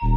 All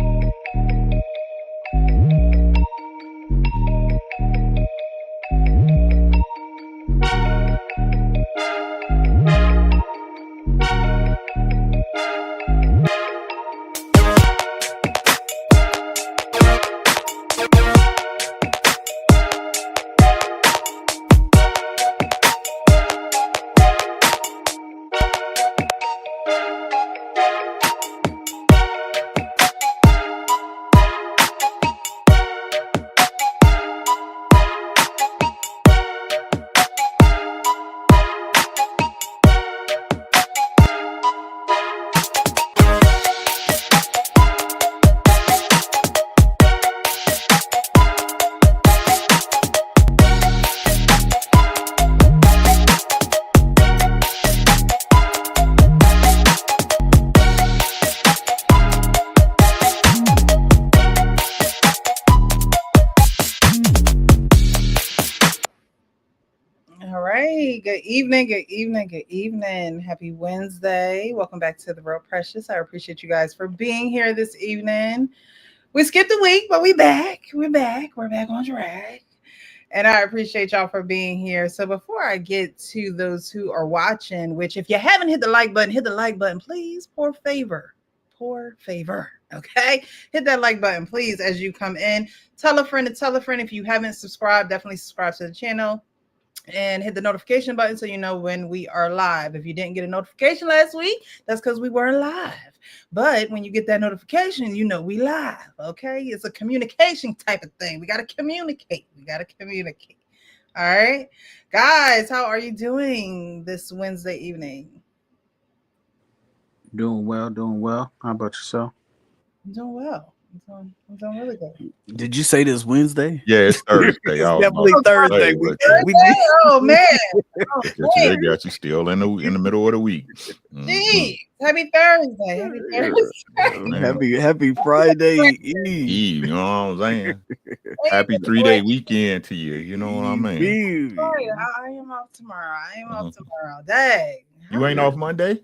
right. Good evening. Good evening. Good evening. Happy Wednesday. Welcome back to the Real Precious. I appreciate you guys for being here this evening. We skipped a week, but we back. We're back. We're back on track. And I appreciate y'all for being here. So before I get to those who are watching, which if you haven't hit the like button, hit the like button, please. Poor favor. Poor favor. Okay. Hit that like button, please, as you come in. Tell a friend to tell a friend. If you haven't subscribed, definitely subscribe to the channel and hit the notification button so you know when we are live. If you didn't get a notification last week, that's because we weren't live. But when you get that notification, you know we live. Okay, it's a communication type of thing. We got to communicate. All right, guys, how are you doing this Wednesday evening? Doing well. How about yourself? I'm doing well. I'm doing really good. Did you say this Wednesday? Yeah, it's Thursday. It's definitely Thursday. Oh man! They got you still in the middle of the week. Gee, happy Thursday! Happy Friday Eve. You know what I'm saying? Happy 3-day weekend to you. You know what I mean? I am off tomorrow. Dang. You ain't off Monday?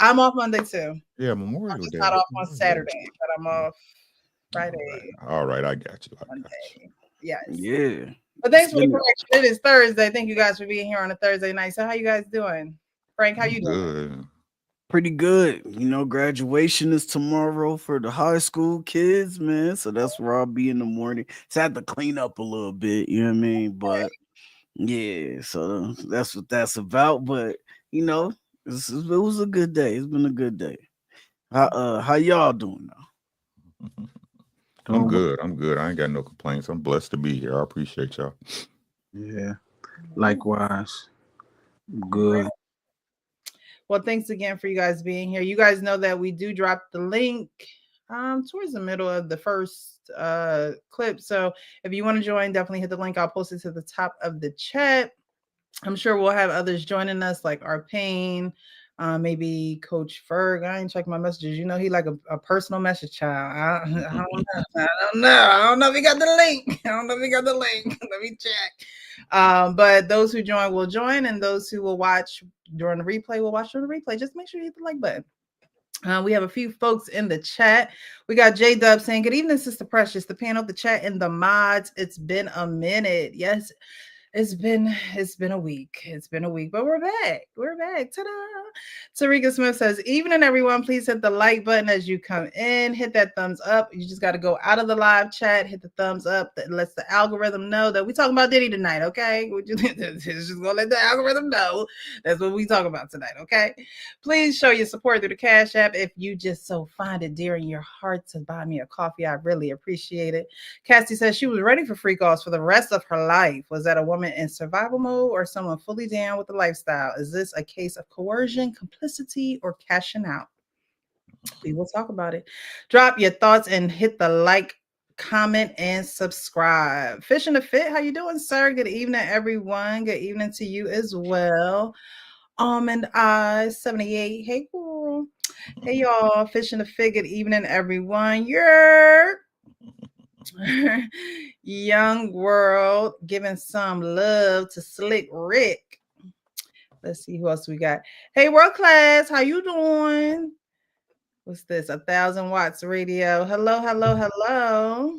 I'm off Monday too. Yeah, Memorial I'm just Day. not off on Saturday, but I'm off Friday. All right, I got you. Yes. Yeah. But thanks for the correction. It is Thursday. Thank you guys for being here on a Thursday night. So how you guys doing? Frank, how you doing? Good. Pretty good. You know, graduation is tomorrow for the high school kids, man. So that's where I'll be in the morning. So I had to clean up a little bit, you know what I mean? But yeah, so that's what that's about. But you know, it was a good day. It's been a good day. How y'all doing now? I'm good. I ain't got no complaints. I'm blessed to be here. I appreciate y'all. Yeah. Likewise. Good. Well, thanks again for you guys being here. You guys know that we do drop the link towards the middle of the first clip. So if you want to join, definitely hit the link. I'll post it to the top of the chat. I'm sure we'll have others joining us, like Arpane, maybe Coach Ferg. I ain't checked my messages. You know, he like a personal message child. I don't know if he got the link. Let me check. But those who join will join, and those who will watch during the replay will watch during the replay. Just make sure you hit the like button. We have a few folks in the chat. We got J Dub saying, "Good evening, Sister Precious, the panel, the chat, and the mods. It's been a minute." Yes. It's been a week. But we're back. Ta-da! Tarika Smith says, "Evening, everyone. Please hit the like button as you come in. Hit that thumbs up. You just got to go out of the live chat. Hit the thumbs up. That lets the algorithm know that we talking about Diddy tonight. Okay, we're just gonna let the algorithm know that's what we talk about tonight. Okay. Please show your support through the Cash App if you just so find it dear in your heart to buy me a coffee. I really appreciate it." Cassie says she was ready for free calls for the rest of her life. Was that a woman in survival mode or someone fully down with the lifestyle? Is this a case of coercion, complicity, or cashing out? We will talk about it. Drop your thoughts and hit the like, comment, and subscribe. Fish in the Fit, how you doing, sir? Good evening, everyone. Good evening to you as well. Almond Eyes 78. Hey, girl. Hey, y'all. Fish in the Fit. Good evening, everyone. Young World giving some love to Slick Rick. Let's see who else we got. Hey, World Class, how you doing? What's this? 1,000 watts radio. Hello, hello, hello.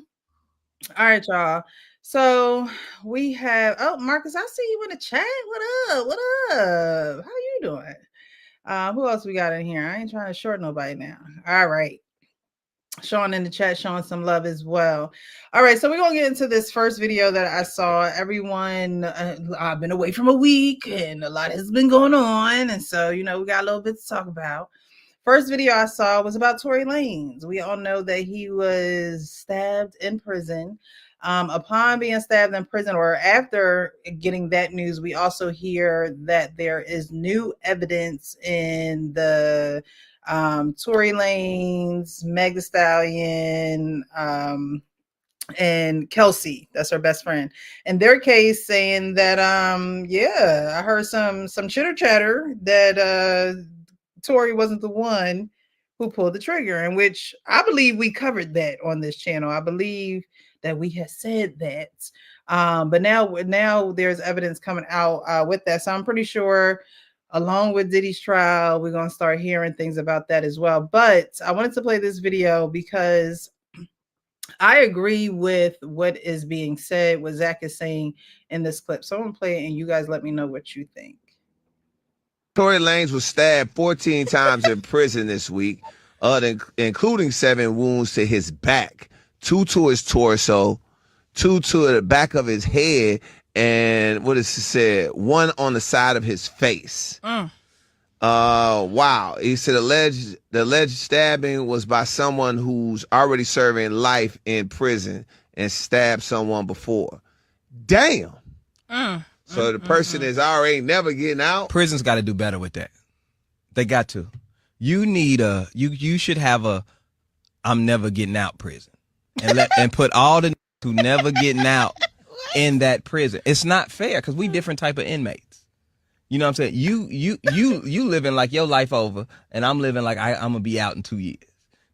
All right, y'all. So we have, oh, Marcus, I see you in the chat. What up? What up? How you doing? Who else we got in here? I ain't trying to short nobody now. All right. Showing in the chat, showing some love as well. All right, so we're gonna get into this first video that I saw. Everyone, I've been away from a week and a lot has been going on, and so we got a little bit to talk about. First video I saw was about Tory Lanez. We all know that he was stabbed in prison. Upon being stabbed in prison, or after getting that news, we also hear that there is new evidence in the Tory Lanez, Meg Thee Stallion, and Kelsey, that's her best friend, in their case, saying that I heard some chitter chatter that Tory wasn't the one who pulled the trigger, in which I believe we covered that on this channel. I believe that we had said that, but now there's evidence coming out with that. So I'm pretty sure, along with Diddy's trial, we're gonna start hearing things about that as well. But I wanted to play this video because I agree with what is being said, what Zach is saying in this clip. So I'm gonna play it, and you guys let me know what you think. Tory Lanez was stabbed 14 times in prison this week, including 7 wounds to his back, 2 to his torso, 2 to the back of his head, and what is it said? 1 on the side of his face. Wow. He said the alleged stabbing was by someone who's already serving life in prison and stabbed someone before. Damn. So the person is already never getting out. Prison's got to do better with that. They got to. You need you should have a I'm never getting out prison, and put all the who never getting out in that prison. It's not fair because we different type of inmates. You know what I'm saying? You living like your life over, and I'm living like I'm gonna be out in 2 years.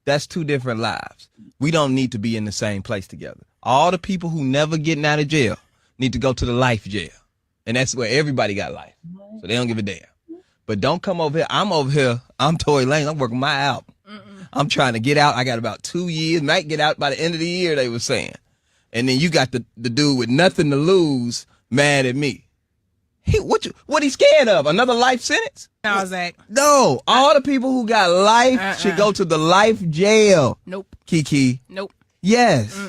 That's 2 different lives. We don't need to be in the same place together. All the people who never getting out of jail need to go to the life jail. And that's where everybody got life. So they don't give a damn. But don't come over here. I'm over here. I'm Tory Lanez. I'm working my album. I'm trying to get out. I got about 2 years. Might get out by the end of the year, they were saying. And then you got the dude with nothing to lose mad at me. What he scared of? Another life sentence? No, Zach. No. All the people who got life should go to the life jail. Nope. Kiki. Nope. Yes.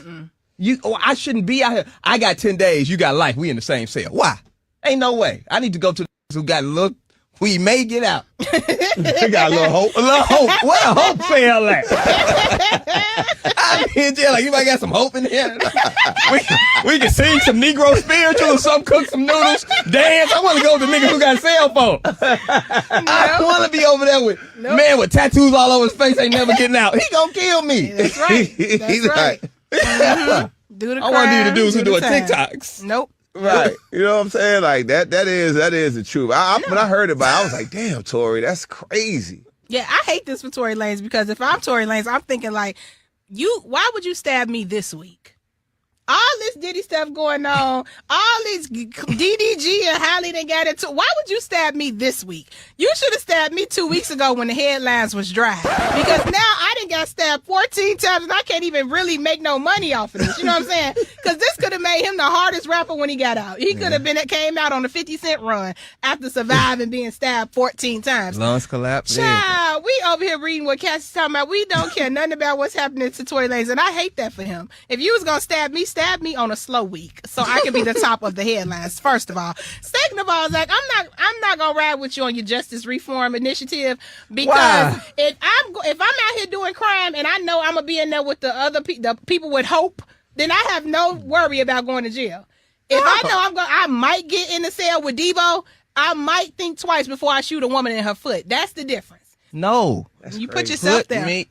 I shouldn't be out here. I got 10 days. You got life. We in the same cell. Why? Ain't no way. I need to go to the who got a little. We may get out. We got a little hope. A little hope. What a hope cell at? I'm in jail. Like, you might got some hope in here. We can sing some Negro spiritual or something, cook some noodles, dance. I want to go with the nigga who got a cell phone. I want to be over there with man with tattoos all over his face. Ain't never getting out. He gonna kill me. That's right. That's right. Do the crime, I want to do the dudes who doing time. TikToks. Nope. Right. You know what I'm saying? Like that is the truth. When I heard about it, I was like, damn, Tory, that's crazy. Yeah, I hate this for Tory Lanez because if I'm Tory Lanez, I'm thinking like, why would you stab me this week? All this Diddy stuff going on, all this DDG and Halle they got into. Why would you stab me this week? You should have stabbed me 2 weeks ago when the headlines was dry. Because now I done got stabbed 14 times and I can't even really make no money off of this. You know what I'm saying? Because this could have made him the hardest rapper when he got out. He could have came out on a 50 Cent run after surviving being stabbed 14 times. Lungs collapse. Child, we over here reading what Cassie's talking about. We don't care nothing about what's happening to Tory Lanez, and I hate that for him. If you was gonna stab me on a slow week so I can be the top of the headlines, first of all. Second of all, Zach, I'm not gonna ride with you on your justice reform initiative because if I'm out here doing crime and I know I'm gonna be in there with the people with hope, then I have no worry about going to jail. If I know I might get in the cell with Debo, I might think twice before I shoot a woman in her foot. That's the difference. No, you put yourself there.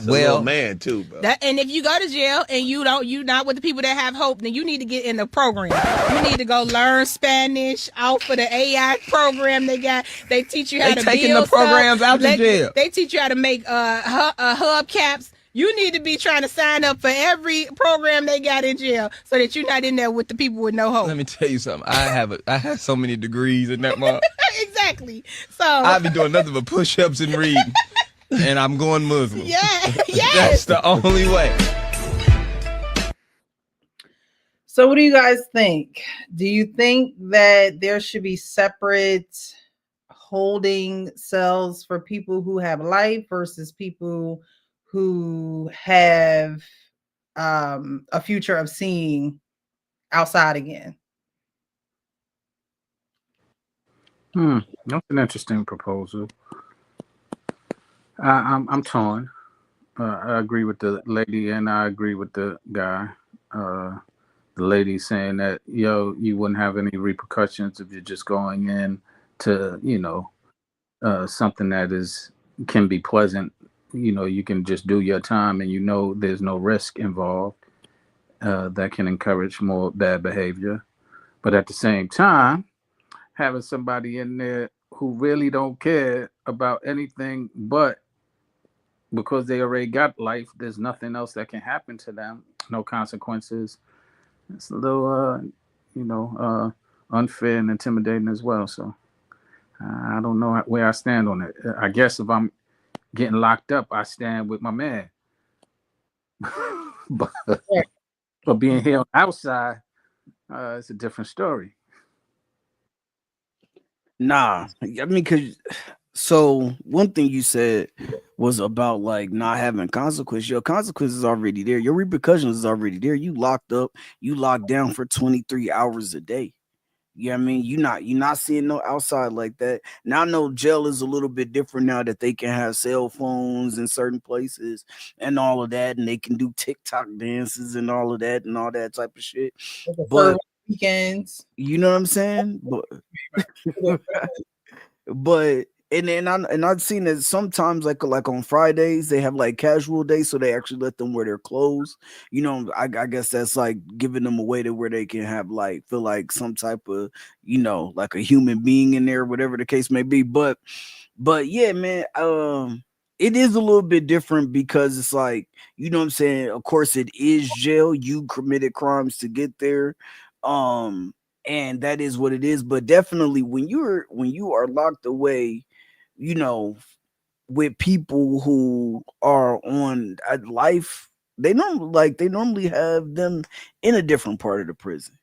Well, man, too, bro. And if you go to jail and you not with the people that have hope, then you need to get in the program. You need to go learn Spanish off of the AI program they got. They teach you how to build taking the programs out of jail. They teach you how to make hubcaps. You need to be trying to sign up for every program they got in jail so that you're not in there with the people with no hope. Let me tell you something. I have so many degrees in that month. Exactly. So I be doing nothing but push-ups and reading. and I'm going Muslim. Yeah, That's yes. the only way. So what do you guys think? Do you think that there should be separate holding cells for people who have life versus people who have a future of seeing outside again? That's an interesting proposal. I'm torn. I agree with the lady, and I agree with the guy. The lady saying that you wouldn't have any repercussions if you're just going in to something that is can be pleasant. You can just do your time, and there's no risk involved that can encourage more bad behavior. But at the same time, having somebody in there who really don't care about anything but because they already got life, there's nothing else that can happen to them, no consequences. It's a little, unfair and intimidating as well. So I don't know where I stand on it. I guess if I'm getting locked up, I stand with my man. but, but being here outside, it's a different story. Nah, I mean, so one thing you said was about like not having consequences. Your consequences already there. Your repercussions is already there. You locked up. You locked down for 23 hours a day. You know what I mean? You're not seeing no outside like that. Now I know jail is a little bit different now that they can have cell phones in certain places and all of that, and they can do TikTok dances and all of that and all that type of shit. But Weekends. you know what I'm saying? But and I've seen that sometimes like on Fridays they have like casual days, so they actually let them wear their clothes. I guess that's like giving them a way to where they can have like feel like some type of like a human being in there, whatever the case may be. But yeah, man, it is a little bit different because it's like, what I'm saying? Of course, it is jail. You committed crimes to get there. And that is what it is. But definitely when you are locked away, you know, with people who are on life, they normally have them in a different part of the prison,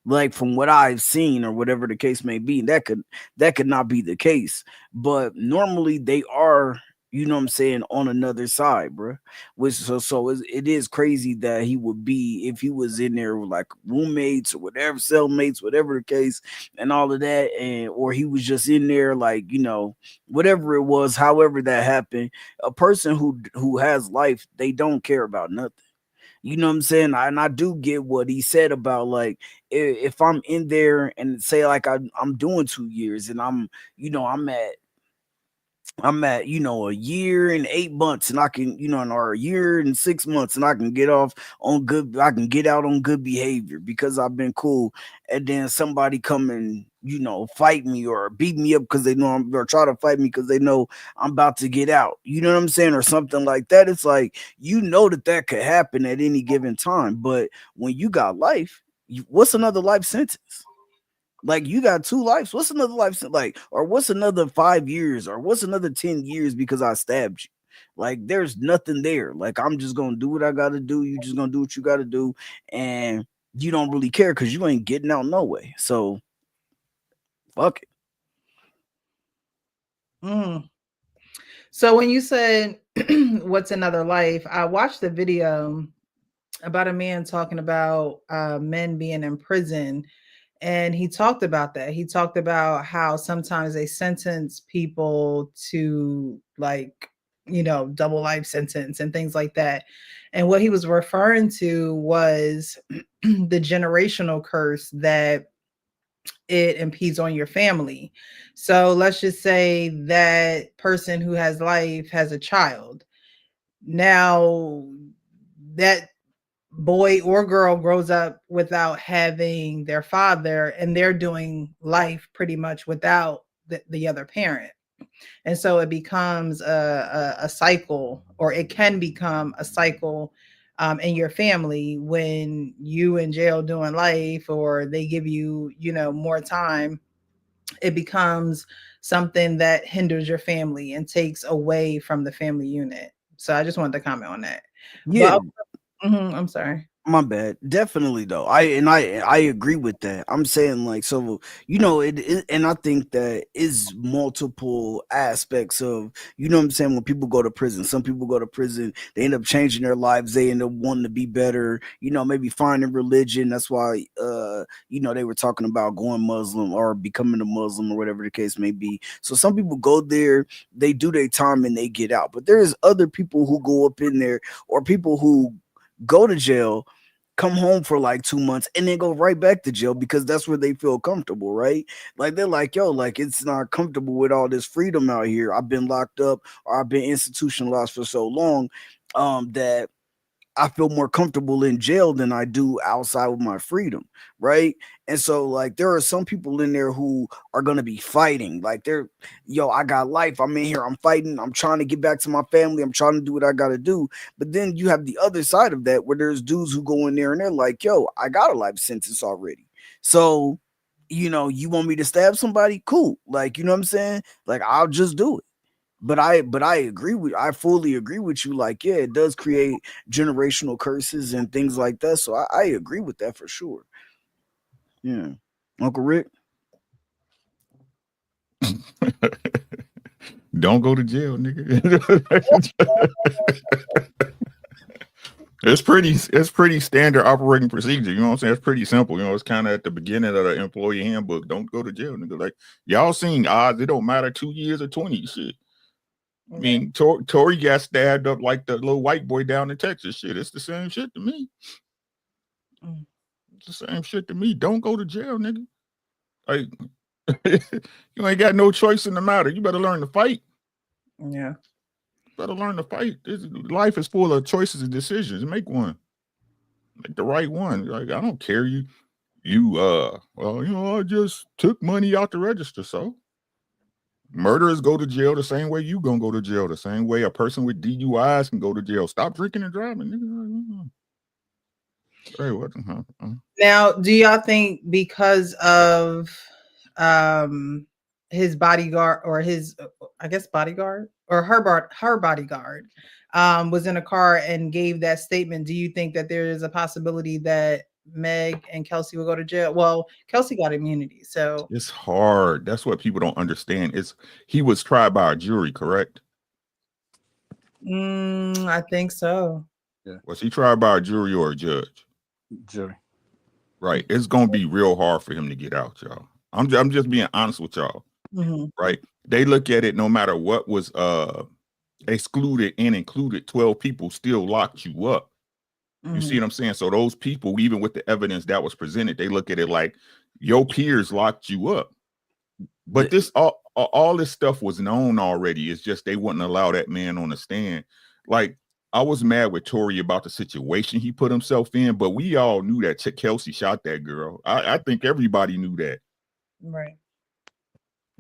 like from what I've seen or whatever the case may be. That could not be the case, but normally they are, what I'm saying, on another side, bro. Which so it is crazy that he would be, if he was in there with like roommates or whatever, cellmates, whatever the case, and all of that, and or he was just in there like, whatever it was, however that happened. A person who has life, they don't care about nothing. You know what I'm saying? And I do get what he said about like, if I'm in there and say like I'm doing 2 years and I'm at a year and 8 months and I can, or a year and 6 months and I can get off on good, I can get out on good behavior because I've been cool. And then somebody come and, fight me or beat me up because they know or try to fight me because they know I'm about to get out. You know what I'm saying? Or something like that. It's like, that could happen at any given time. But when you got life, what's another life sentence? Like you got 2 lives. What's another life like, or what's another 5 years, or what's another 10 years because I stabbed you? Like there's nothing there. Like I'm just gonna do what I gotta do. You just gonna do what you gotta do, and you don't really care because you ain't getting out no way. So fuck it. Mm. So when you said what's another life, I watched a video about a man talking about men being in prison. And he talked about that. He talked about how sometimes they sentence people to like, double life sentence and things like that. And what he was referring to was the generational curse that it impedes on your family. So let's just say that person who has life has a child. Now that boy or girl grows up without having their father, and they're doing life pretty much without the other parent. And so it becomes a cycle, or it can become a cycle in your family when you in jail doing life, or they give you, more time. It becomes something that hinders your family and takes away from the family unit. So I just wanted to comment on that. Yeah, But I'm sorry. my bad. Definitely though. I agree with that. I'm saying like, so it, and I think that is multiple aspects of, you know what I'm saying, when people go to prison. Some people go to prison, they end up changing their lives, they end up wanting to be better, maybe finding religion. That's why they were talking about going Muslim or becoming a Muslim or whatever the case may be. So some people go there, they do their time and they get out. But there's other people who go up in there, or people who go to jail, come home for like 2 months, and then go right back to jail because that's where they feel comfortable, right? Like they're like, yo, like it's not comfortable with all this freedom out here. I've been locked up or I've been institutionalized for so long that I feel more comfortable in jail than I do outside with my freedom, right? And so, like, there are some people in there who are gonna be fighting. Like, I got life. I'm in here. I'm fighting. I'm trying to get back to my family. I'm trying to do what I gotta do. But then you have the other side of that, where there's dudes who go in there and they're like, yo, I got a life sentence already. So, you want me to stab somebody? Cool. Like, you know what I'm saying? Like, I'll just do it. But I fully agree with you. Like, yeah, it does create generational curses and things like that. So I agree with that for sure. Yeah. Uncle Rick. Don't go to jail, nigga. It's pretty standard operating procedure. You know what I'm saying? It's pretty simple. It's kind of at the beginning of the employee handbook. Don't go to jail, nigga. Like, y'all seen odds. It don't matter 2 years or 20 shit. I mean, Tory got stabbed up like the little white boy down in Texas. Shit, it's the same shit to me. It's the same shit to me. Don't go to jail, nigga. Like, you ain't got no choice in the matter. You better learn to fight. Yeah. You better learn to fight. Life is full of choices and decisions. Make one. Make the right one. Like, I don't care. I just took money out the register, so. Murderers go to jail the same way you gonna go to jail, the same way a person with DUIs can go to jail. Stop drinking and driving. Hey, what? Now, do y'all think because of his bodyguard, or his, I guess, bodyguard, or her bodyguard was in a car and gave that statement, do you think that there is a possibility that Meg and Kelsey will go to jail? Well, Kelsey got immunity, so it's hard. That's what people don't understand. He was tried by a jury, correct? I think so. Yeah. Was he tried by a jury or a judge? Jury. Right. It's gonna be real hard for him to get out, y'all. I'm just being honest with y'all. Right. They look at it, no matter what was excluded and included, 12 people still locked you up. You see what I'm saying? So those people, even with the evidence that was presented, they look at it like your peers locked you up. But this all this stuff was known already. It's just they wouldn't allow that man on the stand. Like, I was mad with Tory about the situation he put himself in, but we all knew that Kelsey shot that girl. I think everybody knew that. Right.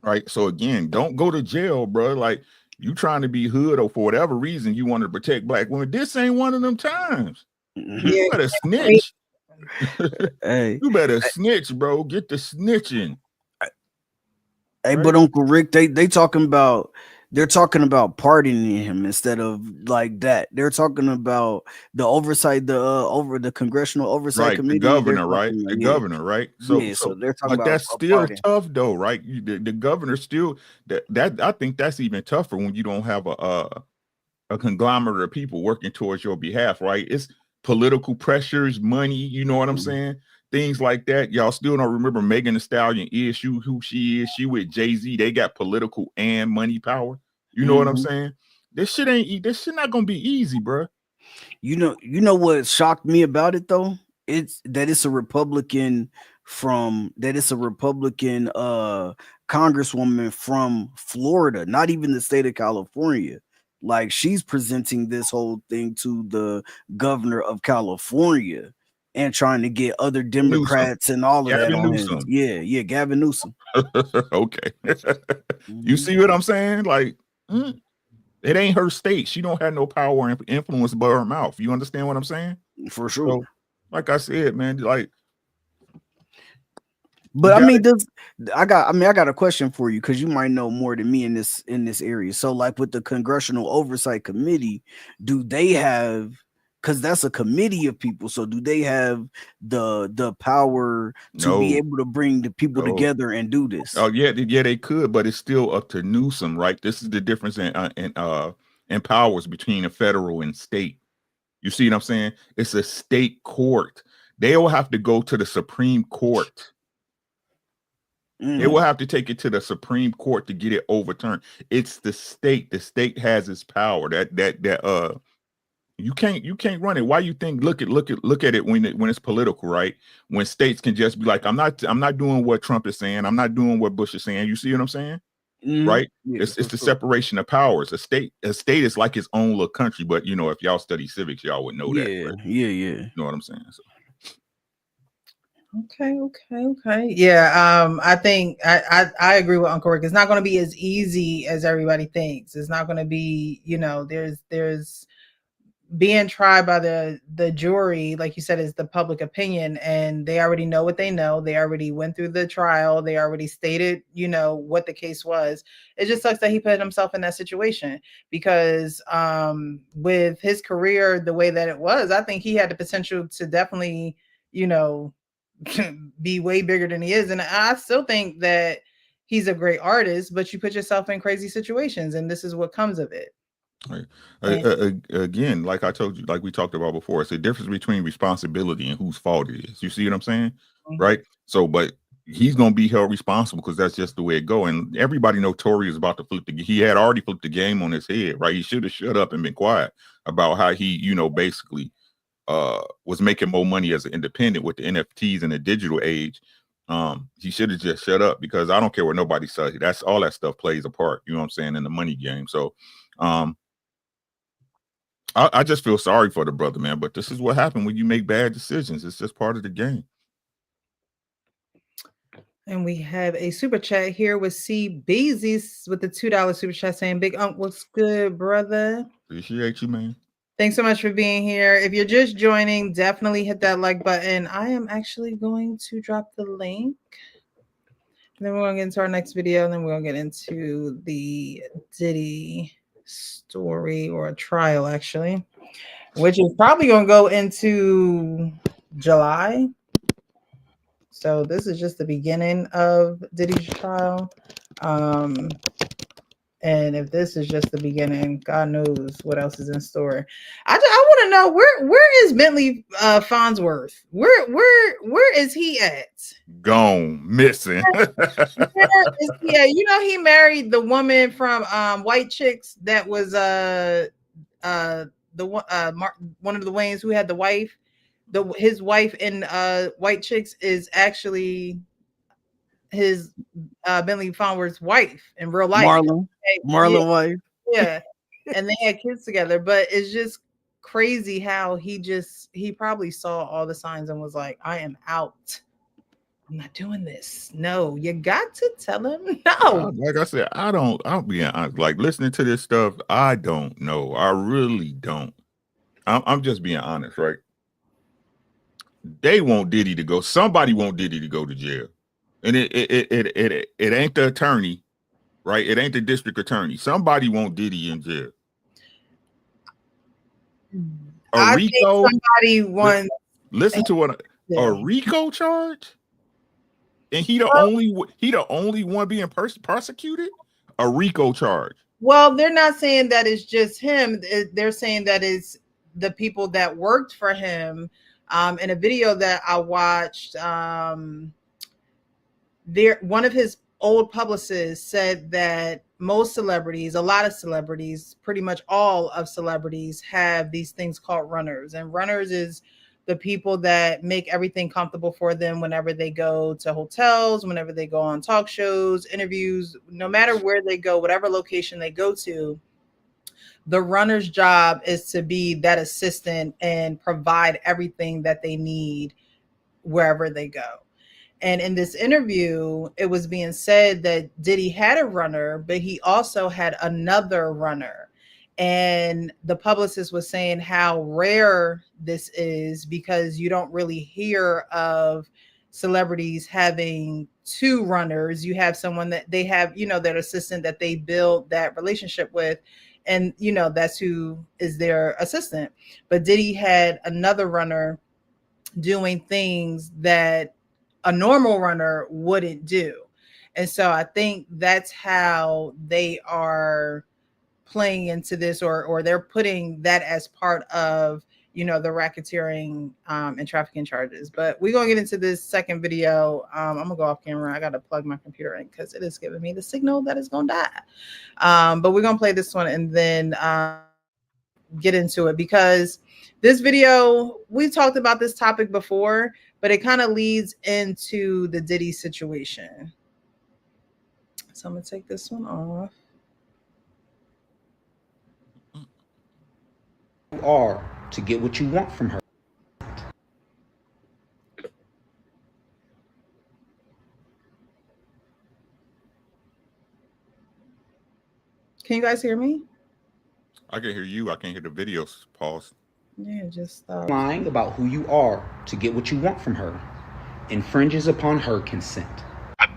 Right. So again, don't go to jail, bro. Like, you trying to be hood, or for whatever reason you want to protect black women. This ain't one of them times. You better snitch. Hey, you better snitch, bro. Get the snitching. Hey, right? But Uncle Rick, they're talking about pardoning him instead of like that. They're talking about the oversight, the congressional oversight committee. The governor, right? The governor, right? So they're talking about, that's still tough though, right? The governor still that I think that's even tougher when you don't have a conglomerate of people working towards your behalf, right? It's political pressures, money, you know what I'm saying? Things like that. Y'all still don't remember Megan Thee Stallion is who she is. She with Jay-Z. They got political and money power. You know what I'm saying? This shit not gonna be easy, bro. You know what shocked me about it though? It's a Republican congresswoman from Florida, not even the state of California. Like, she's presenting this whole thing to the governor of California and trying to get other Democrats and all of Gavin that on Newsom. his. Yeah, Gavin Newsom. Okay. You see what I'm saying? Like, it ain't her state. She don't have no power and influence but her mouth. You understand what I'm saying? For sure. So, like I said, man, like, But I mean, I got a question for you because you might know more than me in this area. So, like with the Congressional Oversight Committee, do they have? Because that's a committee of people. So, do they have the power to be No, able to bring the people no. together and do this? Oh yeah, they could, but it's still up to Newsom, right? This is the difference in powers between a federal and state. You see what I'm saying? It's a state court. They will have to go to the Supreme Court. They will have to take it to the Supreme Court to get it overturned. It's the state. The state has its power. You can't run it. Why you think look at it when it's political, right? When states can just be like, I'm not doing what Trump is saying. I'm not doing what Bush is saying. You see what I'm saying? Right? Yeah, It's the separation of powers. A state is like its own little country, but you know, if y'all study civics, y'all would know that. Right? Yeah. You know what I'm saying? So. Okay. Yeah. I think I agree with Uncle Rick. It's not going to be as easy as everybody thinks. It's not going to be, there's being tried by the jury, like you said, is the public opinion, and they already know what they know. They already went through the trial. They already stated, what the case was. It just sucks that he put himself in that situation because with his career the way that it was, I think he had the potential to definitely, be way bigger than he is. And I still think that he's a great artist, but you put yourself in crazy situations, and this is what comes of it. Right. Again, like I told you, like we talked about before, it's the difference between responsibility and whose fault it is. You see what I'm saying? Mm-hmm. Right. So, but he's going to be held responsible because that's just the way it go. And everybody know Tory is about to flip he had already flipped the game on his head, right? He should have shut up and been quiet about how he, basically was making more money as an independent with the NFTs in the digital age. He should have just shut up because I don't care what nobody says. That's all that stuff plays a part, you know what I'm saying, in the money game. So, I just feel sorry for the brother, man. But this is what happened when you make bad decisions. It's just part of the game. And we have a super chat here with C. Beezy's with the $2 super chat saying, "Big Unc, what's good, brother? Appreciate you, man. Thanks so much for being here. If you're just joining, definitely hit that like button. I am actually going to drop the link. And then we're going to get into our next video. And then we're going to get into the Diddy story or a trial, actually, which is probably going to go into July. So this is just the beginning of Diddy's trial. And if this is just the beginning, God knows what else is in store. I want to know where is Bentley Farnsworth? Where is he at? Gone, missing. Where is he at? He married the woman from White Chicks that was one of the Waynes who had the wife. His wife in White Chicks is actually his Bentley Farnsworth's wife in real life. Marlon wife. Yeah. And they had kids together, but it's just crazy how he probably saw all the signs and was like, I am out. I'm not doing this. No, you got to tell him no. Like I said, I'll be honest. Like listening to this stuff, I don't know. I really don't. I'm just being honest, right? They want Diddy to go. Somebody want Diddy to go to jail. And it ain't the attorney, right? It ain't the district attorney. Somebody want Diddy in jail. I think somebody wants. Listen to what a RICO charge, and he the only one being persecuted. A RICO charge. Well, they're not saying that it's just him. They're saying that it's the people that worked for him. In a video that I watched, one of his old publicists said that most celebrities, a lot of celebrities, pretty much all of celebrities have these things called runners. And runners is the people that make everything comfortable for them whenever they go to hotels, whenever they go on talk shows, interviews, no matter where they go, whatever location they go to. The runner's job is to be that assistant and provide everything that they need wherever they go. And in this interview, it was being said that Diddy had a runner, but he also had another runner. And the publicist was saying how rare this is because you don't really hear of celebrities having two runners. You have someone that they have, their assistant that they build that relationship with, and that's who is their assistant. But Diddy had another runner doing things that a normal runner wouldn't do. And so I think that's how they are playing into this, or they're putting that as part of the racketeering and trafficking charges. But we're gonna get into this second video. I'm gonna go off camera. I gotta plug my computer in because it is giving me the signal that it's gonna die. But we're gonna play this one and then get into it, because this video, we talked about this topic before, but it kind of leads into the Diddy situation. So I'm gonna take this one off. Are to get what you want from her. Can you guys hear me? I can hear you. I can't hear the videos. Pause. Yeah, just lying about who you are to get what you want from her infringes upon her consent. I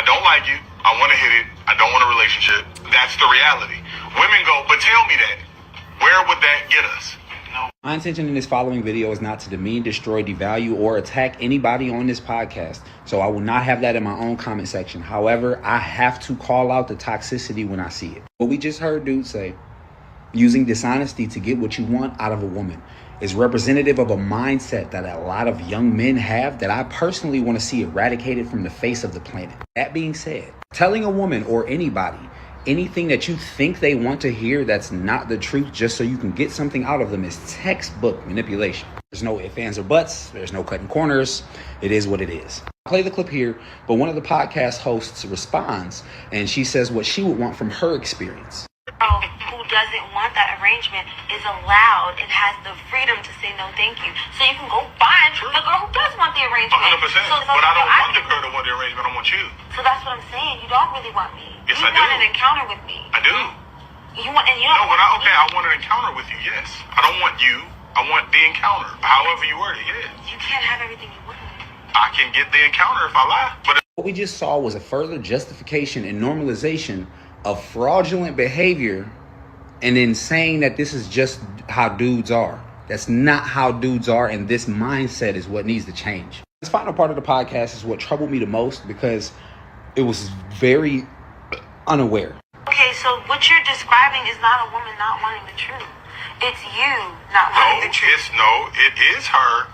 don't like you. I want to hit it. I don't want a relationship. That's the reality. Women go, but tell me that. Where would that get us? No. My intention in this following video is not to demean, destroy, devalue, or attack anybody on this podcast. So I will not have that in my own comment section. However, I have to call out the toxicity when I see it. What we just heard dude say, using dishonesty to get what you want out of a woman, is representative of a mindset that a lot of young men have that I personally want to see eradicated from the face of the planet. That being said, telling a woman or anybody anything that you think they want to hear that's not the truth just so you can get something out of them is textbook manipulation. There's no ifs, ands, or buts. There's no cutting corners. It is what it is. I'll play the clip here, but one of the podcast hosts responds, and she says what she would want from her experience. Who doesn't want that arrangement is allowed and has the freedom to say no thank you. So you can go find the girl who does want the arrangement. 100%. So but I don't want the girl to want the arrangement. I want you. So that's what I'm saying. You don't really want me. Yes, you I do. want an encounter with me. I do. You want, and you don't. No, I want an encounter with you. Yes. I don't want you. I want the encounter. However you word it. Yes. You can't have everything you want. I can get the encounter if I lie. But what we just saw was a further justification and normalization of fraudulent behavior, and then saying that this is just how dudes are. That's not how dudes are, and this mindset is what needs to change. This final part of the podcast is what troubled me the most because it was very unaware. Okay, so what you're describing is not a woman not wanting the truth. It's you not wanting the truth. It is her.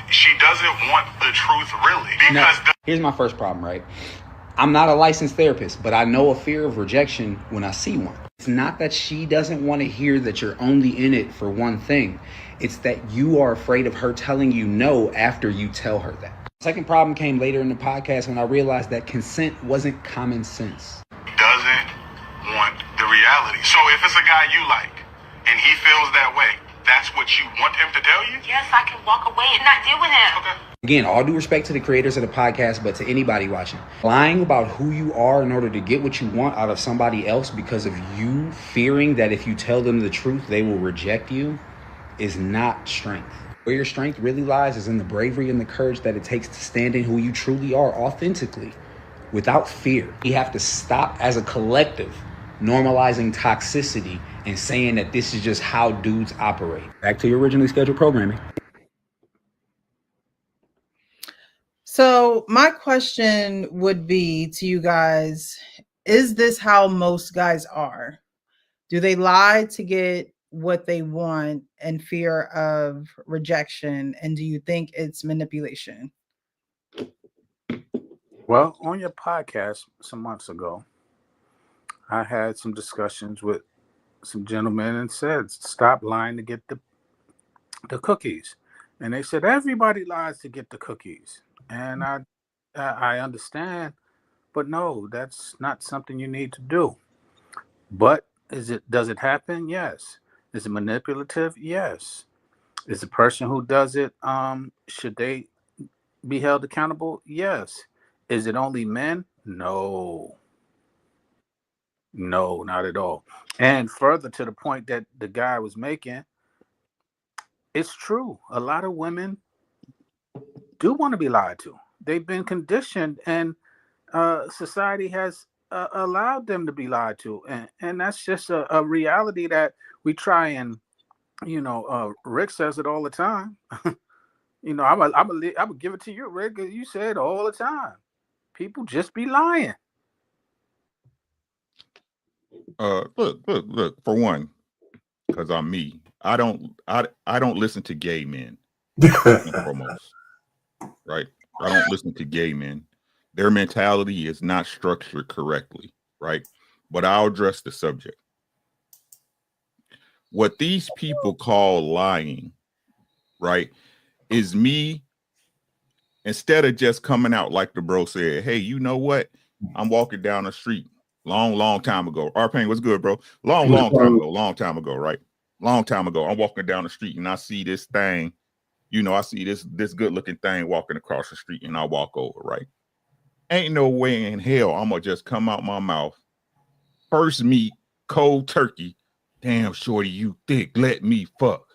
She doesn't want the truth really. Because here's my first problem, right? I'm not a licensed therapist, but I know a fear of rejection when I see one. It's not that she doesn't want to hear that you're only in it for one thing. It's that you are afraid of her telling you no after you tell her that. The second problem came later in the podcast when I realized that consent wasn't common sense. Doesn't want the reality. So if it's a guy you like and he feels that way, that's what you want him to tell you? Yes, I can walk away and not deal with him. Okay. Again, all due respect to the creators of the podcast, but to anybody watching, lying about who you are in order to get what you want out of somebody else because of you fearing that if you tell them the truth, they will reject you is not strength. Where your strength really lies is in the bravery and the courage that it takes to stand in who you truly are authentically without fear. We have to stop as a collective normalizing toxicity and saying that this is just how dudes operate. Back to your originally scheduled programming. So my question would be to you guys, is this how most guys are? Do they lie to get what they want in fear of rejection? And do you think it's manipulation? Well, on your podcast some months ago, I had some discussions with some gentlemen and said, stop lying to get the cookies. And they said, everybody lies to get the cookies. And I understand, but no, that's not something you need to do. But does it happen? Yes. Is it manipulative? Yes. Is the person who does it, should they be held accountable? Yes. Is it only men? No, not at all. And further to the point that the guy was making, it's true. A lot of women do want to be lied to. They've been conditioned, and society has allowed them to be lied to, and that's just a reality that we try and, Rick says it all the time. I'm gonna give it to you, Rick. You say it all the time. People just be lying. Look. For one, because I'm me, I don't listen to gay men. Foremost, right? I don't listen to gay men. Their mentality is not structured correctly, right? But I'll address the subject. What these people call lying, right, is me, instead of just coming out like the bro said, hey, you know what? I'm walking down the street long time ago. R-Pain, what's good, bro? Long time ago, right? Long time ago. I'm walking down the street and I see this thing, I see this good looking thing walking across the street, and I walk over, right? Ain't no way in hell I'm gonna just come out my mouth, first meet, cold turkey, damn shorty, you thick, let me fuck.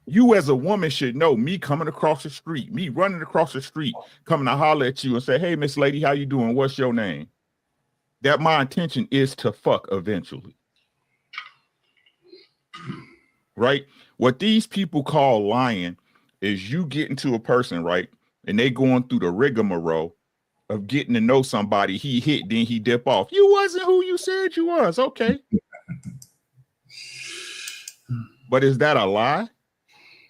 You as a woman should know, me coming across the street, me running across the street, coming to holler at you and say, hey, Miss Lady, how you doing? What's your name? That my intention is to fuck eventually. Right? What these people call lying is you getting to a person, right? And they going through the rigmarole of getting to know somebody. He hit, then he dip off. You wasn't who you said you was. Okay. But is that a lie?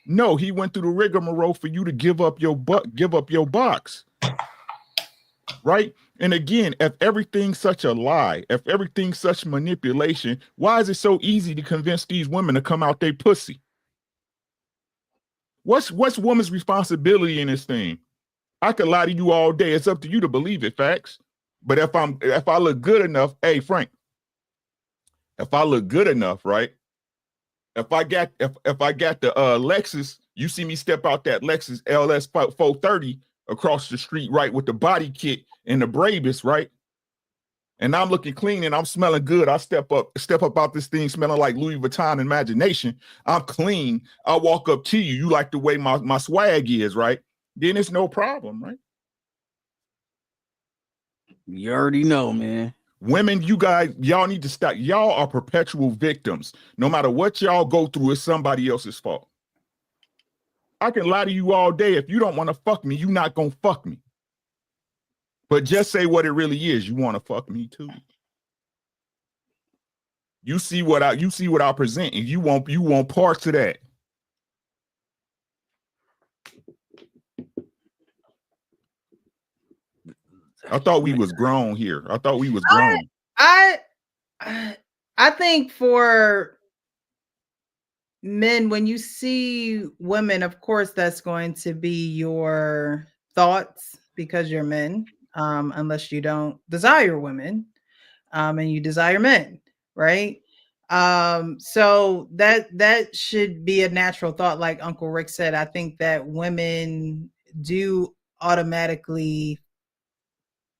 No, he went through the rigmarole for you to give up your box. Right? And again, if everything's such a lie, if everything's such manipulation, why is it so easy to convince these women to come out they pussy? What's woman's responsibility in this thing? I could lie to you all day. It's up to you to believe it, facts. But if I look good enough, hey Frank, if I look good enough, right? If I got the Lexus, you see me step out that Lexus LS 430 across the street, right, with the body kit and the Brabus, right? And I'm looking clean and I'm smelling good. I step up out this thing smelling like Louis Vuitton Imagination. I'm clean. I walk up to you. You like the way my swag is, right? Then it's no problem, right? You already know, man. Women, y'all need to stop. Y'all are perpetual victims. No matter what y'all go through, it's somebody else's fault. I can lie to you all day. If you don't want to fuck me, you're not going to fuck me. But just say what it really is. You want to fuck me too. You see what I present, and you want parts of that. I thought we was grown here. I thought we was grown. I think for men, when you see women, of course, that's going to be your thoughts because you're men, unless you don't desire women, and you desire men, right? So that should be a natural thought. Like Uncle Rick said, I think that women do automatically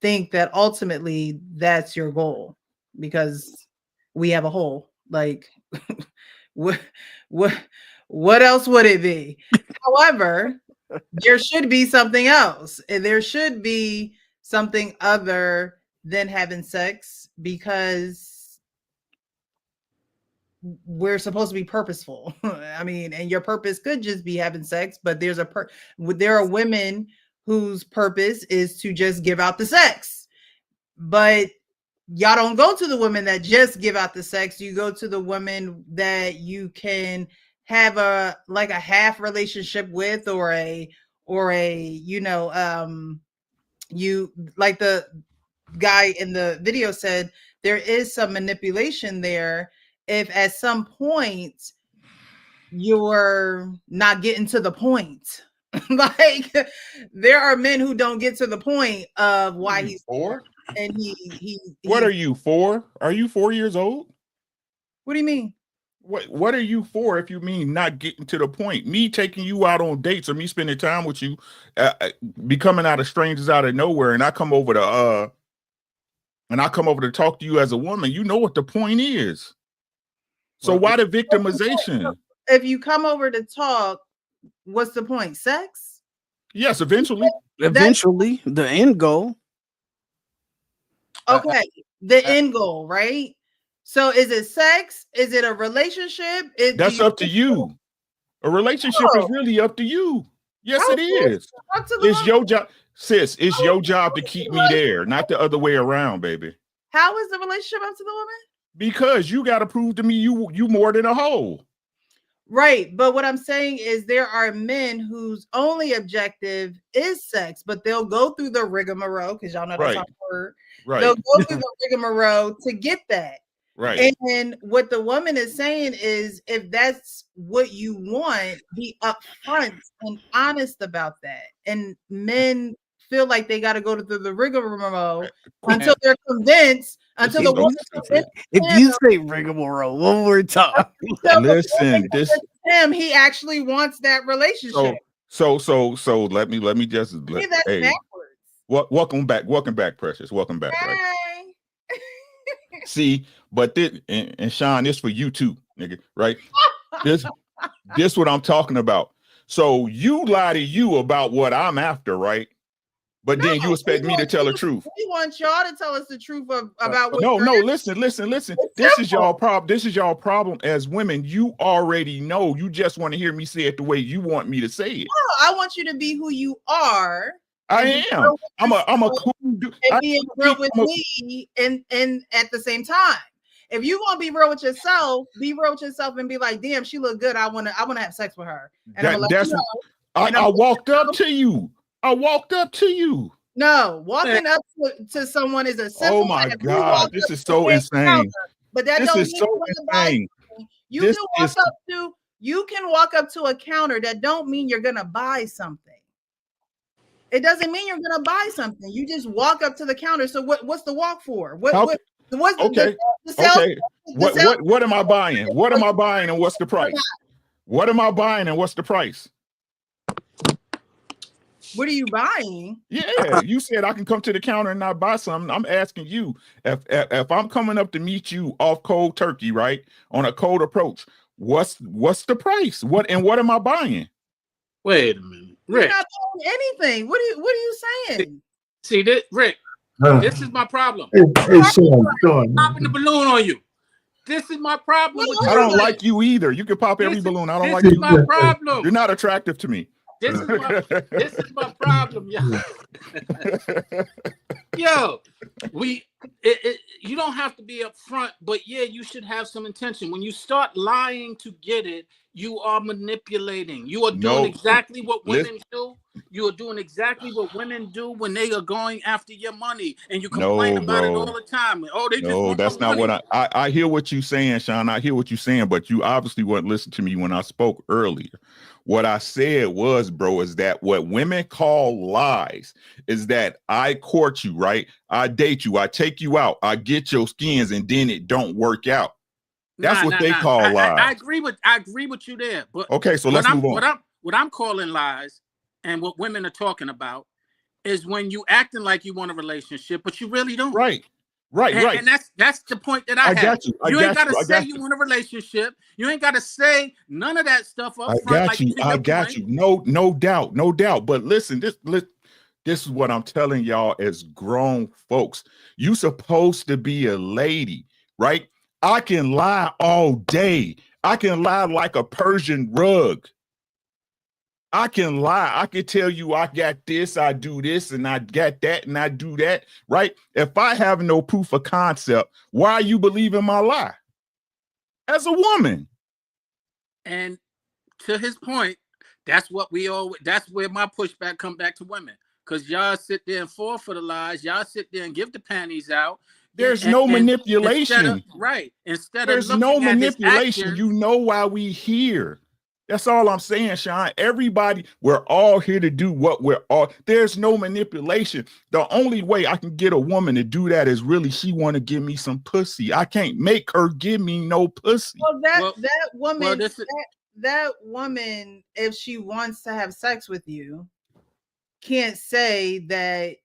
think that ultimately that's your goal because we have a hole. Like what else would it be? However, there should be something else, and there should be something other than having sex, because we're supposed to be purposeful. I mean, and your purpose could just be having sex, but there are women whose purpose is to just give out the sex. But y'all don't go to the women that just give out the sex. You go to the women that you can have a half relationship with, or you, like the guy in the video said, there is some manipulation there. If at some point you're not getting to the point, like there are men who don't get to the point of why he's 4, and What are you, 4? Are you 4 years old? What do you mean? What are you for if you mean not getting to the point? Me taking you out on dates or me spending time with you, becoming out of strangers out of nowhere, and I come over to talk to you as a woman. You know what the point is. So why the victimization? If you come over to talk, what's the point? Sex? Yes, eventually. Eventually, the end goal. Okay, the end goal, right? So is it sex? Is it a relationship? That's up to you. A relationship is really up to you. Yes, it is. Up to the It's woman. your job, sis. It's your job to keep me there, not the other way around, baby. How is the relationship up to the woman? Because you got to prove to me you more than a hoe. Right, but what I'm saying is there are men whose only objective is sex, but they'll go through the rigmarole, because y'all know that's our word. Right. They'll go through the rigmarole to get that. Right. And what the woman is saying is, if that's what you want, be upfront and honest about that. And men feel like they got to go through the rigmarole until they're convinced, until the woman convinces if you say rigmarole one more time. Listen, this him, he actually wants that relationship. So let me just That's backwards. Welcome back, Precious. Welcome back, right? See, but this and Sean, this for you too, nigga, right? This what I'm talking about. So you lie to you about what I'm after, right? But then you expect me to tell the truth. We want y'all to tell us the truth about what no, listen. This is y'all problem. This is y'all problem as women. You already know. You just want to hear me say it the way you want me to say it. No, I want you to be who you are. I am. I'm a cool dude. And being real with me and at the same time. If you want to be real with yourself, and be like, damn, she look good. I wanna have sex with her. And I walked up to you. I walked up to you. No, walking up to someone is a simple. Oh my God, this is so insane. But that don't mean so insane. You can walk up to a counter. That don't mean you're gonna buy something. It doesn't mean you're gonna buy something. You just walk up to the counter. So what's the walk for? What am I buying? What am I buying and what's the price? What am I buying and what's the price? What are you buying? Yeah, you said I can come to the counter and not buy something. I'm asking you if I'm coming up to meet you off cold turkey, right? On a cold approach, what's the price? What am I buying? Wait a minute, Rick. You're not buying anything. What are you saying? See this, Rick. This is my problem. Hey, Sean, popping the balloon on you. This is my problem. I don't like you either. You can pop every balloon. I don't like you. This is my problem. You're not attractive to me. This is my problem, yo. Yo, you don't have to be upfront, but yeah, you should have some intention. When you start lying to get it, you are manipulating. You are doing exactly what women do. You are doing exactly what women do when they are going after your money, and you complain about it all the time. Oh, they just want that's not money. what I hear what you're saying, Sean. I hear what you're saying, but you obviously wouldn't listen to me when I spoke earlier. What I said was, bro, is that what women call lies is that I court you, right? I date you, I take you out, I get your skins, and then it don't work out. That's what they call lies. I agree with you there. But okay, so let's move on. What I'm calling lies, and what women are talking about, is when you acting like you want a relationship, but you really don't. Right. And that's the point that I have. You ain't gotta say you want a relationship. You ain't gotta say none of that stuff up front. I got you. No doubt. But listen, this is what I'm telling y'all as grown folks. You supposed to be a lady, right? I can lie all day. I can lie like a Persian rug. I can lie. I can tell you I got this, I do this, and I got that, and I do that, right? If I have no proof of concept, why are you believing my lie? As a woman. And to his point, that's where my pushback come back to women. Because y'all sit there and fall for the lies. Y'all sit there and give the panties out. There's no manipulation. There's no manipulation. You know why we here. That's all I'm saying, Sean. Everybody, we're all here to do what we're all. There's no manipulation. The only way I can get a woman to do that is really she want to give me some pussy. I can't make her give me no pussy. Well, that woman, if she wants to have sex with you, can't say that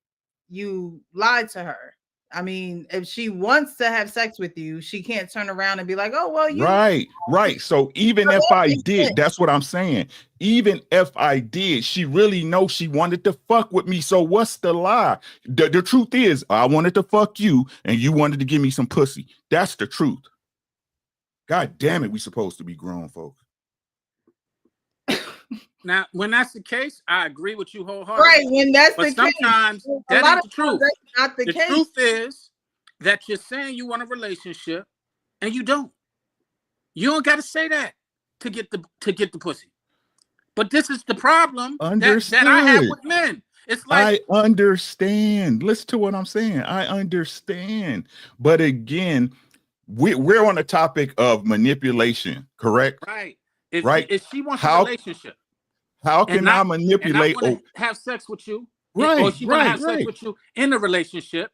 you lied to her. I mean, if she wants to have sex with you, she can't turn around and be like, "Oh, well, you." Right. So even if I did, that's what I'm saying. Even if I did, she really knows she wanted to fuck with me. So what's the lie? The truth is, I wanted to fuck you, and you wanted to give me some pussy. That's the truth. God damn it, we supposed to be grown folks. Now, when that's the case, I agree with you wholeheartedly. Right, when that's but the case. sometimes that ain't the truth. That's not the case. Truth is that you're saying you want a relationship and you don't. You don't got to say that to get the pussy. But this is the problem that I have with men. It's like I understand. Listen to what I'm saying. I understand. But again, we're on the topic of manipulation, correct? Right. If she wants a relationship. How can I manipulate? And I want to have sex with you, right? Or she want to have sex with you in a relationship.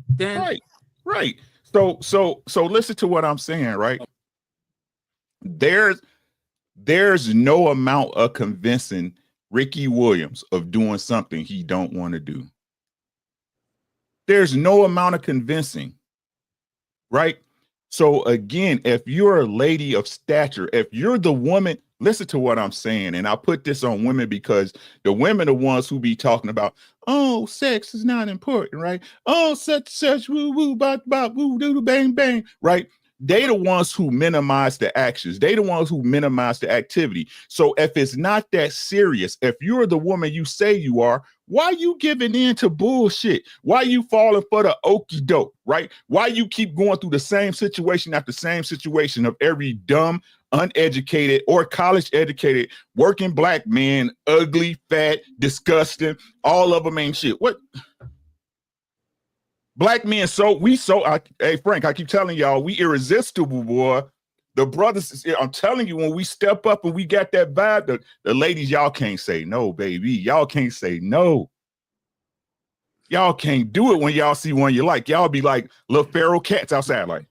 Then right. So listen to what I'm saying, right? There's no amount of convincing Ricky Williams of doing something he don't want to do. There's no amount of convincing, right? So again, if you're a lady of stature, if you're the woman, listen to what I'm saying. And I put this on women because the women are ones who be talking about, oh, sex is not important, right? Oh, such, woo, woo, bop, bop, woo, doo, bang, bang, right? They the ones who minimize the actions. They the ones who minimize the activity. So if it's not that serious, if you're the woman you say you are, why you giving in to bullshit? Why you falling for the okie doke, right? Why you keep going through the same situation after same situation of every dumb, uneducated or college educated working black man, ugly, fat, disgusting, all of them ain't shit. What? Black men, hey Frank, I keep telling y'all, we irresistible, boy. The brothers, I'm telling you, when we step up and we got that vibe, the ladies, y'all can't say no, baby. Y'all can't say no. Y'all can't do it when y'all see one you like. Y'all be like little feral cats outside, like.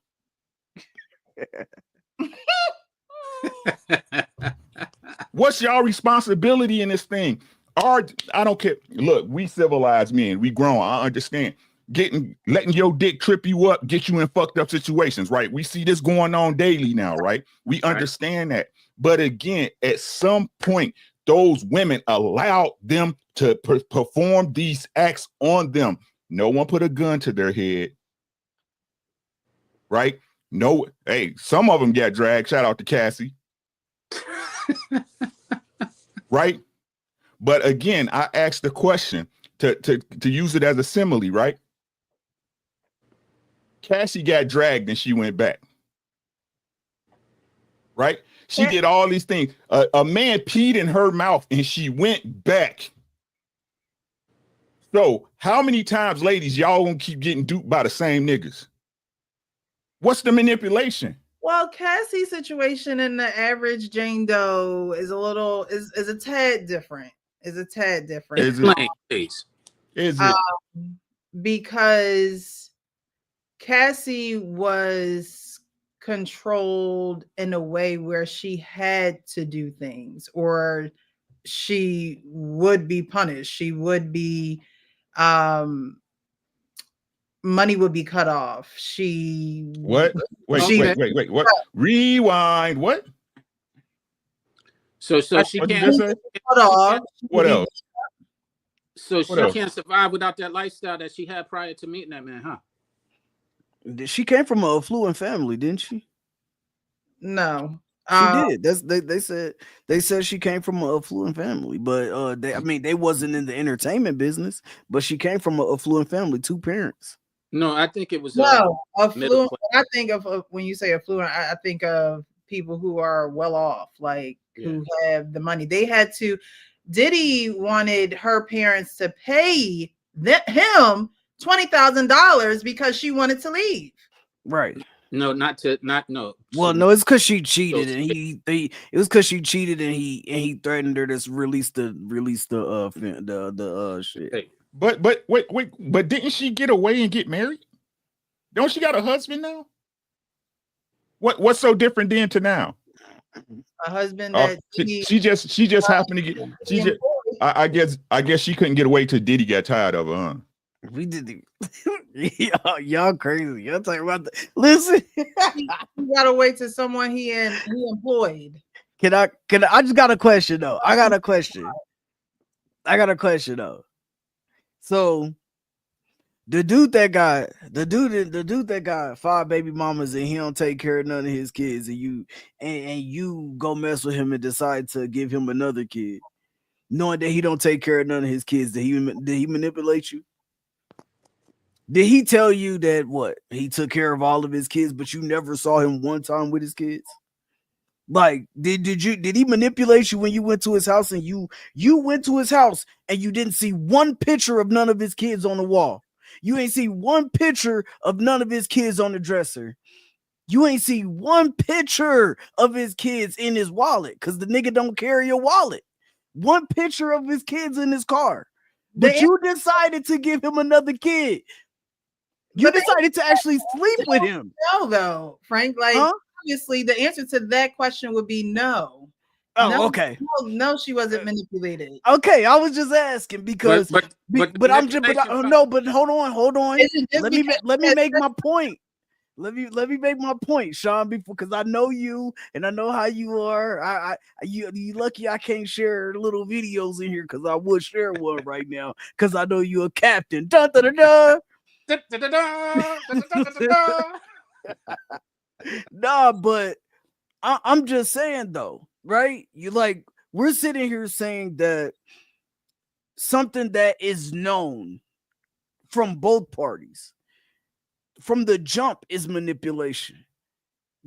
What's y'all responsibility in this thing? I don't care. Look, we civilized men, we grown. I understand. Letting your dick trip you up, get you in fucked up situations, right? We see this going on daily now, right? We understand that. But again, at some point, those women allowed them to perform these acts on them. No one put a gun to their head, right? No, hey, some of them got dragged. Shout out to Cassie. Right? But again, I asked the question to use it as a simile, right? Cassie got dragged and she went back. Right? She did all these things. A man peed in her mouth and she went back. So how many times, ladies, y'all gonna keep getting duped by the same niggas? What's the manipulation? Well, Cassie's situation and the average Jane Doe is a tad different. Is a tad different. Is it? Because Cassie was controlled in a way where she had to do things or she would be punished. She would be, money would be cut off. Wait. What? Rewind. What? So she can't cut off. What else? So she can't survive without that lifestyle that she had prior to meeting that man, huh? She came from a affluent family, didn't she? No, she did. They said she came from an affluent family, but they wasn't in the entertainment business. But she came from an affluent family, 2 parents. No, I think it was affluent. I think of when you say affluent, I think of people who are well off, like who have the money. They had to. Diddy wanted her parents to pay him $20,000 because she wanted to leave. Right. No. Well, no, it's because she cheated, and it was because she cheated, and he threatened her to release the shit. Hey. But wait, but didn't she get away and get married? Don't she got a husband now? What's so different then to now? A husband that she just happened to get. I guess she couldn't get away till Diddy got tired of her. Huh? We did the y'all crazy. Y'all talking about the listen. He gotta wait till someone he employed. Can I just got a question though. I got a question though. So the dude that got 5 baby mamas and he don't take care of none of his kids, and you go mess with him and decide to give him another kid, knowing that he don't take care of none of his kids, did he manipulate you? Did he tell you that what he took care of all of his kids, but you never saw him one time with his kids? Like, did he manipulate you when you went to his house and you went to his house and you didn't see one picture of none of his kids on the wall? You ain't see one picture of none of his kids on the dresser. You ain't see one picture of his kids in his wallet because the nigga don't carry a wallet. One picture of his kids in his car. But you decided to give him another kid. You decided to actually sleep with him. No, though, Frank. Like, obviously, the answer to that question would be no. Oh, no, okay. No, she wasn't manipulated. Okay, I was just asking because, but hold on. Let me make my point. Let me make my point, Sean, because I know you and I know how you are. You lucky I can't share little videos in here because I would share one right now because I know you're a captain. Dun, dun, dun, dun. Nah, but I'm just saying though, right? You like we're sitting here saying that something that is known from both parties from the jump is manipulation.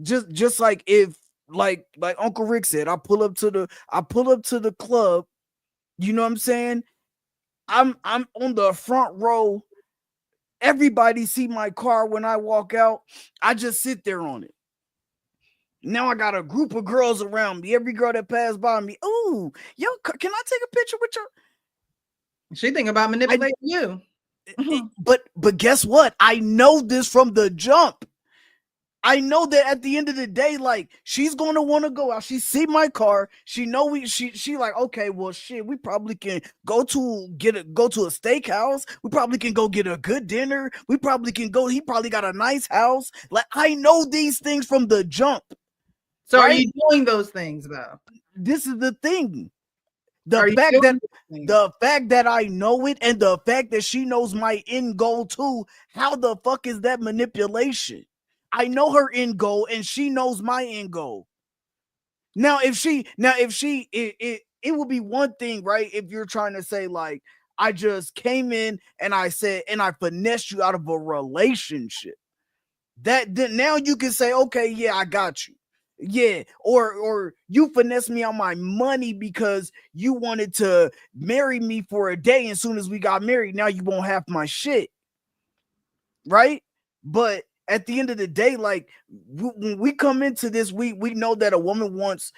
Just like if like Uncle Rick said, I pull up to the club, you know what I'm saying? I'm on the front row. Everybody see my car when I walk out. I just sit there on it. Now I got a group of girls around me. Every girl that passed by me, ooh, yo, can I take a picture with you? She think about manipulating you. But guess what? I know this from the jump. I know that at the end of the day, like she's gonna want to go out. She see my car. She know she like, okay, well shit, we probably can go to a steakhouse. We probably can go get a good dinner. We probably can go. He probably got a nice house. Like I know these things from the jump. So right? Are you doing those things though? This is the thing. The fact that I know it and the fact that she knows my end goal too, how the fuck is that manipulation? I know her end goal and she knows my end goal. It would be one thing, right? If you're trying to say like, I just came in and I said, and I finessed you out of a relationship. Then now you can say, okay, yeah, I got you. Yeah, or you finessed me on my money because you wanted to marry me for a day. And as soon as we got married, now you won't have my shit. Right? But at the end of the day, like when we come into this, we know that a woman wants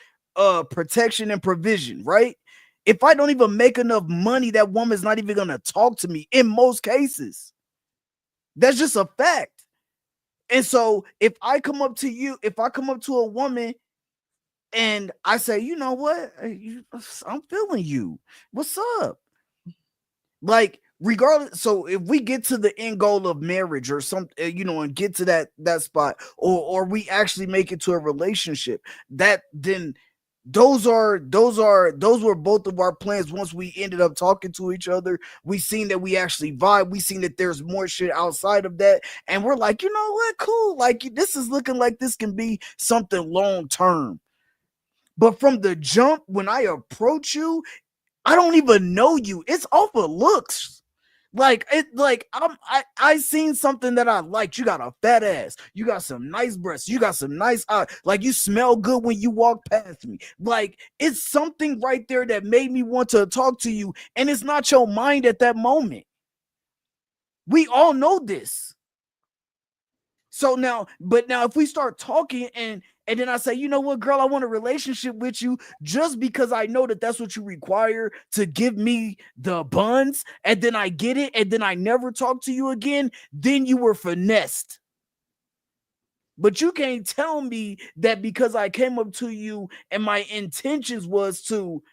protection and provision, right? If I don't even make enough money, that woman's not even gonna talk to me in most cases. That's just a fact. And so if I come up to a woman and I say, you know what, I'm feeling you. What's up? Like, regardless, so if we get to the end goal of marriage or something, and get to that spot, or we actually make it to a relationship, that then those were both of our plans. Once we ended up talking to each other, we seen that we actually vibe. We seen that there's more shit outside of that, and we're like, you know what, cool. Like this is looking like this can be something long term. But from the jump, when I approach you, I don't even know you. It's off of looks. I seen something that I liked. You got a fat ass. You got some nice breasts. You got some nice eyes. Like you smell good when you walk past me. Like it's something right there that made me want to talk to you. And it's not your mind at that moment. We all know this. So now if we start talking and then I say, you know what, girl, I want a relationship with you just because I know that that's what you require to give me the buns, and then I get it, and then I never talk to you again, then you were finessed. But you can't tell me that because I came up to you and my intentions was to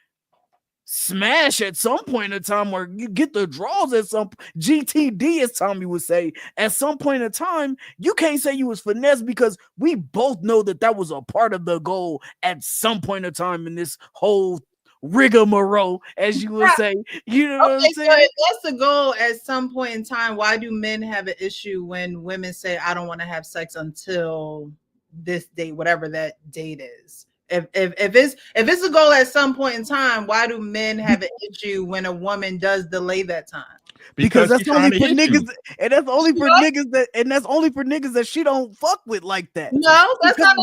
smash at some point in time, or you get the draws at some GTD, as Tommy would say, at some point in time. You can't say you was finesse, because we both know that was a part of the goal at some point in time in this whole rigmarole, as you would say. You know what I'm saying? So if that's the goal at some point in time, why do men have an issue when women say, I don't want to have sex until this date, whatever that date is? If it's a goal at some point in time, why do men have an issue when a woman does delay that time? Because that's only for niggas, and that's only for niggas that she don't fuck with like that. No, that's not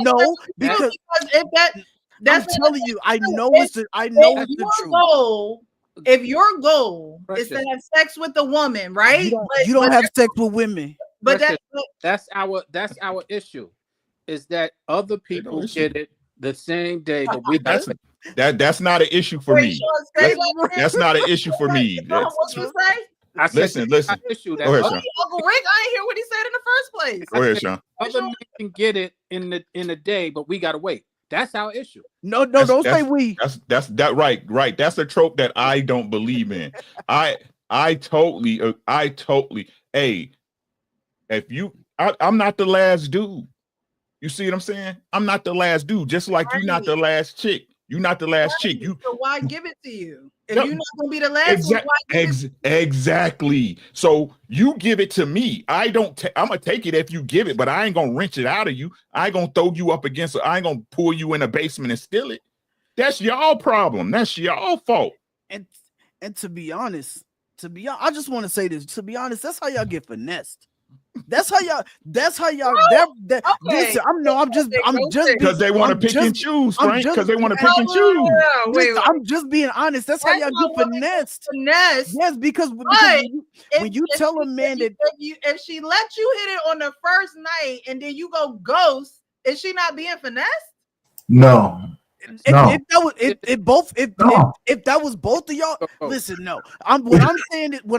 because if that's I'm telling you, I know it's the truth. Goal, if your goal is to have sex with a woman, right? You don't have sex with women. But that's our issue, is that other people get it the same day, but we that's not an issue for me. That's not an issue for me. What you say? Listen. Issue. Uncle Rick, I didn't hear what he said in the first place. Go ahead, Sean. Other men can get it in a day, but we gotta wait. That's our issue. No, don't say we. That's that right. That's a trope that I don't believe in. I totally. Hey, I'm not the last dude. You see what I'm saying? I'm not the last dude. Just like you're not the last chick. You're not the last chick. So why give it to you? If you're not gonna be the last one, exactly. So you give it to me. I'm gonna take it if you give it, but I ain't gonna wrench it out of you. I ain't gonna throw you up against it. I ain't gonna pull you in the basement and steal it. That's y'all problem. That's y'all fault. And to be honest, I just want to say this. To be honest, that's how y'all get finessed. That's how y'all. Okay. Listen, I'm just because they want to pick and choose, Frank. Because they want to pick and choose. Wait. I'm just being honest. That's how y'all get finessed. Yes, because when you tell a man that if she let you hit it on the first night and then you go ghost, is she not being finessed? No. If that was both of y'all, listen. No, what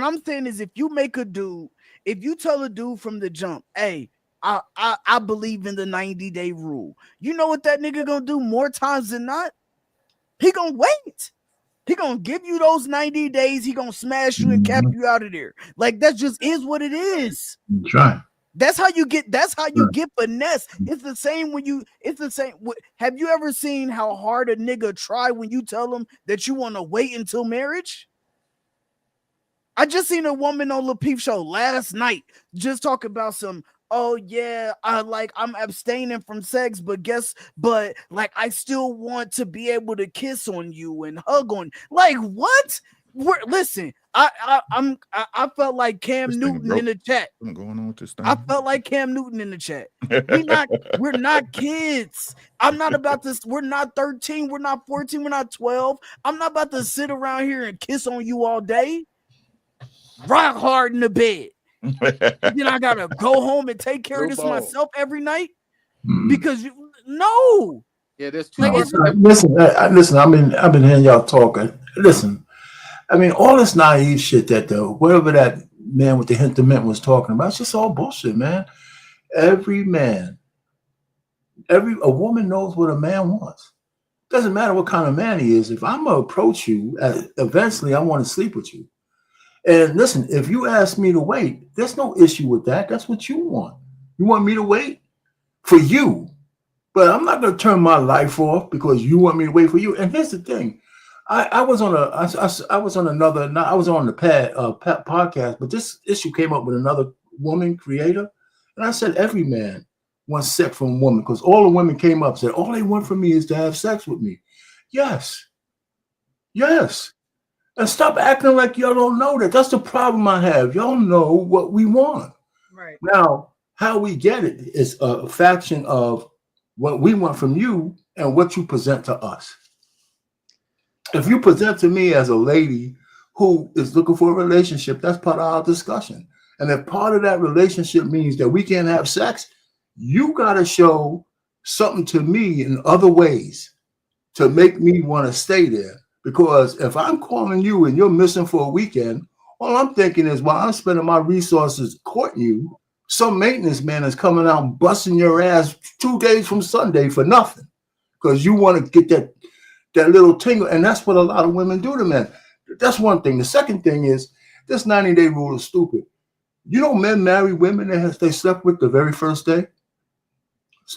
I'm saying is, if you make a dude. If you tell a dude from the jump, hey, I believe in the 90-day rule, you know what that nigga gonna do more times than not? He gonna wait. He gonna give you those 90 days. He gonna smash you and cap you out of there. Like, that just is what it is. Right. That's how you get finesse. It's the same have you ever seen how hard a nigga try when you tell him that you want to wait until marriage? I just seen a woman on Lil Peep show last night just talk about some, oh yeah, I'm abstaining from sex, but I still want to be able to kiss on you and hug on. Like, what? Listen, I felt like Cam Newton in the chat. What's going on with this thing? I felt like Cam Newton in the chat. We're not kids. I'm not about this. We're not 13. We're not 14. We're not 12. I'm not about to sit around here and kiss on you all day. Rock hard in the bed. Then I gotta go home and take care of this myself every night because no. Yeah, there's two. Listen. I've been hearing y'all talking. Listen, I mean, all this naive shit whatever that man with the hint of mint was talking about, it's just all bullshit, man. A woman knows what a man wants. Doesn't matter what kind of man he is. If I'm gonna approach you, eventually I want to sleep with you. And listen, if you ask me to wait, there's no issue with that. That's what you want. You want me to wait for you, but I'm not going to turn my life off because you want me to wait for you. And here's the thing: I was on the podcast, but this issue came up with another woman creator, and I said every man wants sex from a woman because all the women came up and said all they want from me is to have sex with me. Yes. And stop acting like y'all don't know that. That's the problem I have. Y'all know what we want. Right. Now, how we get it is a fraction of what we want from you and what you present to us. If you present to me as a lady who is looking for a relationship, that's part of our discussion. And if part of that relationship means that we can't have sex, you got to show something to me in other ways to make me want to stay there. Because if I'm calling you and you're missing for a weekend, all I'm thinking is while I'm spending my resources courting you, some maintenance man is coming out busting your ass 2 days from Sunday for nothing. Because you want to get that little tingle, and that's what a lot of women do to men. That's one thing. The second thing is this 90-day rule is stupid. You know, men marry women that they slept with the very first day.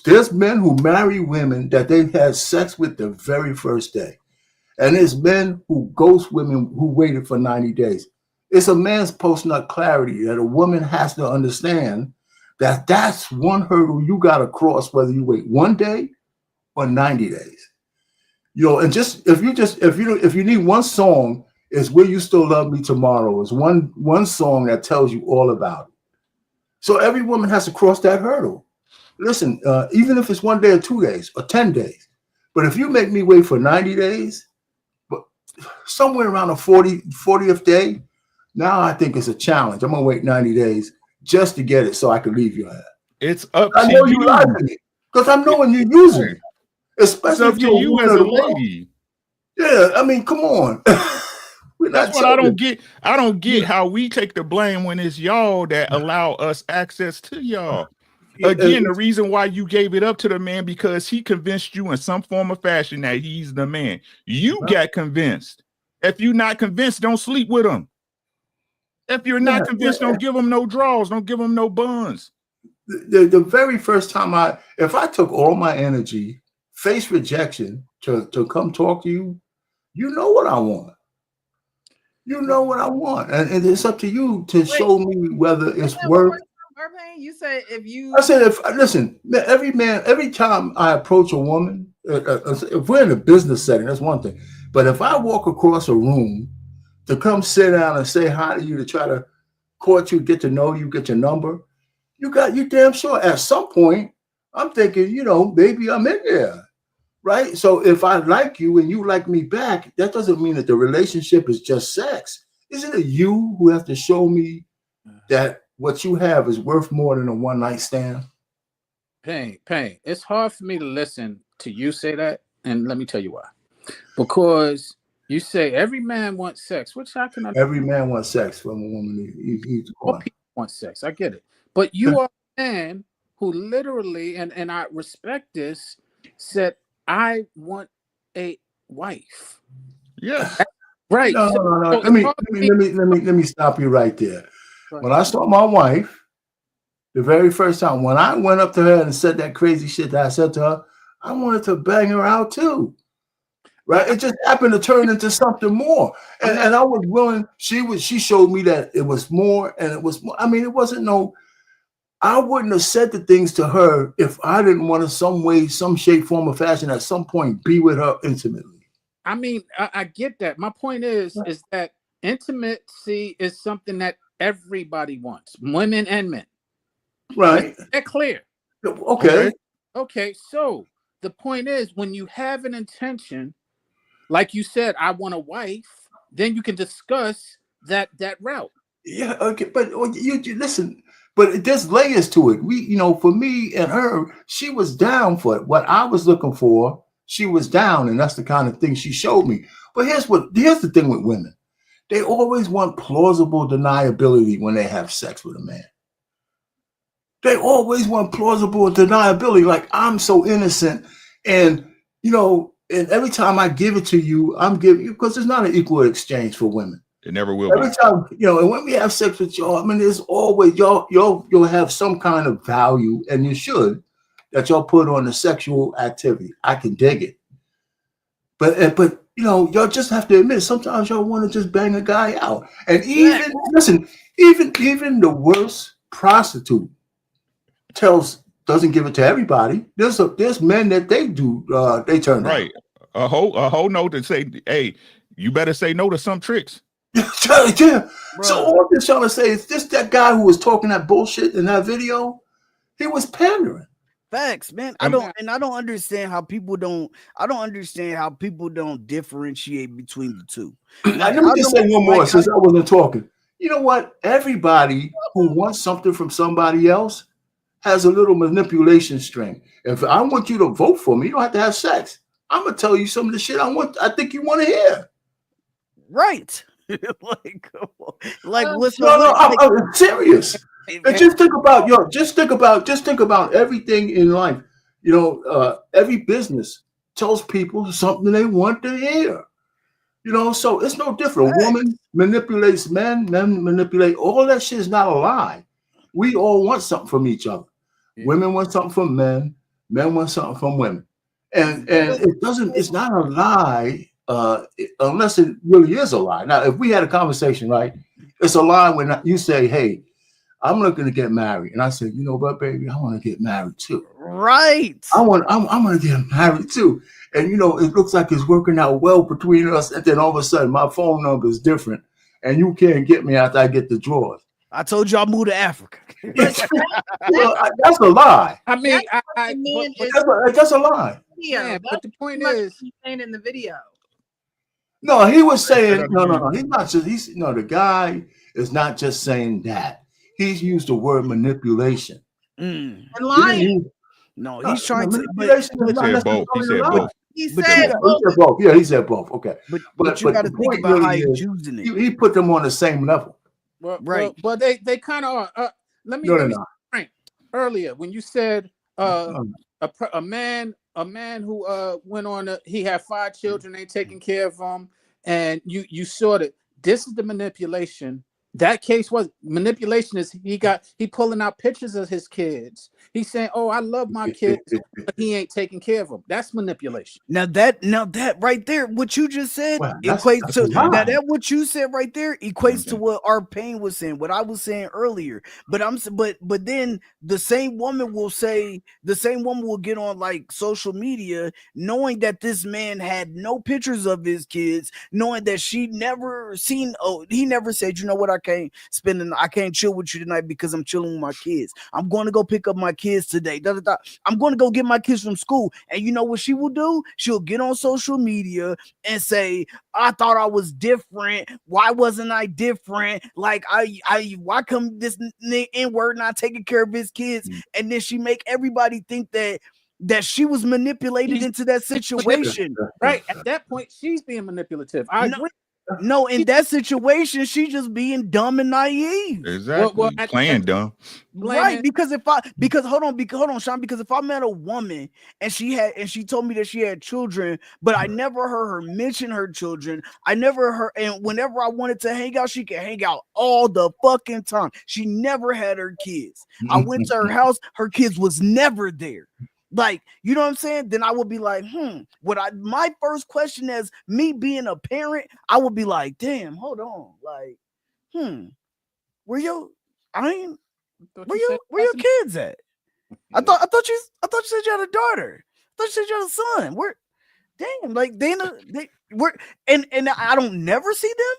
There's men who marry women that they had sex with the very first day. And there's men who ghost women who waited for 90 days. It's a man's post-nut clarity that a woman has to understand that that's one hurdle you got to cross, whether you wait 1 day or 90 days. You know, and just if you need one song, is Will You Still Love Me Tomorrow is one song that tells you all about it. So every woman has to cross that hurdle. Listen, even if it's 1 day or 2 days or 10 days, but if you make me wait for 90 days, but somewhere around the 40th day, now I think it's a challenge. I'm gonna wait 90 days just to get it so I can leave your ass. It's up I to know you. you like me because I'm knowing you're using it, especially it's up if to you're you as a lady. Yeah, I mean, come on. That's what I don't get. I don't get how we take the blame when it's y'all that allow us access to y'all. Again, the reason why you gave it up to the man because he convinced you in some form or fashion that he's the man. You got convinced. If you're not convinced, don't sleep with him. If you're not convinced, don't give him no draws. Don't give him no buns. The very first time if I took all my energy, face rejection to come talk to you, you know what I want. You know what I want. And it's up to you to show me whether it's worth. You said I said, listen, every time I approach a woman, if we're in a business setting, that's one thing. But if I walk across a room to come sit down and say hi to you, to try to court you, get to know you, get your number, you damn sure at some point, I'm thinking, you know, maybe I'm in there, right? So if I like you and you like me back, that doesn't mean that the relationship is just sex. Isn't it you who have to show me that what you have is worth more than a one-night stand? Pain. It's hard for me to listen to you say that, and let me tell you why. Because you say every man wants sex, which I can understand. Every man wants sex from a woman. All people want sex. I get it. But you are a man who literally, and I respect this, said, I want a wife. Yes. Right. No. Let me stop you right there. When I saw my wife, the very first time, when I went up to her and said that crazy shit that I said to her, I wanted to bang her out too. Right? It just happened to turn into something more. And I was willing, she showed me that it was more, and it was more. I mean, it wasn't I wouldn't have said the things to her if I didn't want to some way, some shape, form, or fashion at some point be with her intimately. I mean, I get that. My point is that intimacy is something that everybody wants, women and men. Right. That's clear. Okay. So the point is, when you have an intention, like you said, I want a wife, then you can discuss that route. Yeah. Okay. But you listen. But there's layers to it. For me and her, she was down for it. What I was looking for, she was down, and that's the kind of thing she showed me. But here's the thing with women. They always want plausible deniability when they have sex with a man. They always want plausible deniability, like I'm so innocent, and and every time I give it to you, I'm giving you, because it's not an equal exchange for women. It never will. Every time, and when we have sex with y'all, I mean, there's always you'll have some kind of value, and you should, that y'all put on the sexual activity. I can dig it, but y'all just have to admit sometimes y'all want to just bang a guy out, and even the worst prostitute doesn't give it to everybody. There's men that they do they turn right down. A whole note that say, hey, you better say no to some tricks. Yeah. So all I'm trying to say is that guy who was talking that bullshit in that video, he was pandering. Facts, man. I don't understand how people don't. I don't understand how people don't differentiate between the two. Let me just say one more since I wasn't talking. You know what? Everybody who wants something from somebody else has a little manipulation string. If I want you to vote for me, you don't have to have sex. I'm gonna tell you some of the shit I think you want to hear. Right. I'm serious. And just think about everything in life. Every business tells people something they want to hear. You know, so it's no different. A woman manipulates men manipulate. All that shit is not a lie. We all want something from each other. Yeah. Women want something from men. Men want something from women. And it's not a lie unless it really is a lie. Now, if we had a conversation, right, it's a lie when you say, hey, I'm looking to get married. And I said, you know what, baby, I want to get married too. Right. I'm gonna get married too. And you know, it looks like it's working out well between us. And then all of a sudden my phone number is different. And you can't get me after I get the drawers. I told you I moved to Africa. Well, that's a lie. I mean, that's a lie. Yeah, but the point is, he's saying in the video. No, he was saying no. He's not just. The guy is not just saying that. He's used the word manipulation and lying. No, he's trying to. He said both. He said both. Yeah, he said both. Okay, but you got to think about how he's using it. He put them on the same level. Well, right. Well, they kind of are. Let me be frank. Earlier, when you said a man who went on, he had 5 children, ain't taking care of them, and you saw that this is the manipulation. That case was manipulation. Is he pulling out pictures of his kids? He's saying, "Oh, I love my kids," but he ain't taking care of them. That's manipulation. Now that right there, what you just said equates to that. What you said right there equates to what our pain was saying. What I was saying earlier. But then the same woman will get on like social media, knowing that this man had no pictures of his kids, knowing that she never seen. Oh, he never said, you know what, I can't chill with you tonight because I'm chilling with my kids. I'm going to go pick up my kids today. I'm going to go get my kids from school. And you know what she will do? She'll get on social media and say, I thought I was different. Why wasn't I different? Like why come this N-word not taking care of his kids? And then she make everybody think that she was manipulated into that situation. Right. At that point, she's being manipulative. I agree. No, in that situation, she just being dumb and naive. Exactly. Playing dumb. Right. Because hold on, Sean, because if I met a woman and she told me that she had children, but I never heard her mention her children. I never heard, and whenever I wanted to hang out, she could hang out all the fucking time. She never had her kids. I went to her house, her kids was never there. Like, you know what I'm saying? Then I would be like, my first question as me being a parent, I would be like, damn, hold on. Like, where your kids at? I thought you said you had a daughter. I thought you said you had a son. Where, damn, like they were, and I don't never see them.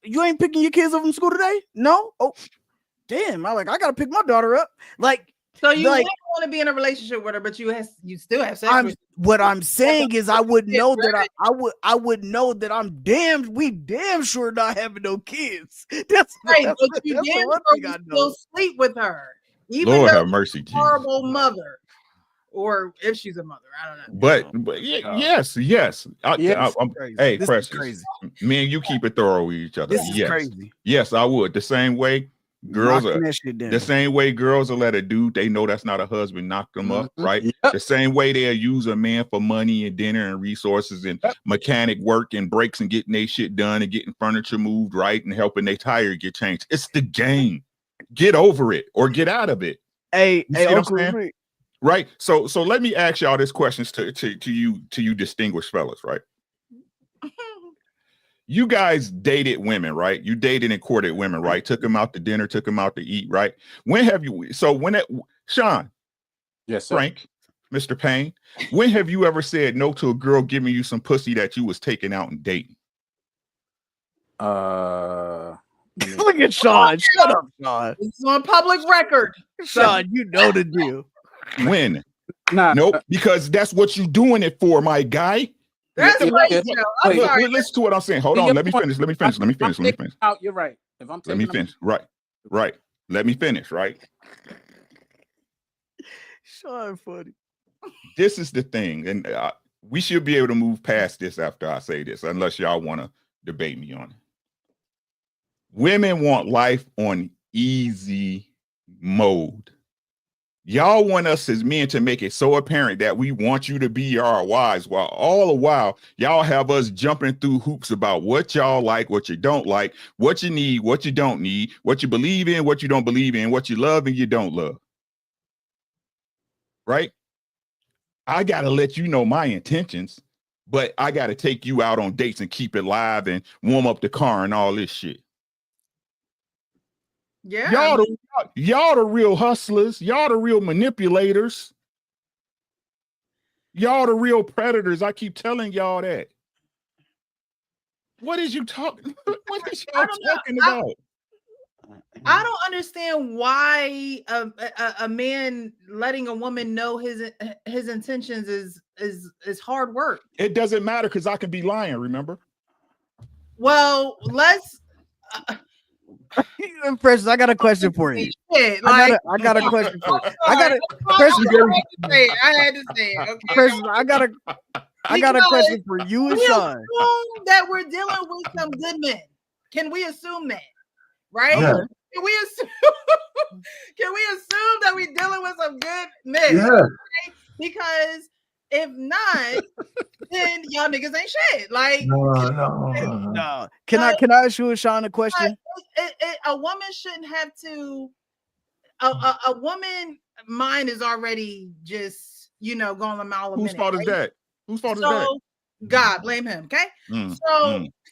You ain't picking your kids up from school today? No? Oh, damn, I gotta pick my daughter up. Like, so you want to be in a relationship with her, but you still have sex with her. What I'm saying is I would know that I would know that we damn sure not having no kids. That's right. But you still sleep with her. Even Lord have mercy, horrible mother. Or if she's a mother, I don't know. But yes. Hey, Precious, me and you keep it thorough with each other. This is crazy. Yes, I would. The same way girls will let a dude they know that's not a husband knock them up, right? Yep. The same way they'll use a man for money and dinner and resources and mechanic work and breaks and getting their shit done and getting furniture moved right and helping their tire get changed. It's the game. Get over it or get out of it. Hey, right. So let me ask y'all this questions to you distinguished fellas, right? You guys dated women, right? You dated and courted women, right? Took them out to dinner, took them out to eat, right? When have you? Sean, yes, sir. Frank, Mr. Payne, when have you ever said no to a girl giving you some pussy that you was taking out and dating? Look at Sean. Shut up, Sean. It's on public record. Sean, you know the deal. When? Nope, because that's what you're doing it for, my guy. That's right. Listen to what I'm saying. Hold on. Let me finish. Out, you're right. If I'm let me finish. Right. Let me finish. Right. Sean, funny. This is the thing, and we should be able to move past this after I say this, unless y'all want to debate me on it. Women want life on easy mode. Y'all want us as men to make it so apparent that we want you to be our wives, while all the while y'all have us jumping through hoops about what y'all like, what you don't like, what you need, what you don't need, what you believe in, what you don't believe in, what you love and you don't love. Right? I got to let you know my intentions, but I got to take you out on dates and keep it live and warm up the car and all this shit. Yeah. Y'all the real hustlers. Y'all the real manipulators. Y'all the real predators. I keep telling y'all that. What is you talking? What is y'all talking about? I don't understand why a man letting a woman know his intentions is hard work. It doesn't matter because I can be lying. Remember? Well, let's. Precious, I got a question for you. Shit, I got a question for you. I had to say it. Okay. Precious, I got a question for you and Sean. Assume that we're dealing with some good men. Can we assume that? Right? Yeah. Can we assume? Can we assume that we're dealing with some good men? Yeah. Right? Because if not, then y'all niggas ain't shit. Like no. Can I ask you and Sean a question? A woman shouldn't have to. A woman mind is already just going a mile a minute. Whose fault is that? Whose fault is that? God, blame him. Okay.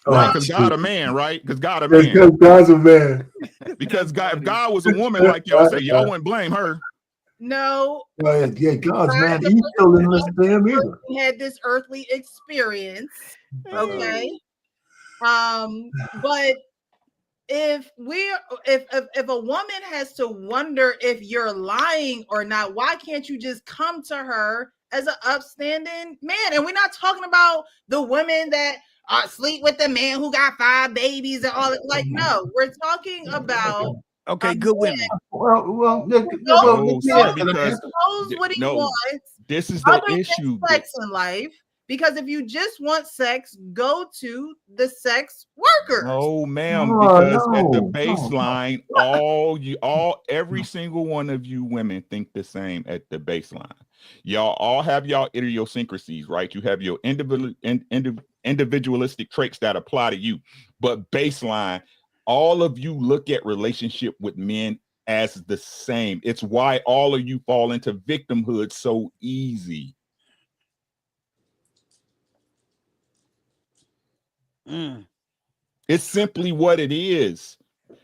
Right, because God a man, right? Because God a Because man. God's a man. Because if God was a woman, like y'all say, y'all wouldn't blame her. No. Yeah, God's man. He still didn't listen to him either. He had this earthly experience. Okay. But if a woman has to wonder if you're lying or not, why can't you just come to her as an upstanding man? And we're not talking about the women that sleep with the man who got 5 babies and all that. Like, no, we're talking about good women. This is the issue. Sex in life. Because if you just want sex, go to the sex workers. Oh, ma'am, because at the baseline, every single one of you women think the same at the baseline. Y'all all have y'all idiosyncrasies, right? You have your individualistic traits that apply to you. But baseline, all of you look at relationship with men as the same. It's why all of you fall into victimhood so easy. It's simply what it is.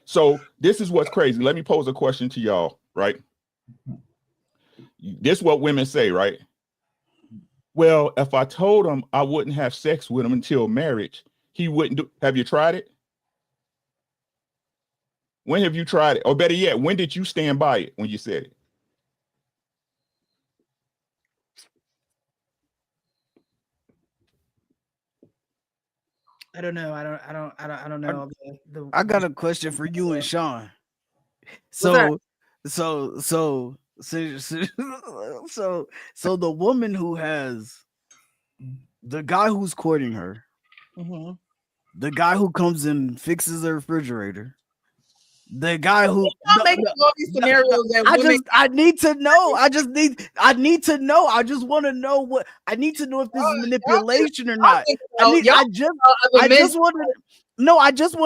So this is what's crazy. Let me pose a question to y'all, right? This is what women say, right? Well, if I told him I wouldn't have sex with him until marriage, he wouldn't do. Have you tried it? When have you tried it? Or better yet, when did you stand by it when you said it? I don't know. I don't know. I got a question for you and Sean. So the woman who has the guy who's courting her, the guy who comes and fixes the refrigerator, the guy who all these scenarios that I need to know. I need to know. I just want to know what I need to know if this is manipulation or not. I just want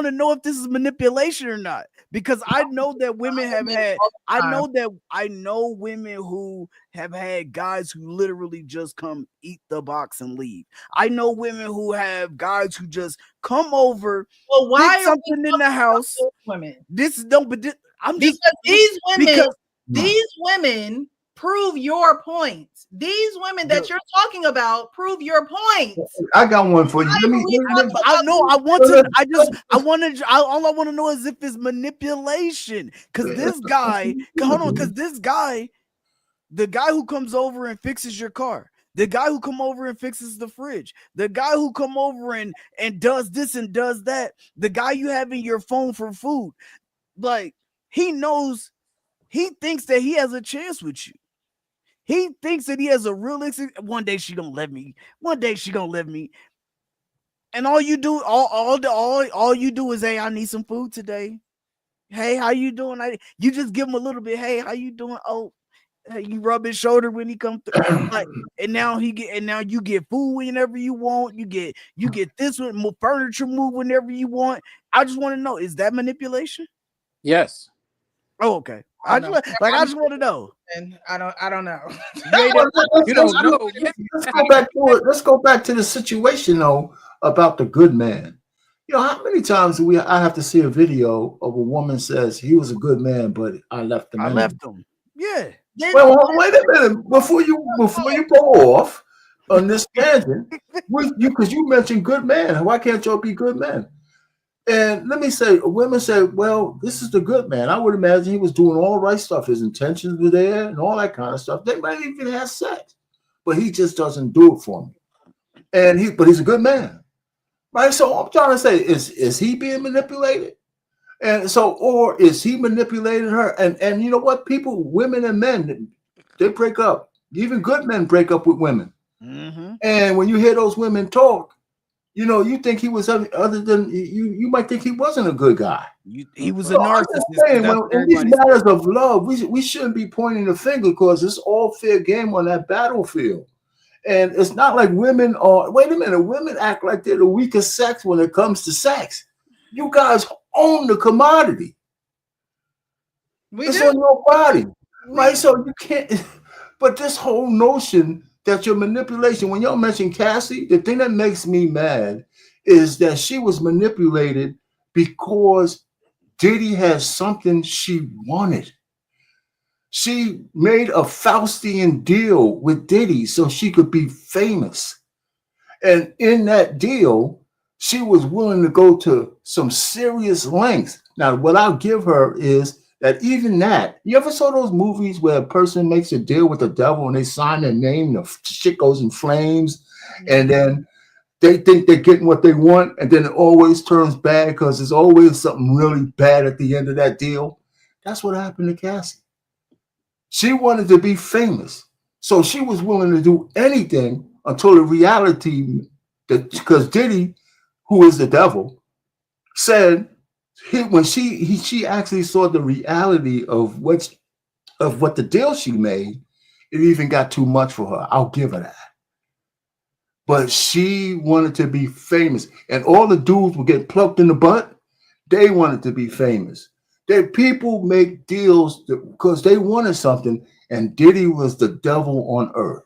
to know if this is manipulation or not, because I know that women have had I know women who have had guys who literally just come eat the box and leave. I know women who have guys who just come over, why something in the house. Women. These women prove your points. These women that you're talking about prove your points. I got one for you. All I want to know is if it's manipulation. Because this guy, the guy who comes over and fixes your car, the guy who come over and fixes the fridge, the guy who come over and does this and does that, the guy you have in your phone for food, like he thinks that he has a chance with you. He thinks that he has a realistic. One day she gonna let me. And all you do, all you do is, hey, I need some food today. Hey, how you doing? You just give him a little bit. Hey, how you doing? Oh, You rub his shoulder when he comes through. Like, and now you get food whenever you want. You get this one, more furniture move whenever you want. I just want to know, is that manipulation? Yes. Oh, okay. I I don't just know. like I just want to know. And I don't know. You ain't Well, You don't know. let's go back to it. Let's go back to the situation though about the good man. You know, how many times do I have to see a video of a woman says he was a good man, but I left him I anyway. left him. Yeah. Well, wait a minute. Before you go off on this tangent, because you mentioned good man. Why can't y'all be good men? And let me say, women say, well, this is the good man. I would imagine he was doing all right stuff. His intentions were there and all that kind of stuff. They might even have sex, but he just doesn't do it for me. But he's a good man, right? So I'm trying to say, is he being manipulated? And so, or is he manipulating her? And you know what? People, women and men, they break up. Even good men break up with women. Mm-hmm. And when you hear those women talk, you know, you think he was other than you might think he wasn't a good guy. He was a So I'm narcissist. just saying, That's well, what in these everybody matters of love, we shouldn't be pointing the finger because it's all fair game on that battlefield. And it's not like women are, wait a minute, women act like they're the weakest sex when it comes to sex. You guys own the commodity. It's on your body, right? So you can't, but this whole notion that your manipulation, when y'all mention Cassie, the thing that makes me mad is that she was manipulated because Diddy had something she wanted. She made a Faustian deal with Diddy so she could be famous. And in that deal, she was willing to go to some serious lengths. Now, what I'll give her is that even that, you ever saw those movies where a person makes a deal with the devil and they sign their name, the shit goes in flames, and then they think they're getting what they want, and then it always turns bad because there's always something really bad at the end of that deal? That's what happened to Cassie. She wanted to be famous. So she was willing to do anything until the reality, because Diddy, who is the devil, said when she actually saw the reality of what the deal she made, it even got too much for her. I'll give her that. But she wanted to be famous, and all the dudes would get plucked in the butt. They wanted to be famous. People make deals because they wanted something, and Diddy was the devil on earth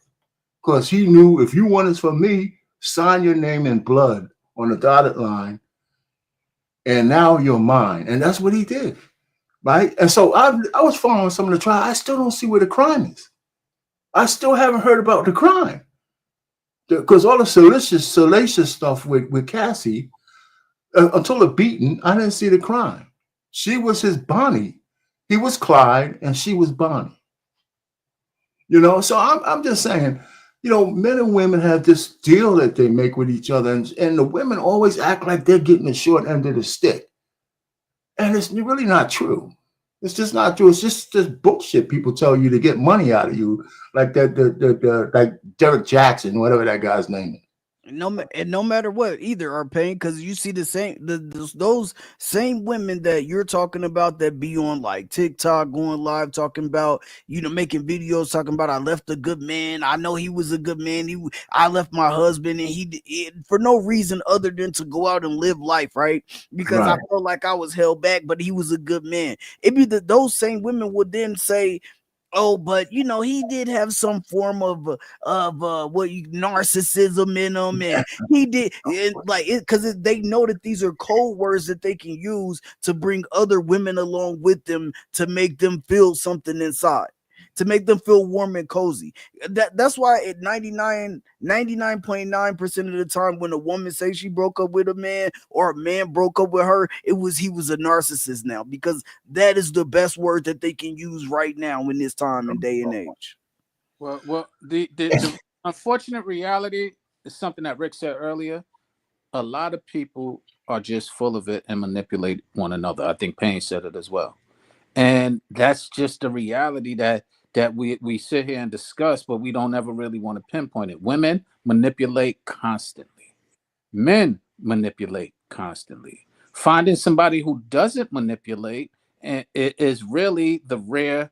because he knew if you want it from me, sign your name in blood on the dotted line, and now you're mine. And that's what he did, right? And so I was following some of the trial. I still don't see where the crime is. I still haven't heard about the crime because all the salacious stuff with Cassie, until the beating, I didn't see the crime. She was his Bonnie. He was Clyde, and she was Bonnie. You know, so I'm just saying, you know, men and women have this deal that they make with each other, and the women always act like they're getting the short end of the stick. And it's really not true. It's just not true. It's just this bullshit people tell you to get money out of you, like like Derek Jackson, whatever that guy's name is. No matter what, either are paying, because you see those same women that you're talking about that be on like TikTok going live talking about, you know, making videos talking about I left a good man. I know he was a good man. I left my husband, and he for no reason other than to go out and live life, right? Because I felt like I was held back, but he was a good man. It'd be those same women would then say, oh, but you know, he did have some form of narcissism in him, and he did because they know that these are code words that they can use to bring other women along with them to make them feel something inside, to make them feel warm and cozy. That's why at 99.9% of the time when a woman says she broke up with a man or a man broke up with her, he was a narcissist now, because that is the best word that they can use right now in this time and day and age. Well, the unfortunate reality is something that Rick said earlier. A lot of people are just full of it and manipulate one another. I think Payne said it as well. And that's just the reality that we sit here and discuss, but we don't ever really want to pinpoint it. Women manipulate constantly. Men manipulate constantly. Finding somebody who doesn't manipulate, and it is really the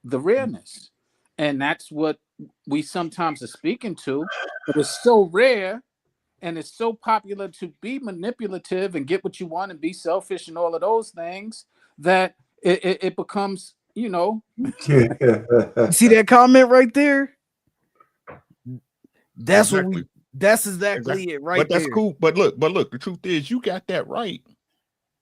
rareness. and that's what we sometimes are speaking to. But it's so rare, and it's so popular to be manipulative and get what you want and be selfish and all of those things that it becomes, you know. See that comment right there? That's Exactly. what we. That's exactly it, right But that's there. cool. But look, the truth is, you got that right.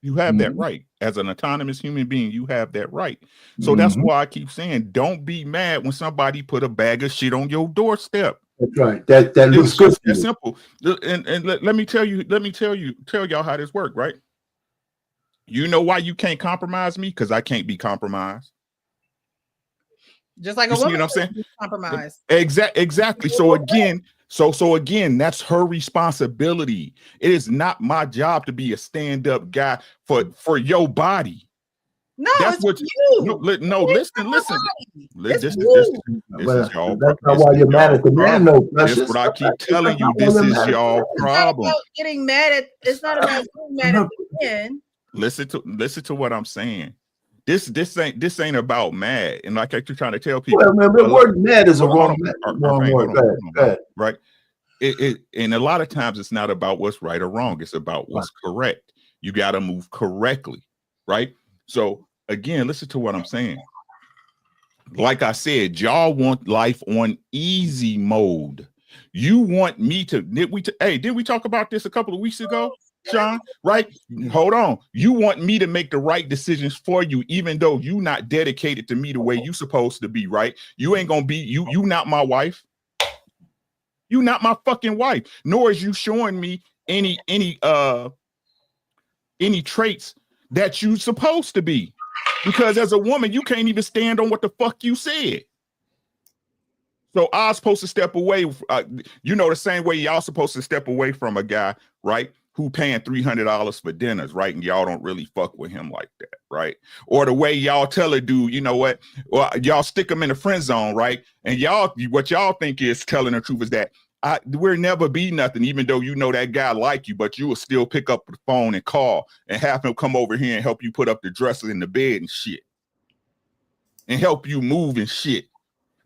You have that right. As an autonomous human being, you have that right. So that's why I keep saying, don't be mad when somebody put a bag of shit on your doorstep. That's right. That looks good. That's simple. And let me tell y'all how this works, right? You know why you can't compromise me? Because I can't be compromised. Just like you a see woman what I'm saying? Compromise. Exactly. So again, that's her responsibility. It is not my job to be a stand-up guy for your body. No, that's it's what you. No, listen. This is y'all. That's not why you're mad at the man, though, That's Precious. what I keep telling you. This is y'all problem. Getting mad at. It's not about getting mad at the man. Listen to what I'm saying. This ain't about mad. And like I keep trying to tell people, well, man, the word mad is a wrong word. Right. And a lot of times it's not about what's right or wrong. It's about what's correct. You got to move correctly. Right. So again, listen to what I'm saying. Like I said, y'all want life on easy mode. You want me to, did we talk about this a couple of weeks ago, Sean? Right? Hold on. You want me to make the right decisions for you, even though you not dedicated to me the way you supposed to be, right? You ain't gonna be, you not my wife. You not my fucking wife, nor is you showing me any traits that you supposed to be. Because as a woman, you can't even stand on what the fuck you said. So I was supposed to step away, the same way y'all supposed to step away from a guy, right, who paying $300 for dinners, right, and y'all don't really fuck with him like that, right? Or the way y'all tell a dude, you know what, well, y'all stick him in the friend zone, right, and what y'all think is telling the truth is that we'll never be nothing, even though you know that guy like you, but you will still pick up the phone and call and have him come over here and help you put up the dresser in the bed and shit, and help you move and shit.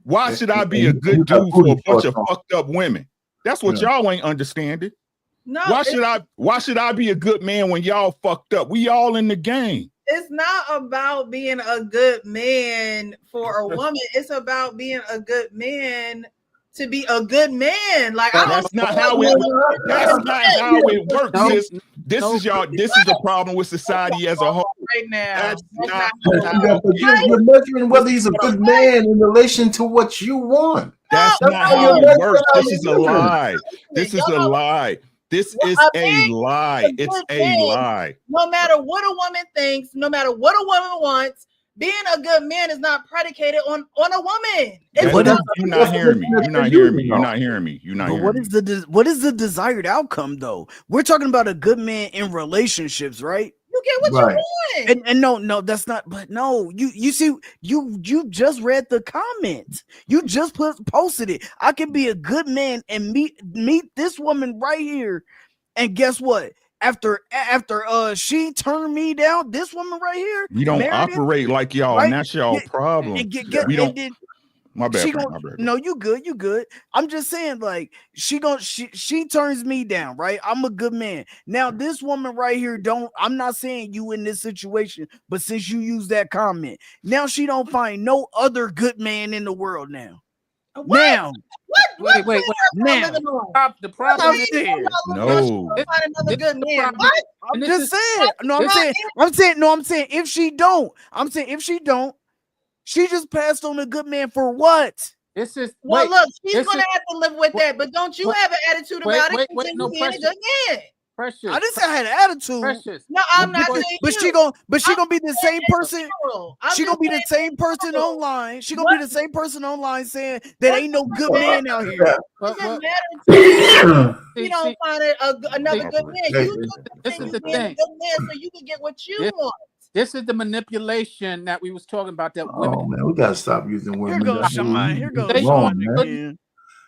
Why should I be a good dude for a bunch of fucked up women? That's what y'all ain't understanding. No. Why should I be a good man when y'all fucked up? We all in the game. It's not about being a good man for a woman. It's about being a good man to be a good man. Like that's not how it works. This is the problem with society as a whole. Right now, you're measuring whether he's a good man in relation to what you want. That's not how it works. This is a lie. This is a lie. This is a lie. It's a lie. No matter what a woman thinks, no matter what a woman wants, being a good man is not predicated on a woman. You're not hearing me. You're not hearing me. You're not hearing me. You're not hearing me. What is the desired outcome though? We're talking about a good man in relationships, right? You get what you want. And no, that's not. But no, you see, you just read the comments. You just posted it. I can be a good man and meet this woman right here, and guess what? After she turned me down, this woman right here, we don't operate like y'all, right? And that's y'all problem. We don't. My bad. No, you good. I'm just saying, like, she turns me down, right? I'm a good man. Now, this woman right here I'm not saying you in this situation, but since you use that comment, now she don't find no other good man in the world now. What? Now. Wait. Now. The problem is no. Another good man. What? I'm just saying. I'm saying if she don't, she just passed on a good man for what? Look, she's gonna have to live with that, but don't you have an attitude about it? No, being a good man. Precious. I didn't say I had an attitude. Precious. No, I'm not saying she gonna be the same person. She gonna be the same person online. She gonna be the same person online saying that ain't no good man out here. You don't find another good man. This is the thing. Good man so you can get what you want. This is the manipulation that we was talking about. That women. Oh man, we gotta stop using women. Here goes Sean.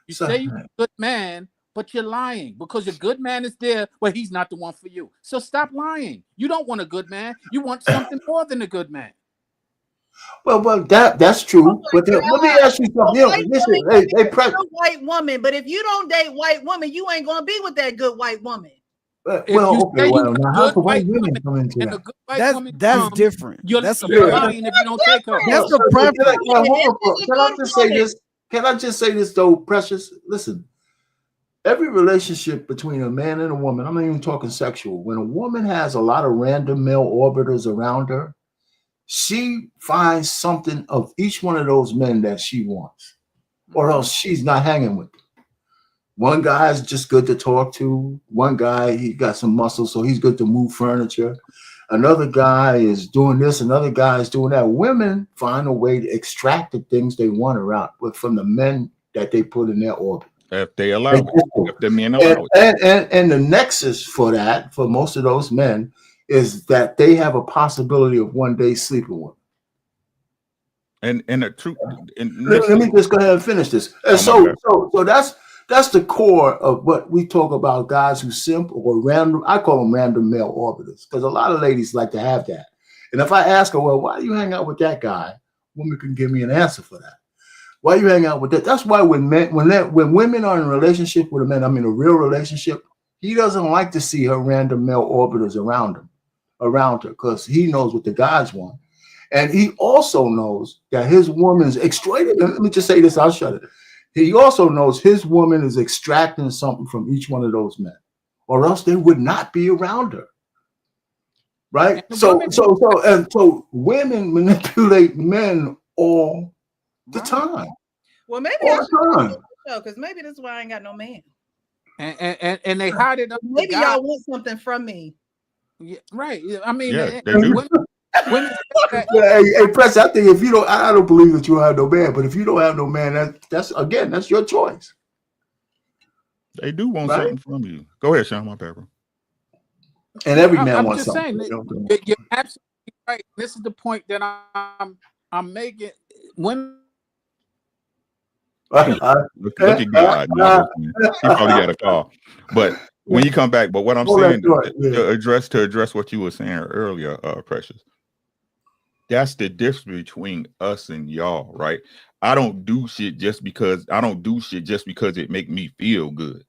You say you're a good man, but you're lying because a good man is there. Well, he's not the one for you. So stop lying. You don't want a good man. You want something more than a good man. Well, that's true. But let me ask you something. You know, listen, hey, good white woman, but if you don't date white woman, you ain't gonna be with that good white woman. Well, okay, well, now how can white women come into that? That's different. You're That's lying if you don't take her. That's the preference. Can I just say this? Can I just say this though, Precious? Listen, every relationship between a man and a woman, I'm not even talking sexual. When a woman has a lot of random male orbiters around her, she finds something of each one of those men that she wants, or else she's not hanging with them. One guy is just good to talk to. One guy, he got some muscle, so he's good to move furniture. Another guy is doing this. Another guy is doing that. Women find a way to extract the things they want around from the men that they put in their orbit. If they allow it, if the men allow it. And the nexus for that, for most of those men, is that they have a possibility of one day sleeping with them. And the truth. Let me just go ahead and finish this. And so that's the core of what we talk about, guys who simp or random. I call them random male orbiters because a lot of ladies like to have that. And if I ask her, well, why do you hang out with that guy? Woman can give me an answer for that. Why you hang out with that? That's why when women are in a relationship with a man, I mean a real relationship, he doesn't like to see her random male orbiters around her, because he knows what the guys want. And he also knows that his woman's extracting. Let me just say this, I'll shut it. He also knows his woman is extracting something from each one of those men, or else they would not be around her. Right? So women manipulate men all the time. Well, maybe that's because maybe that's why I ain't got no man. And they hide it up. Maybe y'all want something from me. Yeah, right. I mean, yeah, they do. Hey, Press, I think if you don't, I don't believe that you have no man, but if you don't have no man, that's your choice. They do want something from you. Go ahead, Sean, my bad, bro. And every man wants something. You're absolutely right. This is the point that I'm making. Women. Look at God. No, he probably got a call. But when you come back, but what I'm saying to address what you were saying earlier, Precious. That's the difference between us and y'all, right? I don't do shit just because it make me feel good,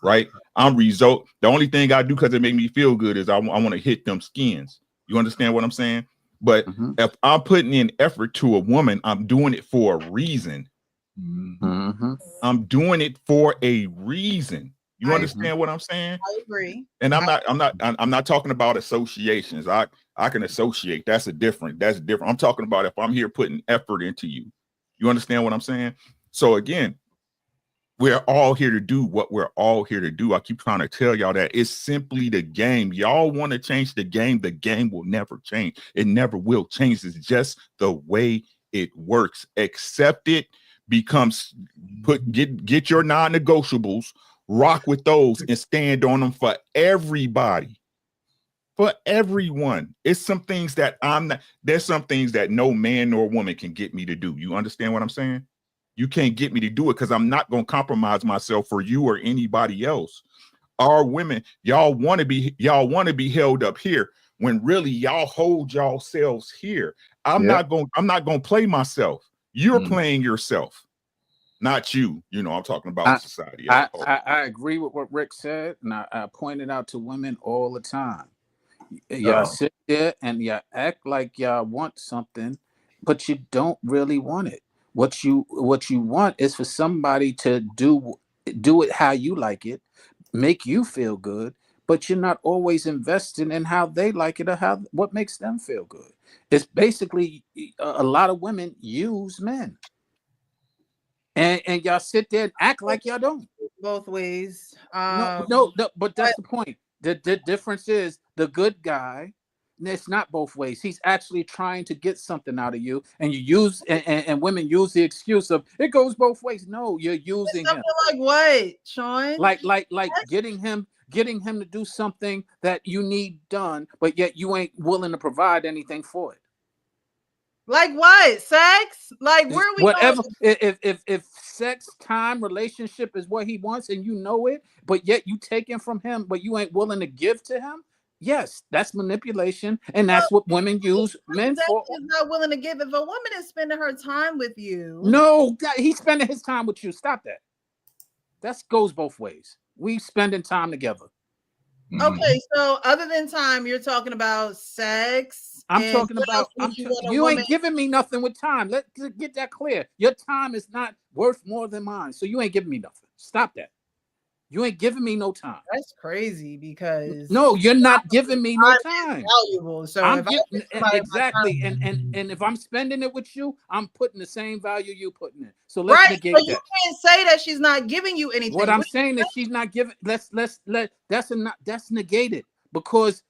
right? The only thing I do because it make me feel good is I want to hit them skins. You understand what I'm saying? But if I'm putting in effort to a woman, I'm doing it for a reason. I'm doing it for a reason. You understand what I'm saying? I agree. And I'm not talking about associations. I can associate. That's different. I'm talking about if I'm here putting effort into you. You understand what I'm saying? So again, we're all here to do what we're all here to do. I keep trying to tell y'all that it's simply the game. Y'all want to change the game. The game will never change. It never will change. It's just the way it works. Accept it. Get your non-negotiables, rock with those, and stand on them for everybody, for everyone. It's some things that there's some things that no man nor woman can get me to do. You understand what I'm saying? You can't get me to do it because I'm not going to compromise myself for you or anybody else. Our women, y'all want to be held up here when really y'all hold yourselves here. I'm not going to play myself. You're playing yourself, not you. You know, I'm talking about society. I agree with what Rick said, and I point it out to women all the time. Y'all sit there and y'all act like y'all want something, but you don't really want it. What you want is for somebody to do it how you like it, make you feel good, but you're not always investing in how they like it or what makes them feel good. It's basically a lot of women use men. And y'all sit there and act like y'all don't. Both ways. No, but that's the point. The difference is the good guy, it's not both ways. He's actually trying to get something out of you, and you use and women use the excuse of it goes both ways. No, you're using him. Like what, Sean? Like getting him to do something that you need done, but yet you ain't willing to provide anything for it. Like what? Sex? Like where are we whatever going? If sex, time, relationship is what he wants and you know it, but yet you taking from him, but you ain't willing to give to him, Yes, that's manipulation, and that's what women use men for. Is not willing to give. If a woman is spending her time with you, no, he's spending his time with you. Stop that. That goes both ways. We spending time together. Okay, so other than time, you're talking about sex. I'm talking about. You ain't giving me nothing with time. Let's get that clear. Your time is not worth more than mine, so you ain't giving me nothing. Stop that. You ain't giving me no time. That's crazy because no, you're not giving me no time. Valuable. So I'm exactly, and if I'm spending it with you, I'm putting the same value you putting in. So let's negate that. You can't say that she's not giving you anything. What I'm saying is she's not giving. That's negated because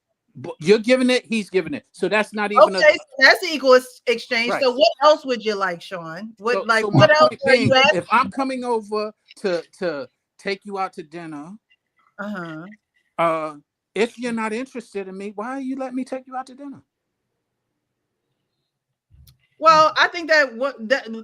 you're giving it, he's giving it. So that's not even okay. So that's the equal exchange. Right. So what else would you like, Sean? What what else? If I'm coming over to take you out to dinner, if you're not interested in me, why are you letting me take you out to dinner? Well, I think that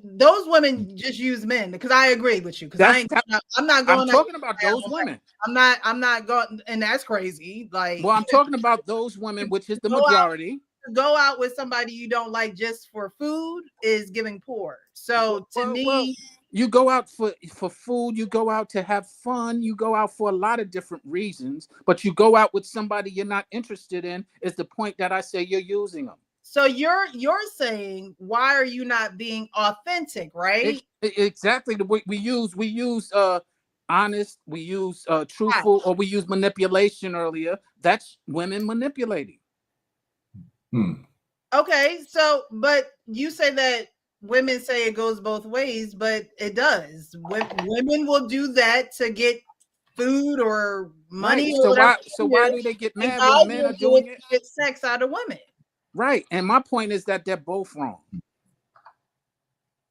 those women just use men because I agree with you because I'm not going. I'm talking about those women. I'm not going, and that's crazy. Like, well, I'm talking about those women, which is the majority. Go out with somebody you don't like just for food is giving poor. So to me. You go out for food, you go out to have fun, you go out for a lot of different reasons, but you go out with somebody you're not interested in is the point that I say you're using them. So you're saying, why are you not being authentic, right? Exactly. We use honest, we use truthful, or we use manipulation earlier. That's women manipulating. Okay, so but you say that women say it goes both ways, but it does. Women will do that to get food or money. Right. So why do they get mad when men are doing it? Get sex out of women. Right. And my point is that they're both wrong.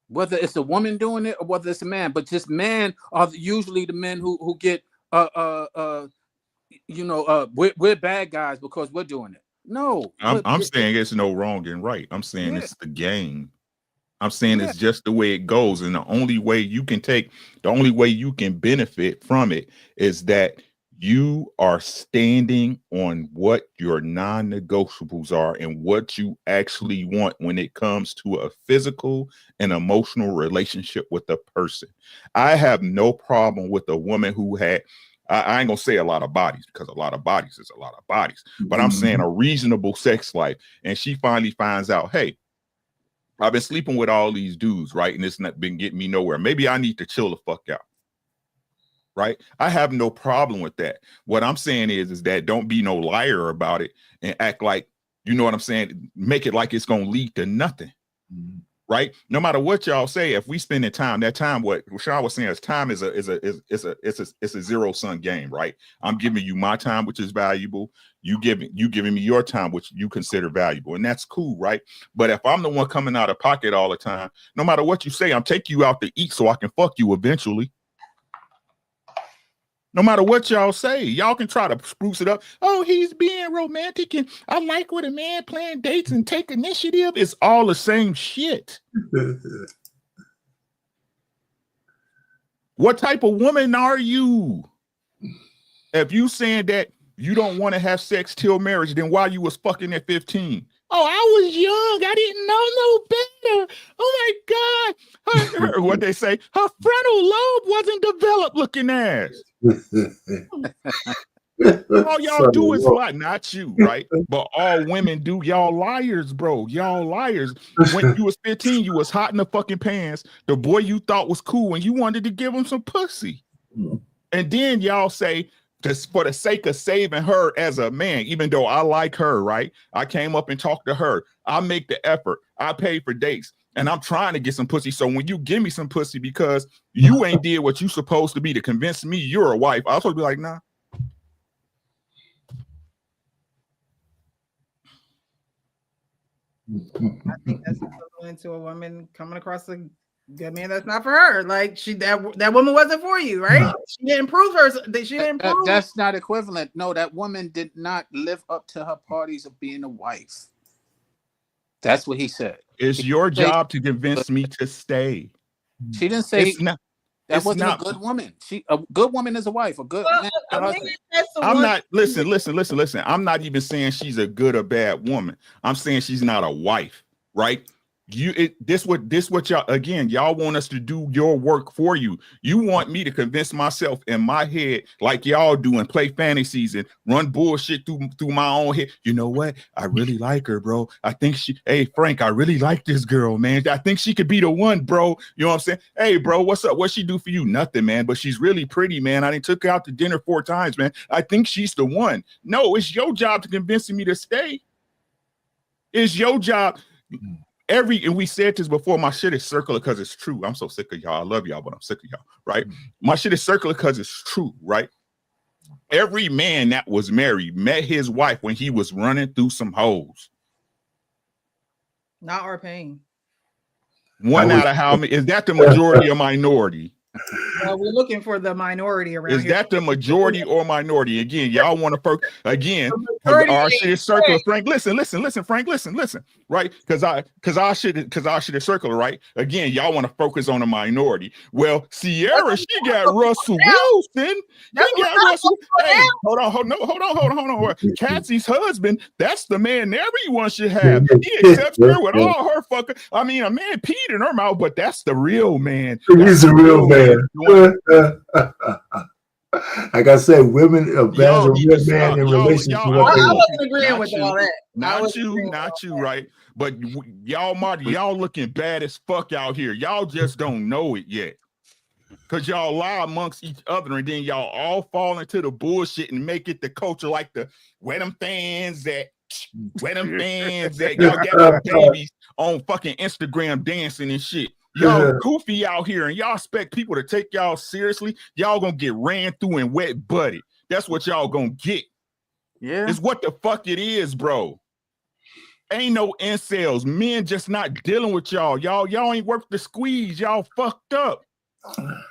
Whether it's a woman doing it or whether it's a man, but just men are usually the men who get we're bad guys because we're doing it. No, I'm saying it's no wrong and right. I'm saying it's the game. I'm saying it's just the way it goes. And the only way you can benefit from it is that you are standing on what your non-negotiables are and what you actually want when it comes to a physical and emotional relationship with a person. I have no problem with a woman who had, I ain't gonna say a lot of bodies because a lot of bodies is a lot of bodies, but I'm saying a reasonable sex life. And she finally finds out, hey, I've been sleeping with all these dudes, right? And it's not been getting me nowhere. Maybe I need to chill the fuck out, right? I have no problem with that. What I'm saying is that don't be no liar about it and act like, you know what I'm saying? Make it like it's going to lead to nothing, right? No matter what y'all say, if we spend time, that time, what Sean was saying is time is a zero-sum game, right? I'm giving you my time, which is valuable. You giving me your time, which you consider valuable, and that's cool, right? But if I'm the one coming out of pocket all the time, no matter what you say, I'm taking you out to eat so I can fuck you eventually. No matter what y'all say, y'all can try to spruce it up. Oh, he's being romantic, and I like when a man plan dates and take initiative. It's all the same shit. What type of woman are you? If you saying that you don't want to have sex till marriage, then why you was fucking at 15? Oh, I was young. I didn't know no better. Oh my God. What they say, her frontal lobe wasn't developed looking ass. All y'all do is lie. Not you, right? But all women do. Y'all liars, bro. Y'all liars. When you was 15, you was hot in the fucking pants. The boy you thought was cool and you wanted to give him some pussy. And then y'all say, just for the sake of saving her as a man, even though I like her, right? I came up and talked to her. I make the effort. I pay for dates. And I'm trying to get some pussy. So when you give me some pussy because you ain't did what you supposed to be to convince me you're a wife, I'll supposed to be like, nah. I think that's equivalent to a woman coming across a good man that's not for her. Like that woman wasn't for you, right? She didn't prove her. She didn't prove. That's not equivalent. No, that woman did not live up to her parties of being a wife. That's what he said. It's your job to convince me to stay. She didn't say. That It's wasn't not. a good woman. A good woman is a wife. A good man is a husband. I'm not. Listen. I'm not even saying she's a good or bad woman. I'm saying she's not a wife, right? This what y'all, again, y'all want us to do your work for you. You want me to convince myself in my head like y'all do and play fantasies and run bullshit through my own head. You know what? I really like her, bro. I think hey Frank, I really like this girl, man. I think she could be the one, bro. You know what I'm saying? Hey, bro, what's up? What she do for you? Nothing, man. But she's really pretty, man. I done took her out to dinner 4 times, man. I think she's the one. No, it's your job to convince me to stay. It's your job. And we said this before, my shit is circular because it's true. I'm so sick of y'all. I love y'all, but I'm sick of y'all, right? My shit is circular because it's true, right? Every man that was married met his wife when he was running through some hoes. Not our pain. One out of how many? Is that the majority or minority? Well, we're looking for the minority around here. Is that the majority or minority? Again, y'all want to first again. Our shit is circular. Frank, listen, Frank, listen. Right? Because our shit is circular, right? Again, y'all want to focus on the minority. Well, Sierra, she got Russell Wilson. Hey, hold on. Cassie's husband, that's the man everyone should have. He accepts her with all her fucking. I mean, a man peed in her mouth, but that's the real man. He's a real man. Like I said, women abandon real man in relation to what they want. I wasn't agreeing with all that. Not you, right? But y'all, Marty, y'all looking bad as fuck out here. Y'all just don't know it yet. Because y'all lie amongst each other and then y'all all fall into the bullshit and make it the culture like the where them fans at. Y'all got babies on fucking Instagram dancing and shit. Y'all goofy out here and y'all expect people to take y'all seriously. Y'all gonna get ran through and wet butted. That's what y'all gonna get. Yeah. It's what the fuck it is, bro. Ain't no incels. Men just not dealing with y'all. Y'all ain't worth the squeeze. Y'all fucked up. Well,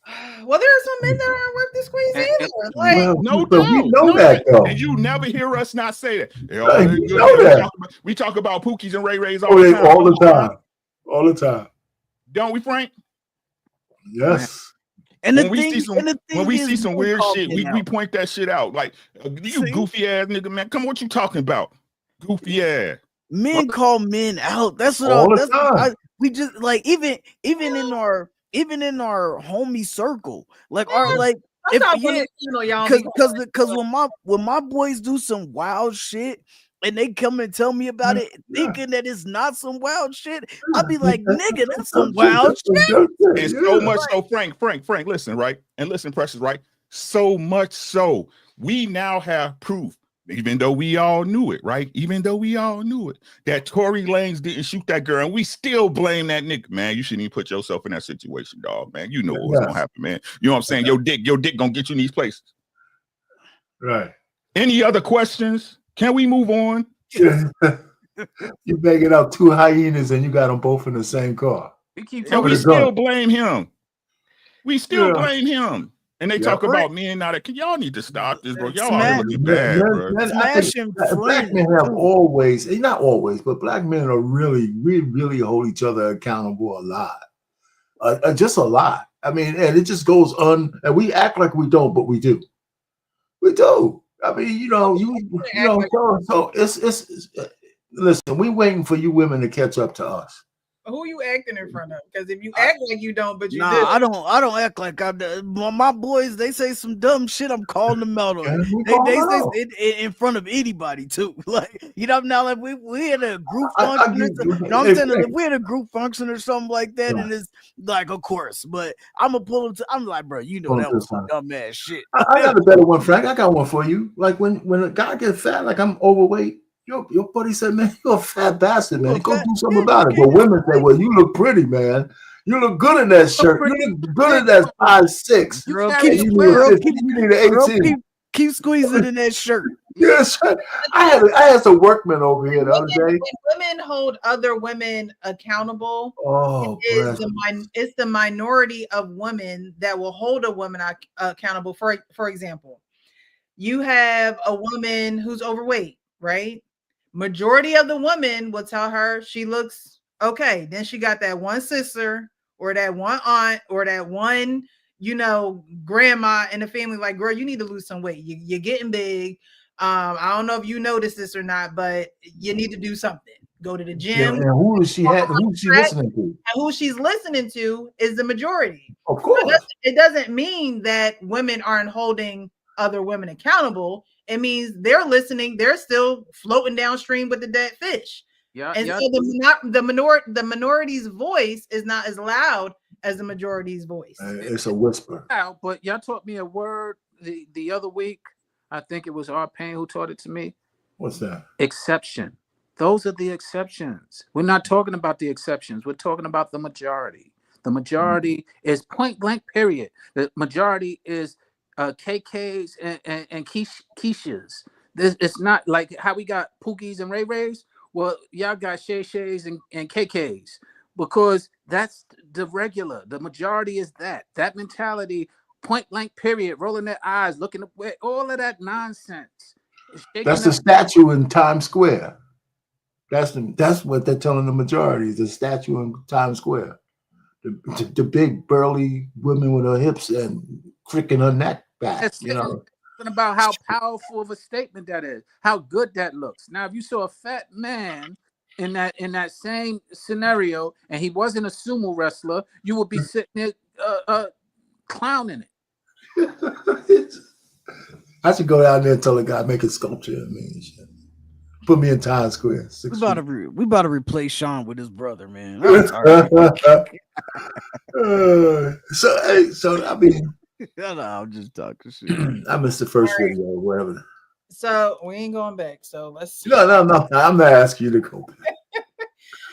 there are some men that aren't worth the squeeze either. Like, no doubt. We know that, though. And you never hear us not say that. We talk about Pookies and Ray Rays all the time. All the time. Don't we, Frank? Yes. And when we see some weird shit, we point that shit out. Like, you goofy ass nigga, man. Come on, what you talking about? Goofy ass. Men call men out. That's what we just like even in our homie circle. Like because when my boys do some wild shit and they come and tell me about it, thinking that it's not some wild shit, I'll be like, nigga, that's some wild shit. And so much so, Frank, listen, right? And listen, Precious, right? So much so, we now have proof, even though we all knew it, right? That Tory Lanez didn't shoot that girl, and we still blame that nigga. Man, you shouldn't even put yourself in that situation, dog, man. You know what's gonna happen, man. You know what I'm saying? Your dick gonna get you in these places. Right. Any other questions? Can we move on? You're banging up 2 hyenas and you got them both in the same car. And we still blame him. Blame him. And they talk about men now that y'all need to stop this, bro. Y'all are looking bad, bro. Black men have always, not always, but black men are really hold each other accountable a lot. Just a lot. I mean, and it just goes on, and we act like we don't, but we do. We do. I mean, so it's listen, we waiting for you women to catch up to us. Who you acting in front of? Because if you act like you don't, but you do. I don't act like I do. My boys, they say some dumb shit. I'm calling them out on it. They say it in front of anybody too. Like, you know, now like we had a group function. I'm saying if we had a group function or something like that, and it's like, of course. But I'm gonna pull them. I'm like, bro, you know that was some dumb ass shit. I got a better one, Frank. I got one for you. Like when a guy gets fat, like I'm overweight. Your buddy said, man, you're a fat bastard, man. Go do something about it. But women say, well, you look pretty, man. You look good in that shirt. You look good in that 5'6". You need an 18. Keep squeezing in that shirt. Yes, I had some workmen over here the other day. When women hold other women accountable, it's the minority of women that will hold a woman accountable. For example, you have a woman who's overweight, right? Majority of the women will tell her she looks okay. Then she got that one sister or that one aunt or that one, grandma in the family, like, girl, you need to lose some weight. You're getting big. I don't know if you noticed this or not, but you need to do something. Go to the gym. And who is she listening to? And who she's listening to is the majority. Of course. It doesn't mean that women aren't holding other women accountable. It means they're listening. They're still floating downstream with the dead fish. Yeah, and yeah. so the minority's voice is not as loud as the majority's voice. It's a whisper. But y'all taught me a word the other week. I think it was R. Payne who taught it to me. What's that? Exception. Those are the exceptions. We're not talking about the exceptions. We're talking about the majority. The majority is point blank, period. The majority is KKs and Keishas. It's not like how we got Pookies and Ray Rays. Well, y'all got Shay Shays and KKs, because that's the regular. The majority is that mentality, point blank, period, rolling their eyes, looking away, all of that nonsense. That's the statue in Times Square. That's what they're telling the majority, is the statue in Times Square. The big burly woman with her hips and cricking her neck back. About how powerful of a statement that is, how good that looks. Now, if you saw a fat man in that same scenario and he wasn't a sumo wrestler, you would be sitting there clowning it. I should go down there and tell the guy, make a sculpture of me and shit. Put me in Times Square. We about to replace Sean with his brother, man. So I mean, I'm just talking shit. I missed the first video or whatever. So we ain't going back. So let's. No. I'm not asking you to go back.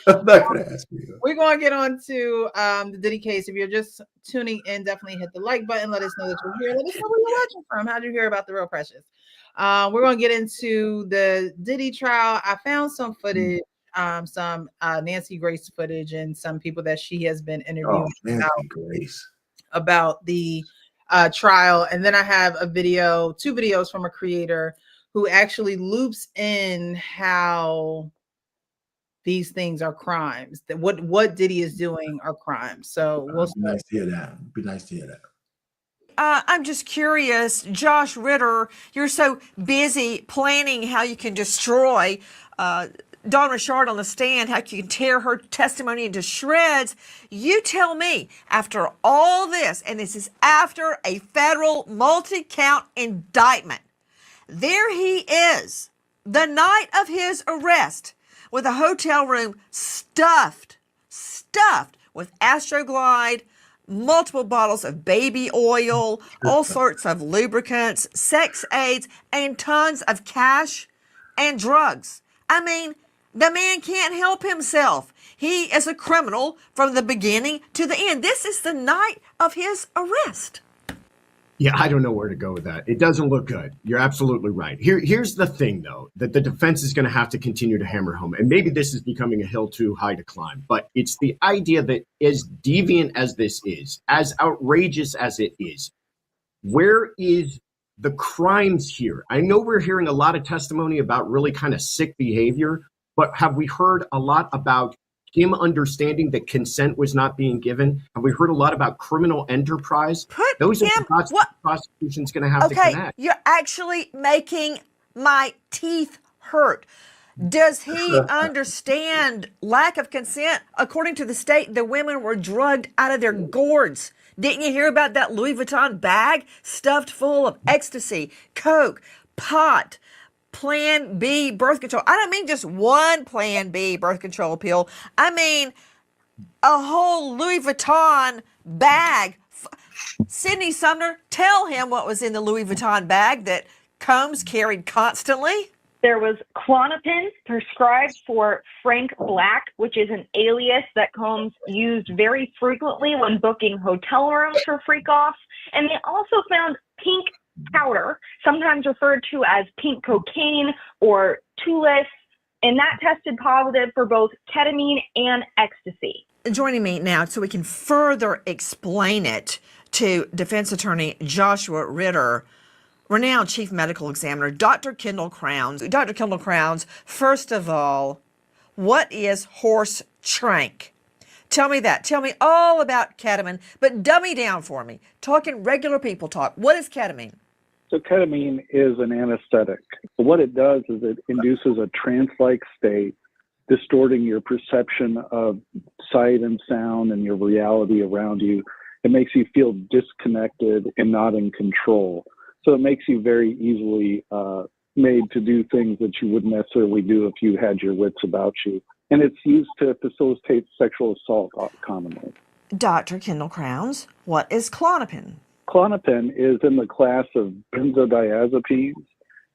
I'm not gonna ask you. We're gonna get on to the Diddy case. If you're just tuning in, definitely hit the like button. Let us know that you're here. Let us know where you're watching from. How'd you hear about the Real Precious? We're gonna get into the Diddy trial. I found some footage, some Nancy Grace footage, and some people that she has been interviewing about the trial. And then I have two videos from a creator who actually loops in how these things are crimes. That what Diddy is doing are crimes. So we'll be nice to hear that. Be nice to hear that. I'm just curious, Josh Ritter, you're so busy planning how you can destroy Dawn Richard on the stand, how you can tear her testimony into shreds. You tell me, after all this, and this is after a federal multi-count indictment, there he is, the night of his arrest, with a hotel room stuffed with Astroglide, multiple bottles of baby oil, all sorts of lubricants, sex aids, and tons of cash and drugs. I mean, the man can't help himself. He is a criminal from the beginning to the end. This is the night of his arrest. Yeah, I don't know where to go with that. It doesn't look good. You're absolutely right. Here's the thing, though, that the defense is going to have to continue to hammer home. And maybe this is becoming a hill too high to climb. But it's the idea that as deviant as this is, as outrageous as it is, where is the crimes here? I know we're hearing a lot of testimony about really kind of sick behavior, but have we heard a lot about him understanding that consent was not being given? Have we heard a lot about criminal enterprise? Those are the prosecution's going to have to connect. Okay, you're actually making my teeth hurt. Does he understand lack of consent? According to the state, the women were drugged out of their gourds. Didn't you hear about that Louis Vuitton bag stuffed full of ecstasy, coke, pot, Plan B birth control? I don't mean just one Plan B birth control pill. I mean a whole Louis Vuitton bag. Sydney Sumner, tell him what was in the Louis Vuitton bag that Combs carried constantly. There was Klonopin prescribed for Frank Black, which is an alias that Combs used very frequently when booking hotel rooms for freak-offs. And they also found pink powder, sometimes referred to as pink cocaine or Tulis, and that tested positive for both ketamine and ecstasy. Joining me now so we can further explain it to defense attorney Joshua Ritter, renowned chief medical examiner, Dr. Kendall Crowns. Dr. Kendall Crowns, first of all, what is horse trank? Tell me that. Tell me all about ketamine, but dummy down for me. Talking regular people talk. What is ketamine? So ketamine is an anesthetic. What it does is it induces a trance-like state, distorting your perception of sight and sound and your reality around you. It makes you feel disconnected and not in control. So it makes you very easily made to do things that you wouldn't necessarily do if you had your wits about you. And it's used to facilitate sexual assault commonly. Dr. Kendall Crowns, what is Klonopin? Klonopin is in the class of benzodiazepines,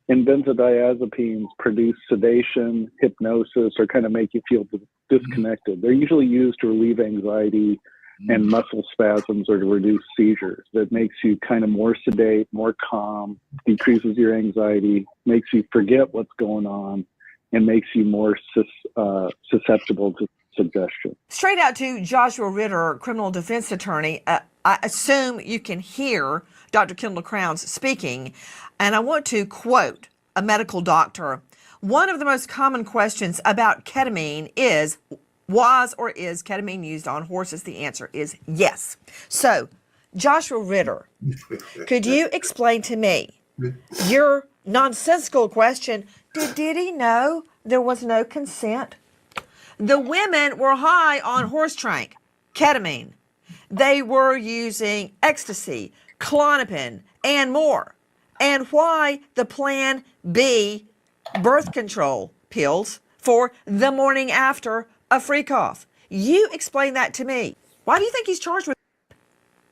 and benzodiazepines produce sedation, hypnosis, or kind of make you feel disconnected. They're usually used to relieve anxiety and muscle spasms or to reduce seizures. That makes you kind of more sedate, more calm, decreases your anxiety, makes you forget what's going on, and makes you more susceptible to suggestion. Straight out to Joshua Ritter, criminal defense attorney. I assume you can hear Dr. Kendall Crowns speaking, and I want to quote a medical doctor. One of the most common questions about ketamine is, was or is ketamine used on horses? The answer is yes. So, Joshua Ritter, could you explain to me your nonsensical question? Did Diddy know there was no consent? The women were high on horse trank, ketamine. They were using ecstasy, Klonopin, and more. And why the Plan B birth control pills for the morning after a freak off? You explain that to me. Why do you think he's charged with?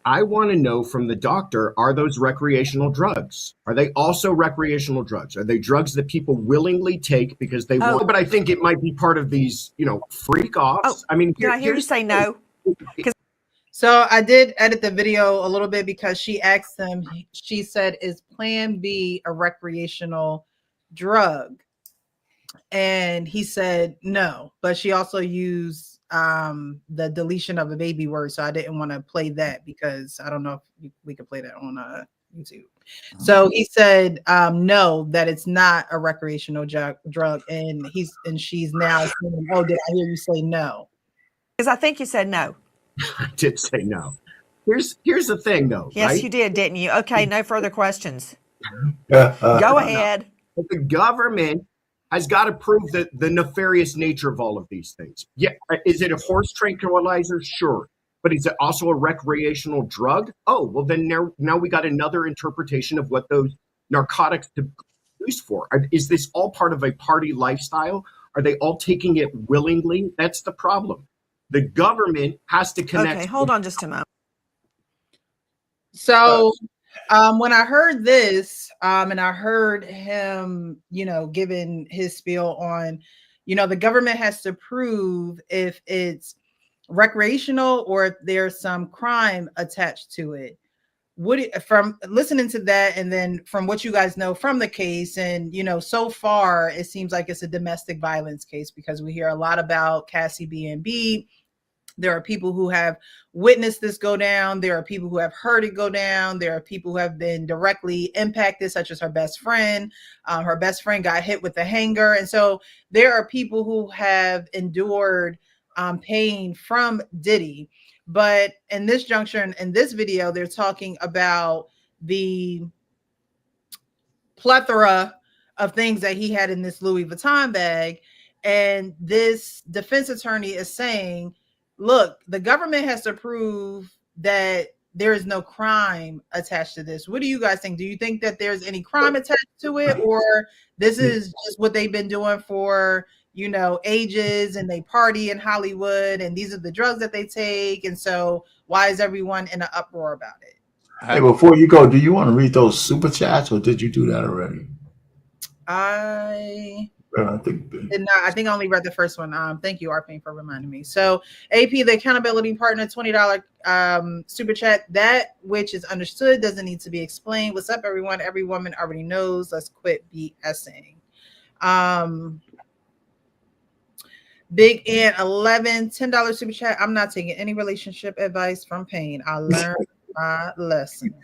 I want to know from the doctor, are those recreational drugs? Are they also recreational drugs? Are they drugs that people willingly take because they want? But I think it might be part of these, freak offs. Oh, I mean, did I hear you say no? So I did edit the video a little bit because she asked him, she said, is Plan B a recreational drug? And he said no, but she also used the deletion of a baby word. So I didn't want to play that because I don't know if we could play that on YouTube. So he said no, that it's not a recreational drug. And she's now saying, oh, did I hear you say no? Because I think you said no. I did say no. Here's the thing, though. Yes, right? you did, didn't you? Okay, no further questions. Go ahead. The government has got to prove the nefarious nature of all of these things. Yeah, is it a horse tranquilizer? Sure. But is it also a recreational drug? Oh, well, then now we got another interpretation of what those narcotics are used for. Is this all part of a party lifestyle? Are they all taking it willingly? That's the problem. The government has to connect. Okay, hold on just a moment. So when I heard this, and I heard him, giving his spiel on, the government has to prove if it's recreational or if there's some crime attached to it. From listening to that, and then from what you guys know from the case, and so far it seems like it's a domestic violence case because we hear a lot about Cassie being beat. There are people who have witnessed this go down. There are people who have heard it go down. There are people who have been directly impacted, such as her best friend. Her best friend got hit with a hanger. And so there are people who have endured pain from Diddy. But in this juncture, in this video, they're talking about the plethora of things that he had in this Louis Vuitton bag. And this defense attorney is saying, look, the government has to prove that there is no crime attached to this. What do you guys think? Do you think that there's any crime attached to it, or this is just what they've been doing for, ages, and they party in Hollywood, and these are the drugs that they take, and so why is everyone in an uproar about it? Hey, before you go, do you want to read those super chats, or did you do that already? I think I only read the first one. Thank you, Arpane, for reminding me. So AP, the accountability partner, $20 super chat. That which is understood doesn't need to be explained. What's up, everyone? Every woman already knows. Let's quit BSing. Big Ant 11, $10 super chat. I'm not taking any relationship advice from Payne. I learned my lesson.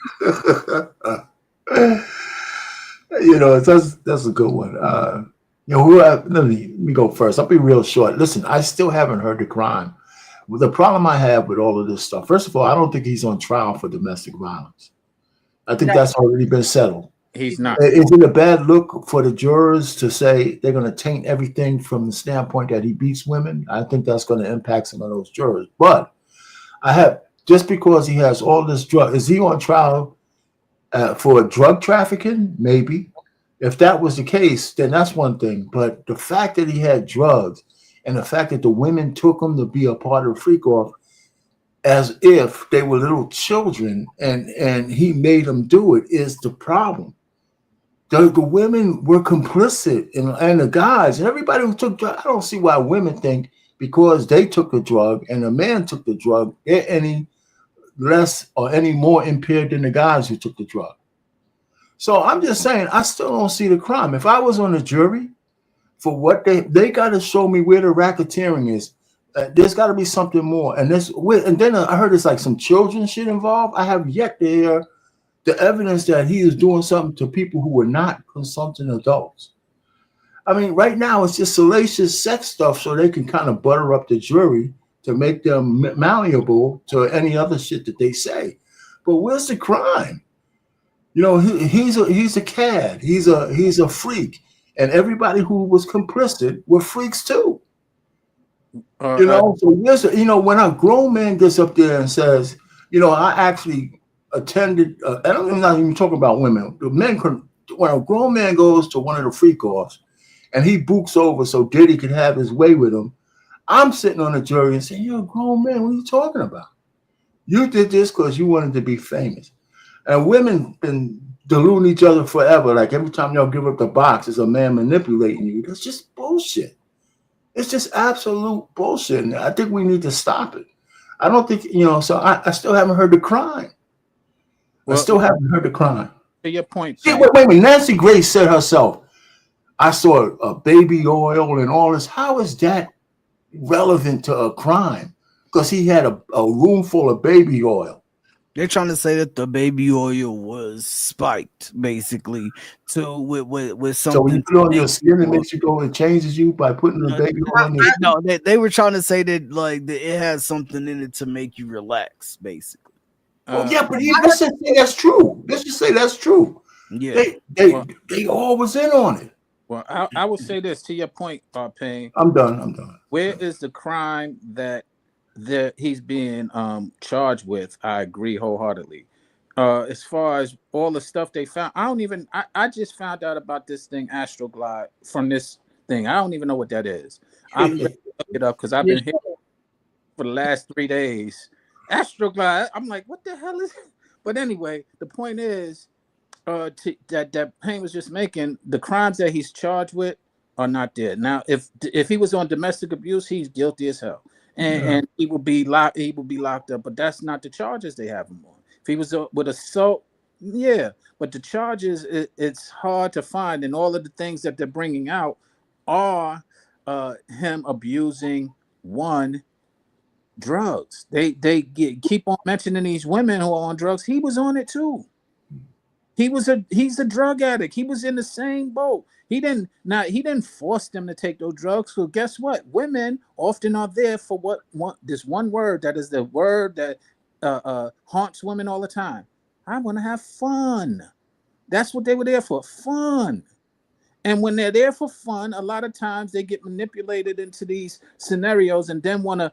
That's a good one. Let me go first. I'll be real short. Listen, I still haven't heard the crime, the problem I have with all of this stuff, first of all, I don't think he's on trial for domestic violence. I think that's already been settled. He's not. Is it a bad look for the jurors to say they're going to taint everything from the standpoint that he beats women? I think that's going to impact some of those jurors. But just because he has all this drug, is he on trial for drug trafficking? Maybe. If that was the case, then that's one thing. But the fact that he had drugs and the fact that the women took him to be a part of Freak Off as if they were little children and he made them do it is the problem. The women were complicit and the guys and everybody who took drugs. I don't see why women think because they took a drug and a man took the drug, they're any less or any more impaired than the guys who took the drug. So I'm just saying, I still don't see the crime. If I was on the jury, for what they got to show me where the racketeering is. There's got to be something more. And then I heard it's like some children shit involved. I have yet to hear the evidence that he is doing something to people who were not consenting adults. I mean, right now it's just salacious sex stuff so they can kind of butter up the jury to make them malleable to any other shit that they say. But where's the crime? You know, he's a cad. He's a freak. And everybody who was complicit were freaks too. So when a grown man gets up there and says, I actually attended, I'm not even talking about women. The men, when a grown man goes to one of the freak offs and he books over so Diddy could have his way with him, I'm sitting on the jury and saying, you're a grown man. What are you talking about? You did this because you wanted to be famous. And women been deluding each other forever. Like every time y'all give up the box, it's a man manipulating you. That's just bullshit. It's just absolute bullshit. And I think we need to stop it. I don't think, so I still haven't heard the crime. I still haven't heard the crime. To your point. See, wait a minute. Nancy Grace said herself, I saw a baby oil and all this. How is that relevant to a crime? Because he had a room full of baby oil. They're trying to say that the baby oil was spiked, basically, with something. So when you put it on your skin, it makes you go and changes you by putting the baby oil on your skin? No, they were trying to say that it has something in it to make you relax, basically. But let's just say that's true. Let's just say that's true. Yeah, they all was in on it. Well, I would say this to your point, Payne. I'm done. Where is the crime that he's being charged with? I agree wholeheartedly. As far as all the stuff they found, I just found out about this thing, Astroglide, from this thing. I don't even know what that is. I'm gonna look it up because I've been here for the last 3 days. Astroglide, I'm like, what the hell is it? But anyway, the point is that Payne was just making, the crimes that he's charged with are not there. Now, if he was on domestic abuse, he's guilty as hell. And he will be locked up, but that's not the charges they have him on. If he was with assault, yeah, but the charges it's hard to find, and all of the things that they're bringing out are him abusing drugs. They keep on mentioning these women who are on drugs. He was on it too. He's a drug addict. He was in the same boat. He didn't force them to take those drugs. So guess what? Women often are there for this one word that is the word that haunts women all the time. I want to have fun. That's what they were there for, fun. And when they're there for fun, a lot of times they get manipulated into these scenarios and then want to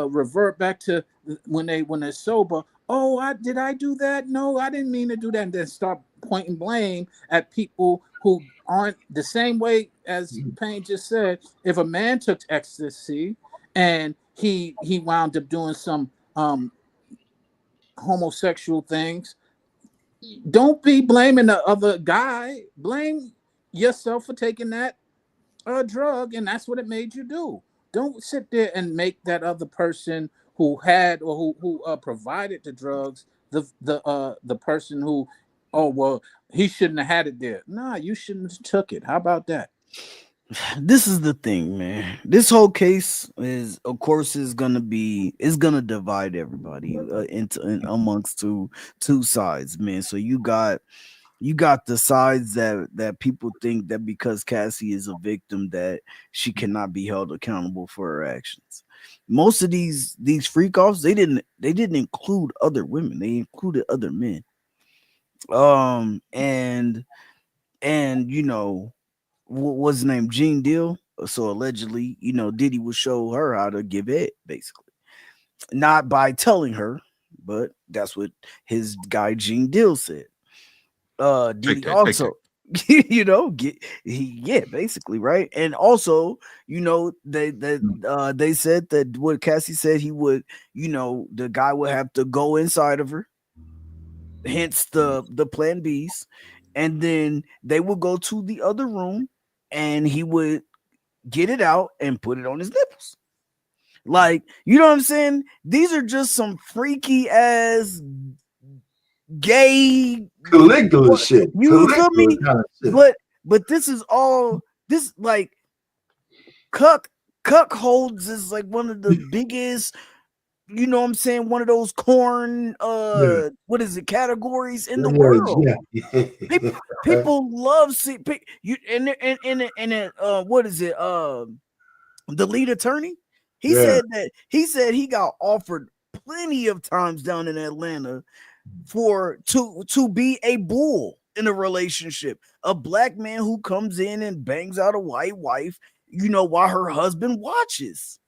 revert back to when they're sober. Oh, did I do that? No, I didn't mean to do that. And then start pointing blame at people who aren't the same way as Payne just said. If a man took ecstasy and he wound up doing some homosexual things, don't be blaming the other guy. Blame yourself for taking that drug, and that's what it made you do. Don't sit there and make that other person who had or who provided the drugs the person who, oh well, he shouldn't have had it there. Nah, you shouldn't have took it. How about that? This is the thing, man. This whole case is gonna divide everybody amongst two sides, man. So you got the sides that people think that because Cassie is a victim that she cannot be held accountable for her actions. most of these freak offs, they didn't include other women. They included other men. And you know, what was his name? Gene Deal. So allegedly, you know, Diddy would show her how to give it, basically. Not by telling her, but that's what his guy Gene Deal said. Diddy also, you know, basically, right. And also, you know, they said that what Cassie said, he would, you know, the guy would have to go inside of her, hence the plan B's, and then they would go to the other room and he would get it out and put it on his nipples. Like, you know what I'm saying? These are just some freaky ass gay Caligula shit. You feel me? Kind of shit. But this is all this, like, cuck holds is like one of the biggest, you know what I'm saying, one of those corn what is it, categories in the world. Yeah. People love you and what is it, the lead attorney, he said he got offered plenty of times down in Atlanta to be a bull in a relationship, a black man who comes in and bangs out a white wife, you know, while her husband watches.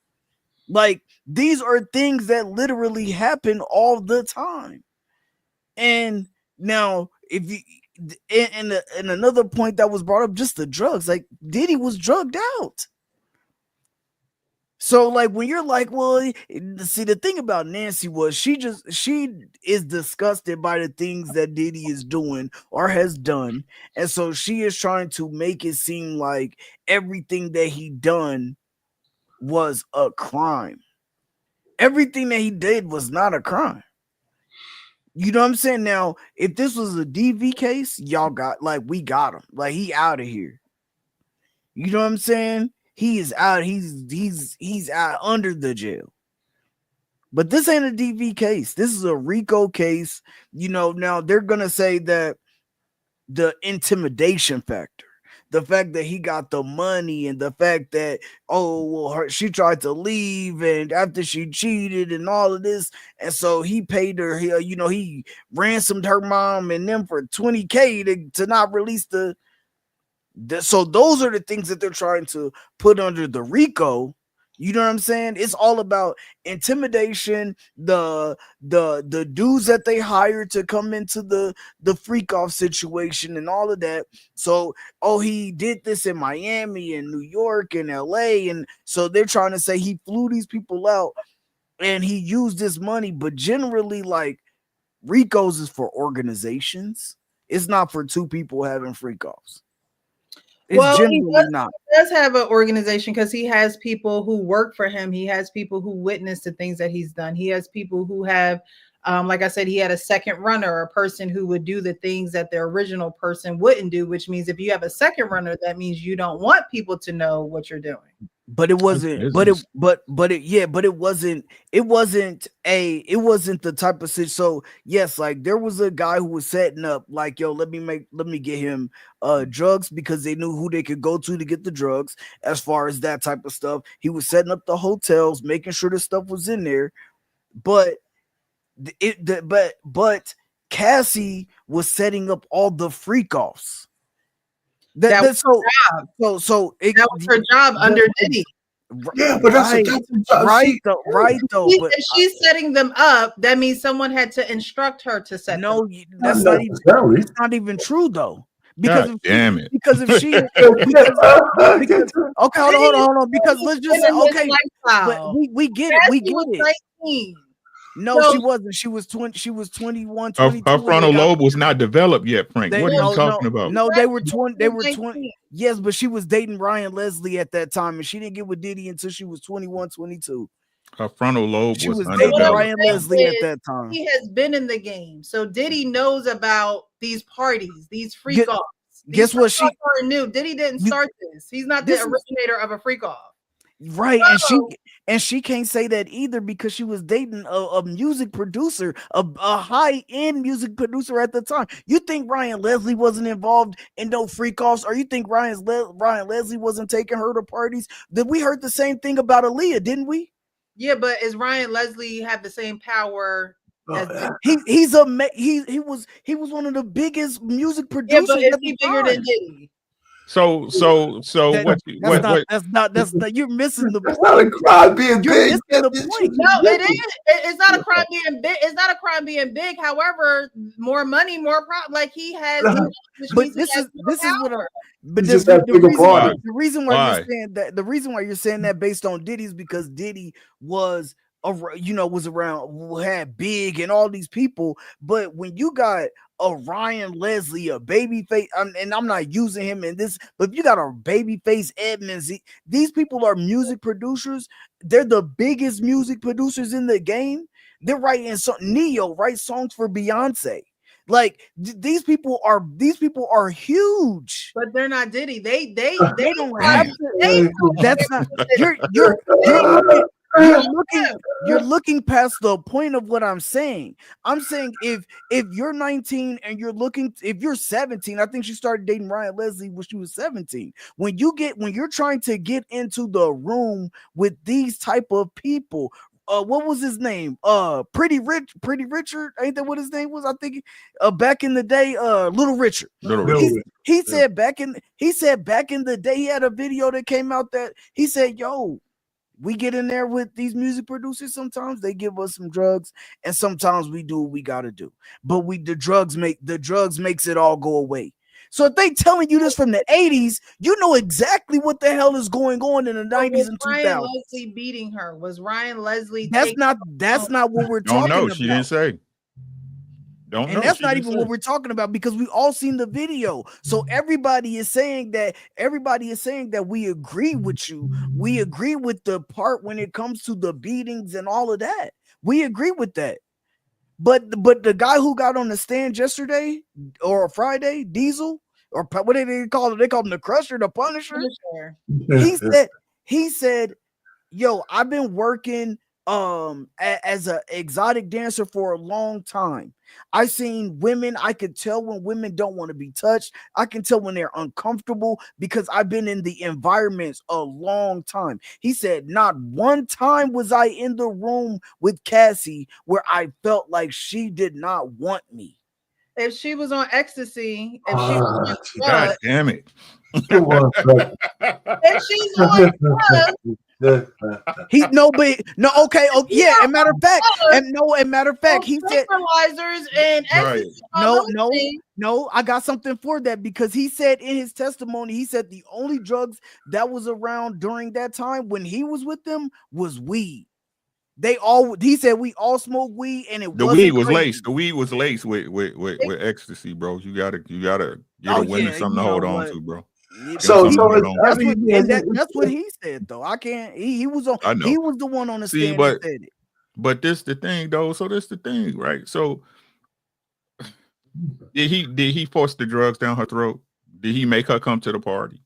Like, these are things that literally happen all the time. And now, if you and another point that was brought up, just the drugs, like Diddy was drugged out. So, like, when you're like, well, see, the thing about Nancy was she is disgusted by the things that Diddy is doing or has done. And so she is trying to make it seem like everything that he done was a crime. Everything that he did was not a crime. You know what I'm saying? Now, if this was a DV case, y'all got, like, we got him. Like, he out of here. You know what I'm saying? He is out. He's out under the jail. But this ain't a DV case. This is a RICO case. You know, now they're gonna say that the intimidation factor, the fact that he got the money, and the fact that, oh, well, she tried to leave, and after she cheated and all of this, and so he paid her. He ransomed her mom and them for $20K to not release the. So those are the things that they're trying to put under the RICO. You know what I'm saying? It's all about intimidation, the dudes that they hired to come into the freak off situation and all of that. So, oh, he did this in Miami and New York and LA. And so they're trying to say he flew these people out and he used this money. But generally, like, RICOs is for organizations. It's not for two people having freak offs. Well, he does have an organization because he has people who work for him. He has people who witness the things that he's done. He has people who have, like I said, he had a second runner, a person who would do the things that the original person wouldn't do, which means if you have a second runner, that means you don't want people to know what you're doing. But it wasn't, it wasn't the type of situation. So yes, like, there was a guy who was setting up, like, yo, let me get him drugs, because they knew who they could go to get the drugs. As far as that type of stuff, he was setting up the hotels, making sure the stuff was in there. But but Cassie was setting up all the freak offs. That was her job under Diddy. Yeah, but that's right though. If she's setting them up, that means someone had to instruct her to set them up. That's not even true though. Because God damn it. Because if she okay, hold on. Because let's just say, okay, but we get it. 19. No, she wasn't. She was 20. She was 21. 22. Her frontal lobe was not developed yet, Frank. What are you talking about? No, they were 20. They were 20. Yes, but she was dating Ryan Leslie at that time, and she didn't get with Diddy until she was 21, 22. Her frontal lobe was dating Ryan Leslie at that time. He has been in the game, so Diddy knows about these parties, these freak offs. Guess what? She knew. Diddy didn't start this. He's not the originator of a freak off. Right, and she can't say that either, because she was dating a music producer, a high-end music producer at the time. You think Ryan Leslie wasn't involved in no freak offs, or you think Ryan Leslie wasn't taking her to parties? That we heard the same thing about Aaliyah, didn't we? Yeah, but is Ryan Leslie have the same power as he was one of the biggest music Yeah, producers but is at he the bigger than time. Diddy? So That's not you're missing the That's point. not a crime being You're big. missing the point. No, it is. It's not a crime being big. It's not a crime being big. However, more money, more problem. Like he has, which But means he has more this is what power. but He just had bigger parties. the reason why Why? you're saying that based on Diddy is because Diddy was was around, had Big and all these people. But when you got a Ryan Leslie, a Babyface, and I'm not using him in this, but if you got a Babyface Edmonds, these people are music producers. They're the biggest music producers in the game. They're writing Neo writes songs for Beyonce. Like these people are huge, but they're not Diddy. They don't have to. That's not you're looking past the point of what I'm saying. I'm saying if you're 19 and if you're 17, I think she started dating Ryan Leslie when she was 17. When you're trying to get into the room with these type of people, what was his name? Pretty Richard, ain't that what his name was? I think back in the day, Little Richard. He said back in the day, he had a video that came out that he said, yo, we get in there with these music producers. Sometimes they give us some drugs, and sometimes we do what we gotta do. But the drugs makes it all go away. So if they telling you this from the 80s, you know exactly what the hell is going on in the 90s and 2000s. Ryan Leslie beating her? Was Ryan Leslie? That's not what we're Don't talking know. about. She didn't say. Don't know. And that's She not didn't even say. what we're talking about because we all seen the video. So everybody is saying that we agree with you. We agree with the part when it comes to the beatings and all of that. We agree with that. But the guy who got on the stand yesterday or Friday, Diesel, or what did they call it? They called him the Crusher, the Punisher. He said, yo, I've been working as an exotic dancer for a long time. I seen women. I could tell when women don't want to be touched. I can tell when they're uncomfortable because I've been in the environments a long time. He said, not one time was I in the room with Cassie where I felt like she did not want me. If she was on ecstasy, if she was on God drugs, damn it. if she's on drugs, yeah. And matter of fact, he said tranquilizers and ecstasy. No, I got something for that because he said in his testimony, he said the only drugs that was around during that time when he was with them was weed. He said we all smoke weed and the weed was laced. The weed was laced with ecstasy, bro. You gotta get a woman something to hold on to, bro. That's what he said though. I can't. He was on. I know. He was the one on the stand that said it. But this the thing though. So this the thing, right? So did he force the drugs down her throat? Did he make her come to the party?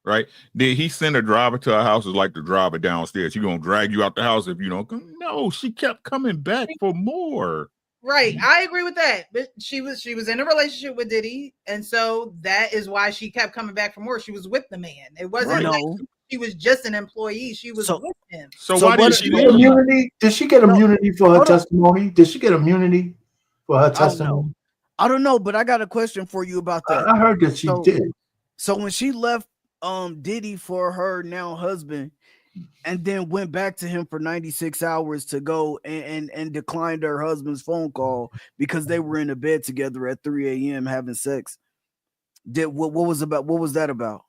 Right? Did he send a driver to her house? Is like the driver downstairs. She gonna drag you out the house if you don't come. No, she kept coming back for more. Right, I agree with that. But she was in a relationship with Diddy, and so that is why she kept coming back for more. She was with the man. It wasn't like she was just an employee. She was with him. So why did she get immunity? Did she get immunity for her testimony? Did she get immunity for her testimony? I don't know, but I got a question for you about that. I heard that she did. So when she left Diddy for her now husband and then went back to him for 96 hours to go and declined her husband's phone call because they were in the bed together at 3 a.m. having sex. What was that about?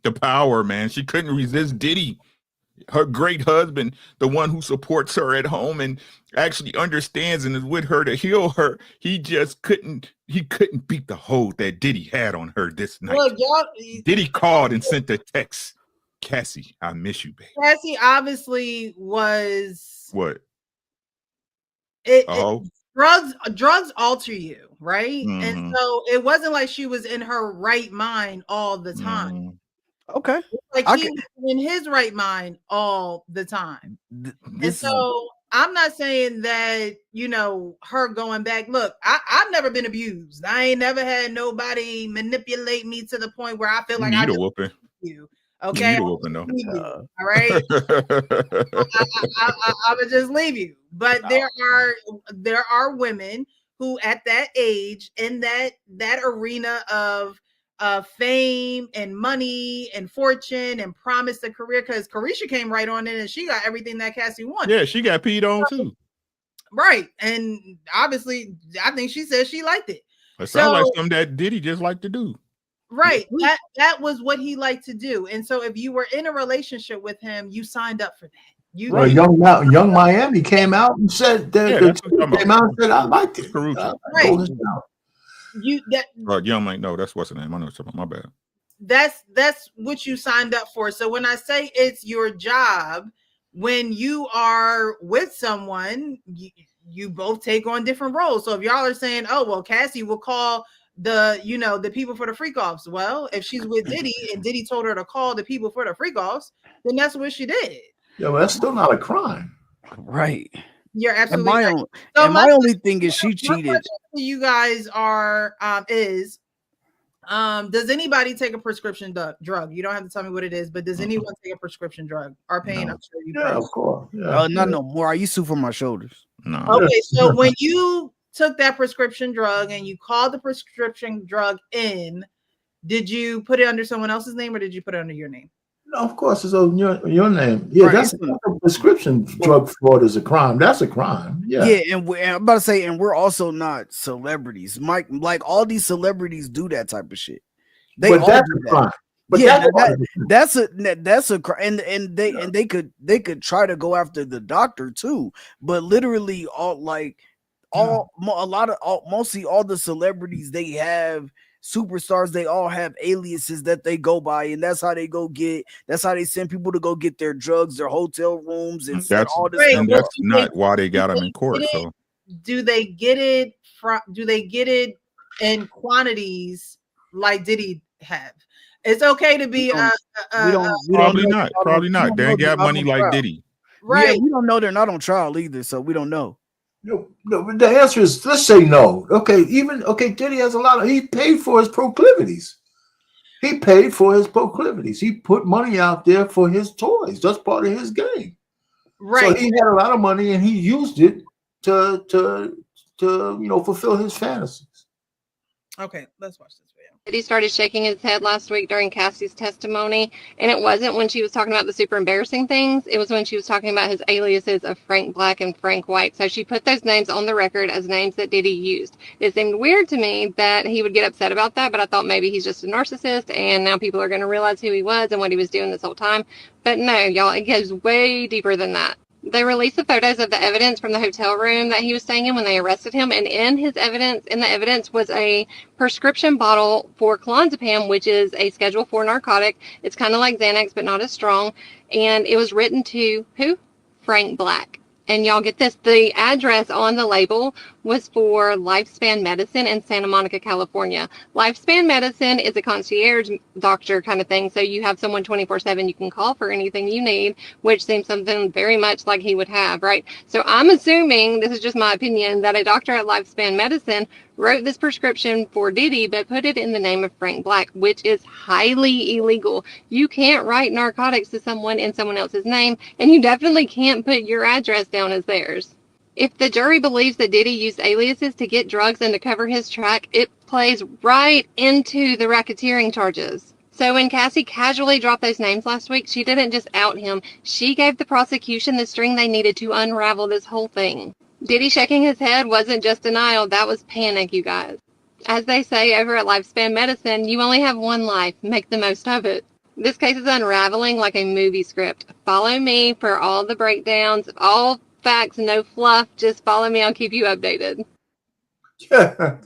The power, man. She couldn't resist Diddy, her great husband, the one who supports her at home and actually understands and is with her to heal her. He just couldn't beat the hold that Diddy had on her this night. Look, Diddy called and sent a text. Cassie, I miss you, babe. Cassie obviously was what? Drugs alter you, right? Mm-hmm. And so it wasn't like she was in her right mind all the time. Mm-hmm. Okay. Like he was in his right mind all the time. And so I'm not saying that, her going back. Look, I've never been abused. I ain't never had nobody manipulate me to the point where I feel like I just you. Okay, need a whooping though. all right. I would just leave you. But there are women who, at that age, in that arena of fame and money and fortune and promise a career, because Carisha came right on in and she got everything that Cassie wanted. Yeah, she got peed on too. Right. And obviously, I think she said she liked it. It sounds like something that Diddy just like to do. Right. That was what he liked to do. And so if you were in a relationship with him, you signed up for that. Well, young Miami came out and said that came out and said I liked it. Right. Young Mike, no, that's what's the name. I know it's my bad. That's what you signed up for. So when I say it's your job, when you are with someone, you both take on different roles. So if y'all are saying, oh well, Cassie will call the people for the freak offs. Well, if she's with Diddy and Diddy told her to call the people for the freak offs, then that's what she did. Yeah, well, that's still not a crime. Right. You're absolutely right. So my only thing is she cheated. My question to you guys does anybody take a prescription drug? You don't have to tell me what it is, but does anyone take a prescription drug? Arpain, I'm sure you. Yeah, of course. Yeah. Not no more. I used to for my shoulders. No. Okay, so when you took that prescription drug and you called the prescription drug in, did you put it under someone else's name or did you put it under your name? No, of course, it's on your name. Yeah, right. That's a prescription drug fraud is a crime. That's a crime. Yeah. Yeah, and I'm about to say, and we're also not celebrities. Mike, like all these celebrities do that type of shit. They all do that. But yeah, that's a crime, and they could try to go after the doctor too. But literally, mostly all the celebrities, they have superstars, they all have aliases that they go by, and that's how they send people to go get their drugs, their hotel rooms, and all this stuff. And that's not why they got them in court. So do they get it in quantities like Diddy have? It's okay to be probably not. They ain't got money like Diddy. Right. Yeah, we don't know they're not on trial either, so we don't know. No, the answer is let's say no. Diddy has he paid for his proclivities. He put money out there for his toys. That's part of his game. Right. So he had a lot of money and he used it to fulfill his fantasies. Okay, let's watch this video. He started shaking his head last week during Cassie's testimony, and it wasn't when she was talking about the super embarrassing things. It was when she was talking about his aliases of Frank Black and Frank White. So she put those names on the record as names that Diddy used. It seemed weird to me that he would get upset about that, but I thought maybe he's just a narcissist, and now people are going to realize who he was and what he was doing this whole time. But no, y'all, it goes way deeper than that. They released the photos of the evidence from the hotel room that he was staying in when they arrested him, and in the evidence was a prescription bottle for clonazepam, which is a Schedule 4 narcotic. It's kind of like Xanax, but not as strong. And it was written to who? Frank Black. And y'all get this, the address on the label was for Lifespan Medicine in Santa Monica, California. Lifespan Medicine is a concierge doctor kind of thing, so you have someone 24/7 you can call for anything you need, which seems something very much like he would have, right? So I'm assuming, this is just my opinion, that a doctor at Lifespan Medicine wrote this prescription for Diddy, but put it in the name of Frank Black, which is highly illegal. You can't write narcotics to someone in someone else's name, and you definitely can't put your address down as theirs. If the jury believes that Diddy used aliases to get drugs and to cover his track, it plays right into the racketeering charges. So when Cassie casually dropped those names last week, she didn't just out him. She gave the prosecution the string they needed to unravel this whole thing. Diddy shaking his head wasn't just denial, that was panic, you guys. As they say over at Lifespan Medicine, you only have one life, make the most of it. This case is unraveling like a movie script. Follow me for all the breakdowns, all facts, no fluff. Just follow me, I'll keep you updated. Yeah,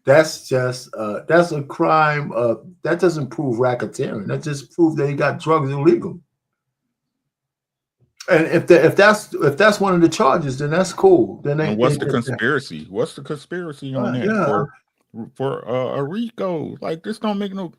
that's just that's a crime. That doesn't prove racketeering. That just proves that he got drugs illegal. And if that's one of the charges, then that's cool. Then what's the conspiracy? What's the conspiracy on that for a RICO? Like this don't make no.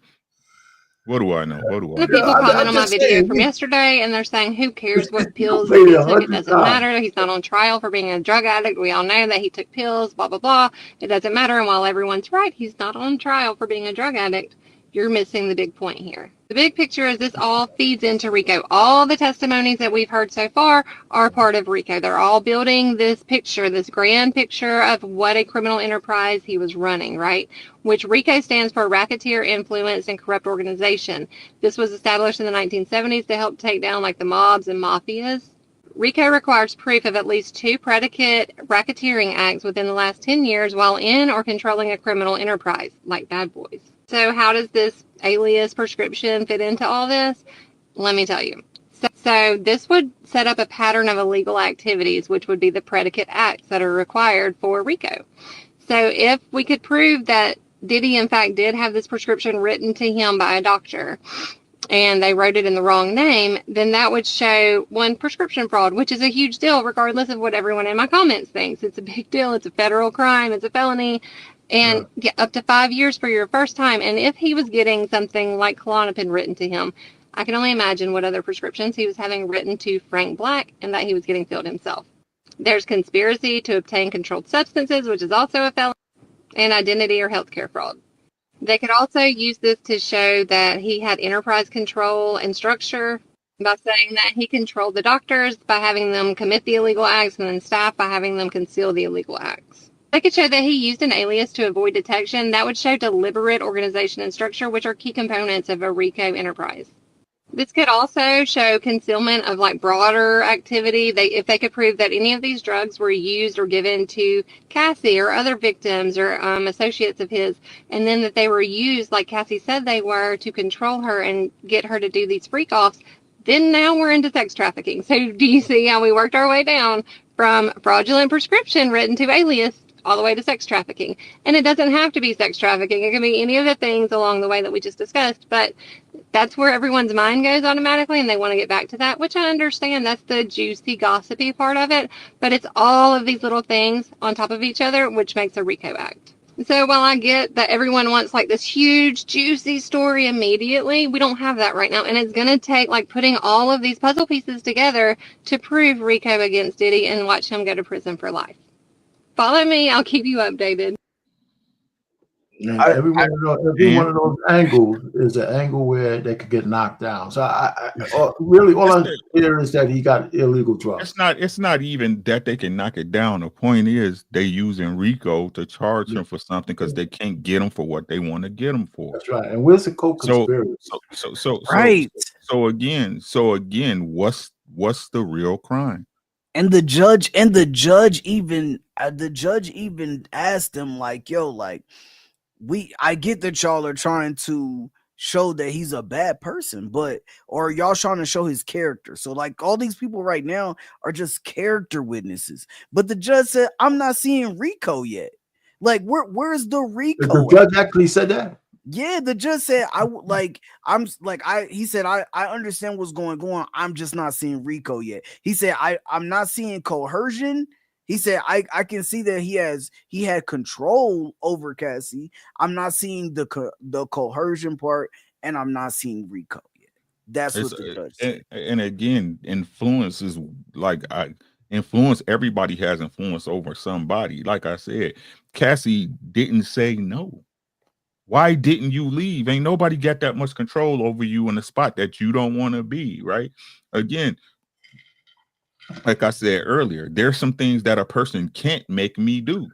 What do I know? People comment on my video from yesterday, and they're saying, "Who cares what pills he took? It doesn't matter. He's not on trial for being a drug addict. We all know that he took pills. Blah blah blah. It doesn't matter." And while everyone's right, he's not on trial for being a drug addict. You're missing the big point here. The big picture is this all feeds into RICO. All the testimonies that we've heard so far are part of RICO. They're all building this picture, this grand picture of what a criminal enterprise he was running, right? Which RICO stands for Racketeer Influence and Corrupt Organization. This was established in the 1970s to help take down like the mobs and mafias. RICO requires proof of at least 2 predicate racketeering acts within the last 10 years while in or controlling a criminal enterprise, like Bad Boys. So how does this alias prescription fit into all this? Let me tell you. So this would set up a pattern of illegal activities, which would be the predicate acts that are required for RICO. So if we could prove that Diddy, in fact, did have this prescription written to him by a doctor, and they wrote it in the wrong name, then that would show one prescription fraud, which is a huge deal, regardless of what everyone in my comments thinks. It's a big deal. It's a federal crime. It's a felony. And get up to 5 years for your first time. And if he was getting something like Klonopin written to him, I can only imagine what other prescriptions he was having written to Frank Black and that he was getting filled himself. There's conspiracy to obtain controlled substances, which is also a felony, and identity or healthcare fraud. They could also use this to show that he had enterprise control and structure by saying that he controlled the doctors by having them commit the illegal acts and then staff by having them conceal the illegal acts. They could show that he used an alias to avoid detection. That would show deliberate organization and structure, which are key components of a RICO enterprise. This could also show concealment of like broader activity. If they could prove that any of these drugs were used or given to Cassie or other victims or associates of his, and then that they were used, like Cassie said they were, to control her and get her to do these freak-offs, then now we're into sex trafficking. So do you see how we worked our way down from fraudulent prescription written to alias all the way to sex trafficking? And it doesn't have to be sex trafficking. It can be any of the things along the way that we just discussed, but that's where everyone's mind goes automatically, and they want to get back to that, which I understand. That's the juicy, gossipy part of it, but it's all of these little things on top of each other, which makes a RICO act. So while I get that everyone wants like this huge, juicy story immediately, we don't have that right now, and it's going to take like putting all of these puzzle pieces together to prove RICO against Diddy and watch him go to prison for life. Follow me. I'll keep you updated. And every one of those angles is an angle where they could get knocked down. So really all I hear is that he got illegal drugs. It's not even that they can knock it down. The point is they using RICO to charge him for something because they can't get him for what they want to get him for. That's right. And where's the co-conspiracy? So again, what's the real crime? And the judge even asked him like, yo, like, I get that y'all are trying to show that he's a bad person, or y'all trying to show his character. So like all these people right now are just character witnesses. But the judge said, I'm not seeing RICO yet. Like, where's the RICO? The judge actually said that? Yeah, the judge said, he said, I understand what's going on. I'm just not seeing RICO yet. He said, I'm not seeing coercion. He said, I can see that he had control over Cassie. I'm not seeing the coercion part, and I'm not seeing RICO yet. That's what the judge said. And again, influence is influence. Everybody has influence over somebody. Like I said, Cassie didn't say no. Why didn't you leave? Ain't nobody got that much control over you in a spot that you don't want to be, right? Again, like I said earlier, there's some things that a person can't make me do.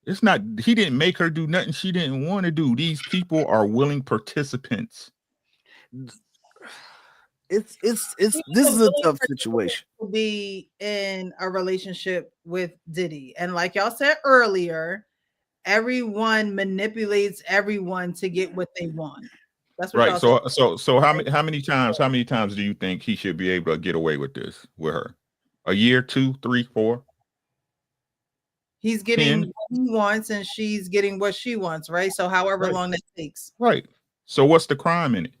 It's not, he didn't make her do nothing she didn't want to do. These people are willing participants. This is a tough situation. To be in a relationship with Diddy. And like y'all said earlier, everyone manipulates everyone to get what they want. That's what right. So how many times do you think he should be able to get away with this with her? A year, 2, 3, 4? He's getting what he wants and she's getting what she wants, right? So however long that takes. Right. So what's the crime in it?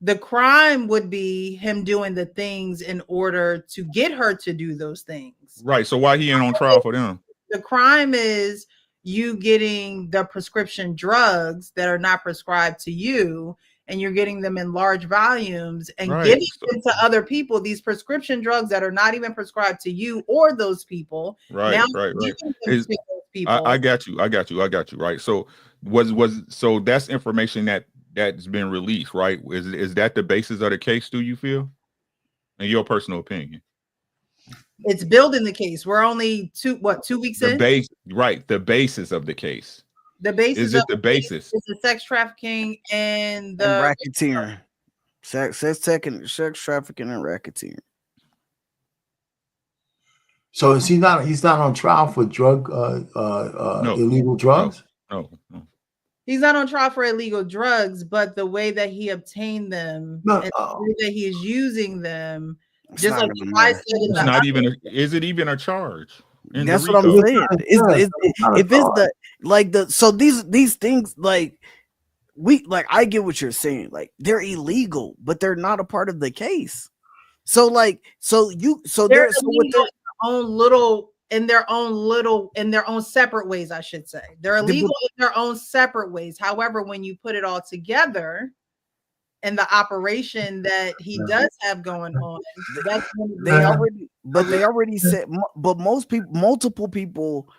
The crime would be him doing the things in order to get her to do those things. Right. So why he ain't on trial for them? The crime is you getting the prescription drugs that are not prescribed to you, and you're getting them in large volumes and giving them to other people, these prescription drugs that are not even prescribed to you or those people. Right. Now right. to those people. I got you. Right. So so that's information that's been released, right? Is that the basis of the case? Do you feel, in your personal opinion? It's building the case. We're only 2 weeks The in. base, right? The basis of the case. The basis Is it of the basis? is the sex trafficking and And the racketeering. Sex trafficking and racketeering. So is he's not on trial for drug illegal drugs? No. He's not on trial for illegal drugs, but the way that he obtained them and the way that he is using them, just like I said in It's not even. Is it even a charge? That's what I'm saying. If it's the like the so these things like I get what you're saying. Like they're illegal, but they're not a part of the case. So like they're illegal in their own separate ways, I should say. They're illegal in their own separate ways. However, when you put it all together and the operation that he does have going on, they already said, but multiple people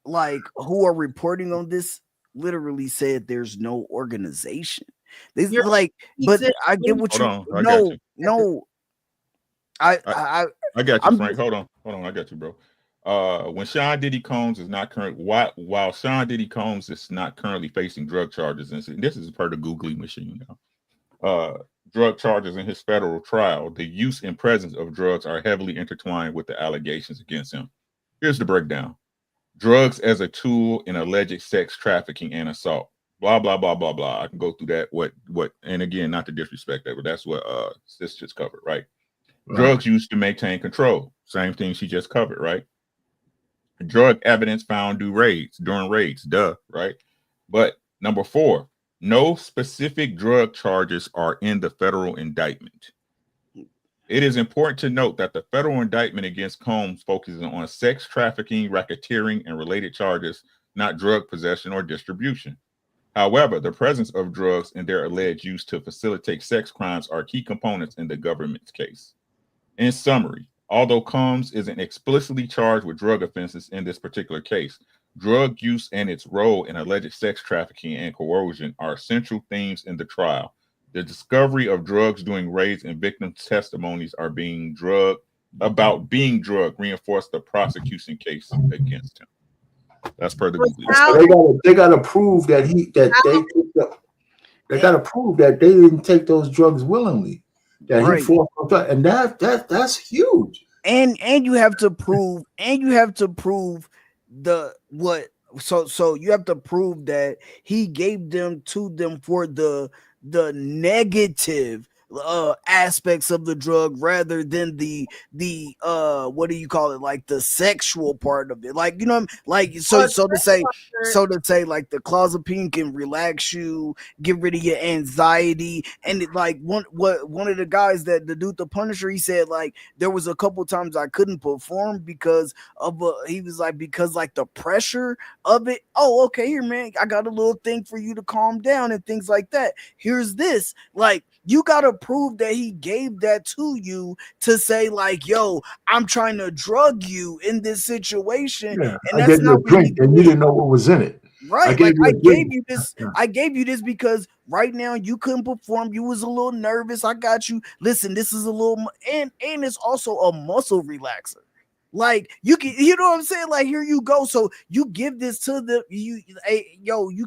like who are reporting on this literally said there's no organization. I get what I got you, Frank. Hold on, I got you, bro. When Sean Diddy Combs is not current, while Sean Diddy Combs is not currently facing drug charges, and this is per the Googly machine now. Drug charges in his federal trial, the use and presence of drugs are heavily intertwined with the allegations against him. Here's the breakdown: drugs as a tool in alleged sex trafficking and assault. Blah blah blah blah blah. I can go through that. What? And again, not to disrespect that, but that's what sis just covered, right? Drugs used to maintain control. Same thing she just covered, right? Drug evidence found during raids, right? But number 4, no specific drug charges are in the federal indictment. It is important to note that the federal indictment against Combs focuses on sex trafficking, racketeering, and related charges, not drug possession or distribution. However, the presence of drugs and their alleged use to facilitate sex crimes are key components in the government's case. In summary, although Combs isn't explicitly charged with drug offenses in this particular case, drug use and its role in alleged sex trafficking and coercion are central themes in the trial. The discovery of drugs during raids and victims' testimonies reinforce the prosecution case against him. That's per the Google. They got to prove that they got to prove that they didn't take those drugs willingly. That he fought, and that's huge. And you have to prove so you have to prove that he gave them to them for the negative aspects of the drug rather than the what do you call it, like the sexual part of it, like, you know, like so to say like the clozapine can relax you, get rid of your anxiety, and it, like one of the guys that the dude the Punisher, he said like there was a couple times I couldn't perform because of he was like because like the pressure of it. Oh, okay, here man, I got a little thing for you to calm down and things like that. Here's this, like you gotta prove that he gave that to you to say like, yo, I'm trying to drug you in this situation. Yeah, and I that's gave you a drink and you didn't know what was in it. Right. I gave you this because right now you couldn't perform. You was a little nervous. I got you. Listen, this is a little, and it's also a muscle relaxer. Like you can, you know what I'm saying? Like here you go. So you give this to you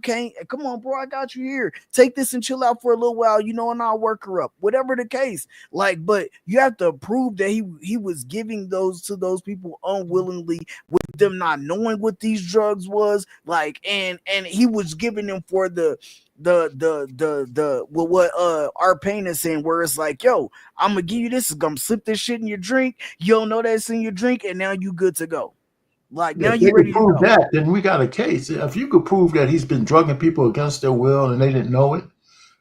can't, come on, bro. I got you here. Take this and chill out for a little while, you know, and I'll work her up. Whatever the case. Like, but you have to prove that he was giving those to those people unwillingly, with them not knowing what these drugs was like, and he was giving them for what our pain is saying, where it's like, yo, I'm gonna give you this, I'm gonna slip this shit in your drink, you don't know that's in your drink, and now you good to go. Like now you ready to prove go. That, then we got a case. If you could prove that he's been drugging people against their will and they didn't know it,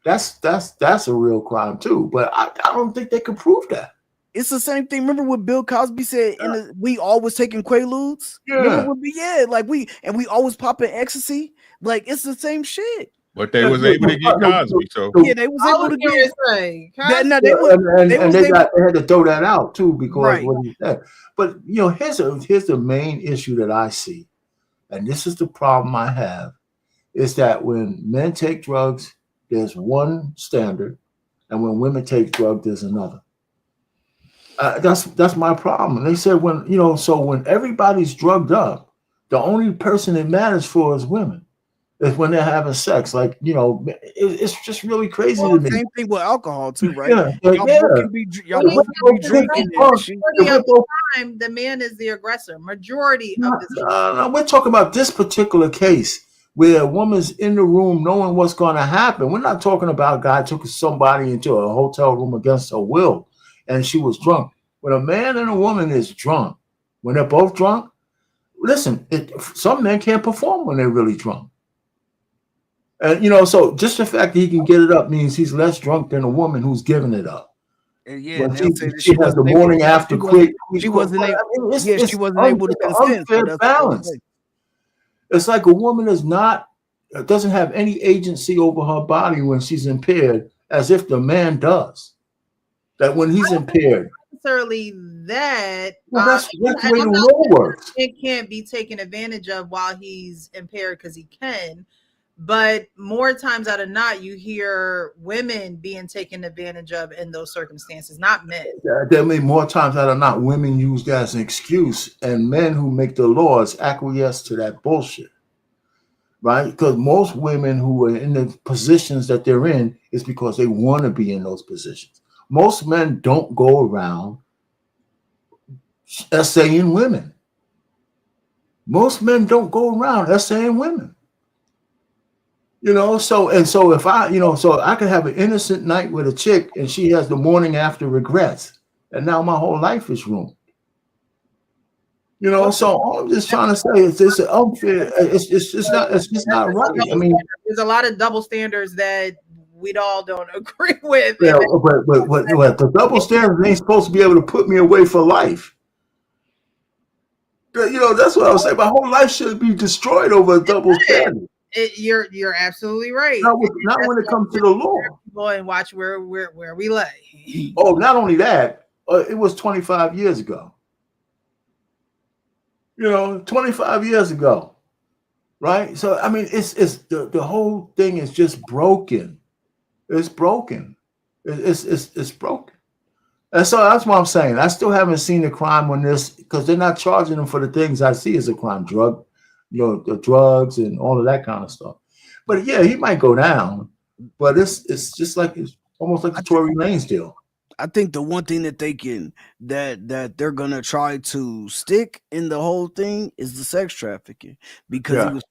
that's a real crime too. But I don't think they could prove that. It's the same thing. Remember what Bill Cosby said? We always taking Quaaludes. Yeah. Remember what we always popping ecstasy. Like it's the same shit. But they was able to get Cosby, so yeah, they was able to get. They had to throw that out too because what he said. But you know, here's the main issue that I see and this is the problem I have, is that when men take drugs, there's one standard, and when women take drugs, there's another. That's my problem. They said so when everybody's drugged up, the only person it matters for is women. Is when they're having sex. Like, it's just really crazy to me. Same thing with alcohol too, right? Yeah, Y'all both can be drinking that shit. Majority of the time, the man is the aggressor. Majority of the time. We're talking about this particular case where a woman's in the room knowing what's going to happen. We're not talking about a guy took somebody into a hotel room against her will and she was drunk. When a man and a woman is drunk, when they're both drunk, listen, some men can't perform when they're really drunk. And, so just the fact that he can get it up means he's less drunk than a woman who's giving it up. Yeah, she has the morning after quick. She wasn't able to consent. Unfair balance. It's like a woman doesn't have any agency over her body when she's impaired, as if the man does. That when he's impaired. Necessarily that. That's the way the law works. It can't be taken advantage of while he's impaired because he can. But more times out of not, you hear women being taken advantage of in those circumstances, not men. There may more times out of not, women use that as an excuse, and men who make the laws acquiesce to that bullshit, right? Because most women who are in the positions that they're in is because they want to be in those positions. Most men don't go around essaying women. Most men don't go around essaying women. So if I could have an innocent night with a chick and she has the morning after regrets, and now my whole life is ruined. So all I'm just trying to say is this is unfair. It's just not right. I mean, there's a lot of double standards that we all don't agree with. Yeah, but the double standards ain't supposed to be able to put me away for life. That's what I was saying. My whole life should be destroyed over a double standard. You're absolutely right. Not when it comes to the law. Boy, and watch where we lay. Oh, not only that, it was 25 years ago. 25 years ago, right? So I mean, it's the whole thing is just broken. It's broken. It's broken. And so that's what I'm saying. I still haven't seen the crime on this because they're not charging them for the things I see as a crime, the drugs and all of that kind of stuff. But yeah, he might go down. But it's just like it's almost like the Tory Lanez deal. I think the one thing that that they're gonna try to stick in the whole thing is the sex trafficking because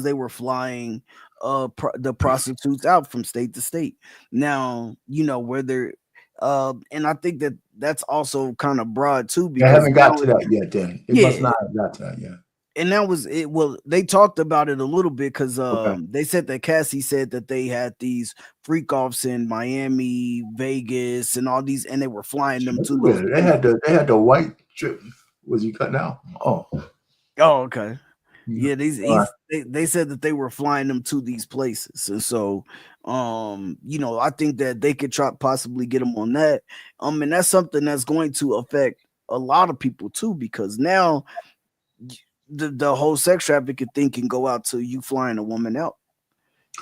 they were flying the prostitutes out from state to state. Now where they're and I think that's also kind of broad too because I haven't got to that yet. Then it must not have got to that yet. And that was it. Well, they talked about it a little bit because they said that Cassie said that they had these freak offs in Miami, Vegas, and all these, and they were flying them to. They had the white trip. Was he cutting out? Oh, okay. Yeah, they said that they were flying them to these places, and so I think that they could possibly get them on that. And that's something that's going to affect a lot of people too, because now the whole sex trafficking thing can go out to you flying a woman out.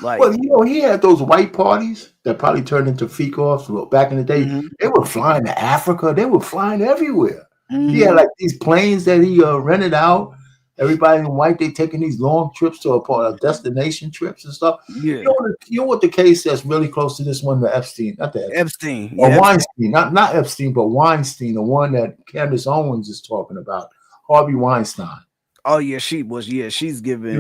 Like, well, he had those white parties that probably turned into freak offs back in the day. Mm-hmm. They were flying to Africa. They were flying everywhere. Mm-hmm. He had like these planes that he rented out. Everybody in white, they taking these long trips to a destination trips and stuff. Yeah. You know what the case that's really close to this one, the Epstein, not the Epstein. Or Weinstein, not Epstein, but Weinstein, the one that Candace Owens is talking about, Harvey Weinstein. Oh yeah, she's giving.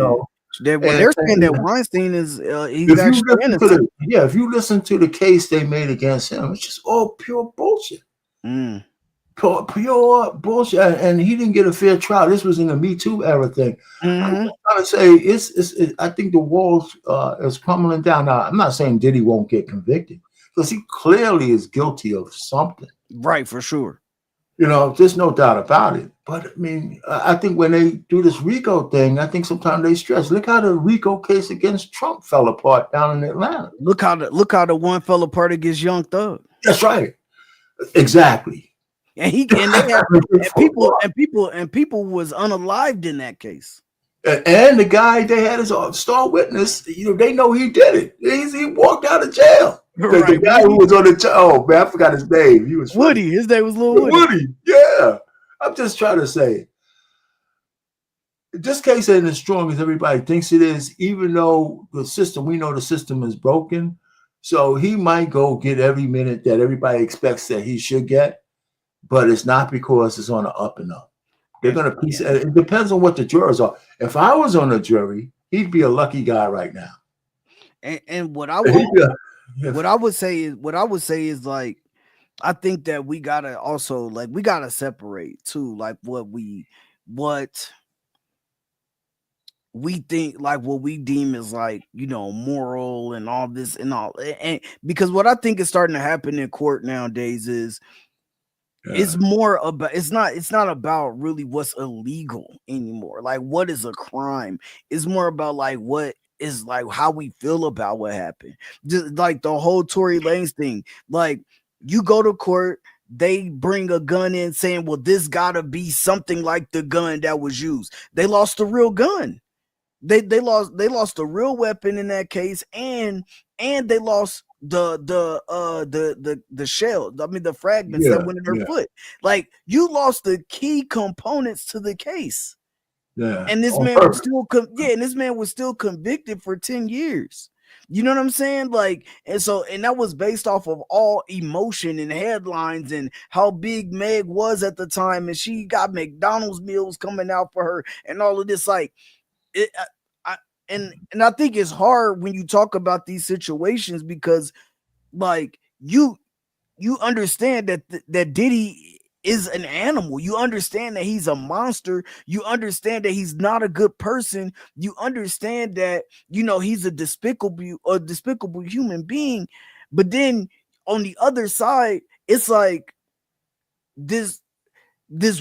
They're saying that Weinstein is he's actually innocent. If you listen to the case they made against him, it's just all pure bullshit. Pure bullshit, and he didn't get a fair trial. This was in the Me Too era thing. I'm trying to say I think the walls is crumbling down. Now, I'm not saying Diddy won't get convicted because he clearly is guilty of something. Right, for sure. There's no doubt about it. But I mean, I think when they do this RICO thing, I think sometimes they stress. Look how the RICO case against Trump fell apart down in Atlanta. Look how the one fell apart against Young Thug. That's right. Exactly. And people was unalived in that case. And the guy they had as a star witness, they know he did it. He walked out of jail. The guy who was on the man, I forgot his name. He was Woody. funny. His name was Lil Woody. Woody, yeah. I'm just trying to say, this case ain't as strong as everybody thinks it is, even though we know the system is broken. So he might go get every minute that everybody expects that he should get, but it's not because it's on the up and up. They're going to piece it. It depends on what the jurors are. If I was on the jury, he'd be a lucky guy right now. And what I would say is like, I think that we gotta also we gotta separate too, like what we think, like what we deem as moral and all this and all, and because what I think is starting to happen in court nowadays is it's more about it's not about really what's illegal anymore. Like what is a crime? It's more about what is how we feel about what happened. Just like the whole Tory Lanez thing. Like you go to court, they bring a gun in saying, well, this gotta be something like the gun that was used. They lost the real gun. They lost the real weapon in that case, and they lost the shell. I mean the fragments that went in her foot. Like you lost the key components to the case. Yeah. And this man was still convicted for 10 years. You know what I'm saying? And that was based off of all emotion and headlines and how big Meg was at the time, and she got McDonald's meals coming out for her and all of this. And I think it's hard when you talk about these situations because you understand that Diddy is an animal. You understand that he's a monster. You understand that he's not a good person. You understand that he's a despicable human being. But then on the other side, it's like this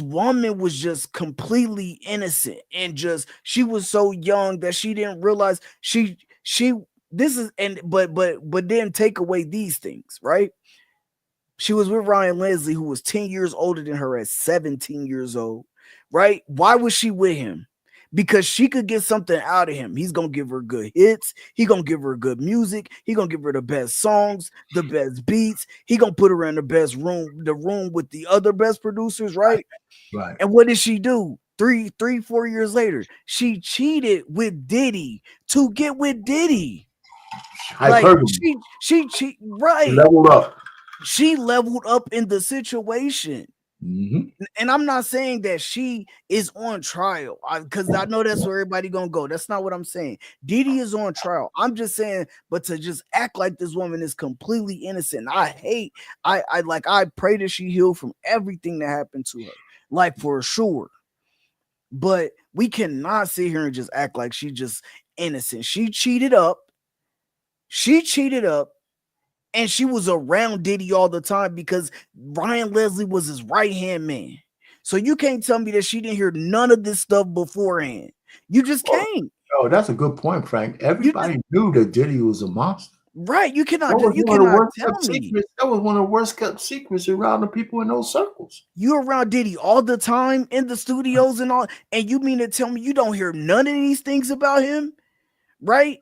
woman was just completely innocent and she was so young that she didn't realize but then take away these things, right? She was with Ryan Leslie, who was 10 years older than her at 17 years old, right? Why was she with him? Because she could get something out of him. He's going to give her good hits. He's going to give her good music. He's going to give her the best songs, the best beats. He's going to put her in the room with the other best producers, right? Right. And what did she do? 4 years later, she cheated with Diddy to get with Diddy. She leveled up. She leveled up in the situation. Mm-hmm. And I'm not saying that she is on trial because I know that's where everybody gonna go. That's not what I'm saying. Diddy is on trial. I'm just saying, but to just act like this woman is completely innocent. I pray that she healed from everything that happened to her, for sure. But we cannot sit here and just act like she's just innocent. She cheated up. And she was around Diddy all the time because Ryan Leslie was his right-hand man. So you can't tell me that she didn't hear none of this stuff beforehand. You just can't. Oh, that's a good point, Frank. Everybody knew that Diddy was a monster. Right. You cannot tell me. That was one of the worst kept secrets around the people in those circles. You're around Diddy all the time in the studios and all, and you mean to tell me you don't hear none of these things about him? Right?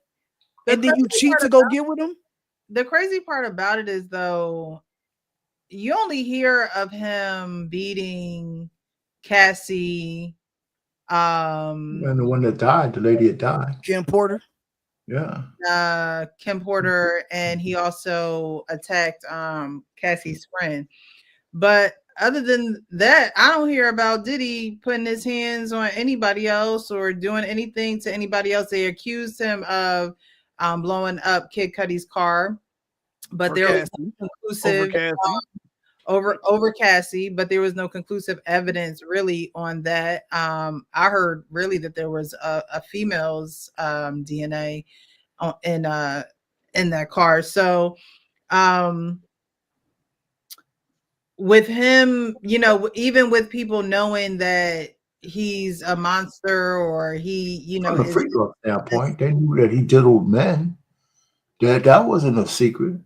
And then you cheat to go get with him? The crazy part about it is, though, you only hear of him beating Cassie. And the one that died, the lady that died. Kim Porter. Yeah. Kim Porter, and he also attacked Cassie's friend. But other than that, I don't hear about Diddy putting his hands on anybody else or doing anything to anybody else. They accused him of blowing up Kid Cudi's car, but there was no conclusive over Cassie, but there was no conclusive evidence really on that. I heard really that there was a female's DNA in that car. So with him, even with people knowing that he's a monster or he, from the free throw standpoint, they knew that he diddled men. That wasn't a secret.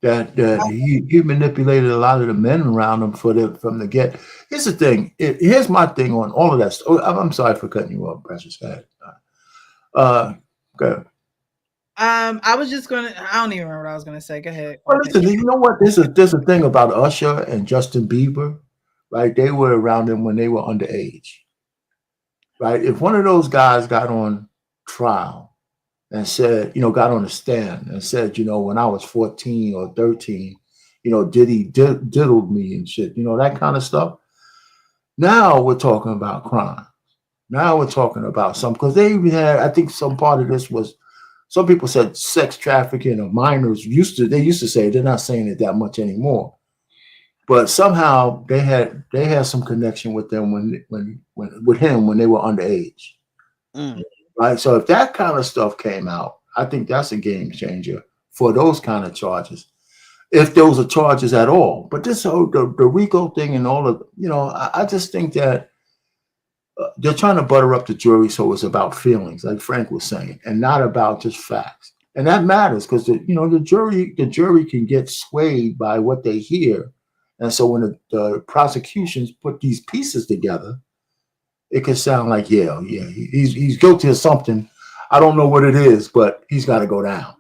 that he manipulated a lot of the men around him from the get. Here's the thing. Here's my thing on all of that stuff. I'm sorry for cutting you off, Precious. Go ahead. Go. I was just gonna. I don't even remember what I was gonna say. Go ahead. Well, listen. You know what? There's a thing about Usher and Justin Bieber, right? They were around him when they were underage, right? If one of those guys got on trial and said, got on the stand and said, when I was 14 or 13, Diddy diddled me and shit, that kind of stuff. Now we're talking about crime. Now we're talking about some, because they even had, I think some part of this was, some people said sex trafficking of minors they used to say, they're not saying it that much anymore. But somehow they had some connection with them with him when they were underage. Right. So if that kind of stuff came out, I think that's a game changer for those kind of charges. If those are charges at all. But this whole the RICO thing and all of, I just think that they're trying to butter up the jury so it's about feelings, like Frank was saying, and not about just facts. And that matters because the jury can get swayed by what they hear. And so when the prosecutions put these pieces together, it could sound like, he's guilty of something. I don't know what it is, but he's got to go down.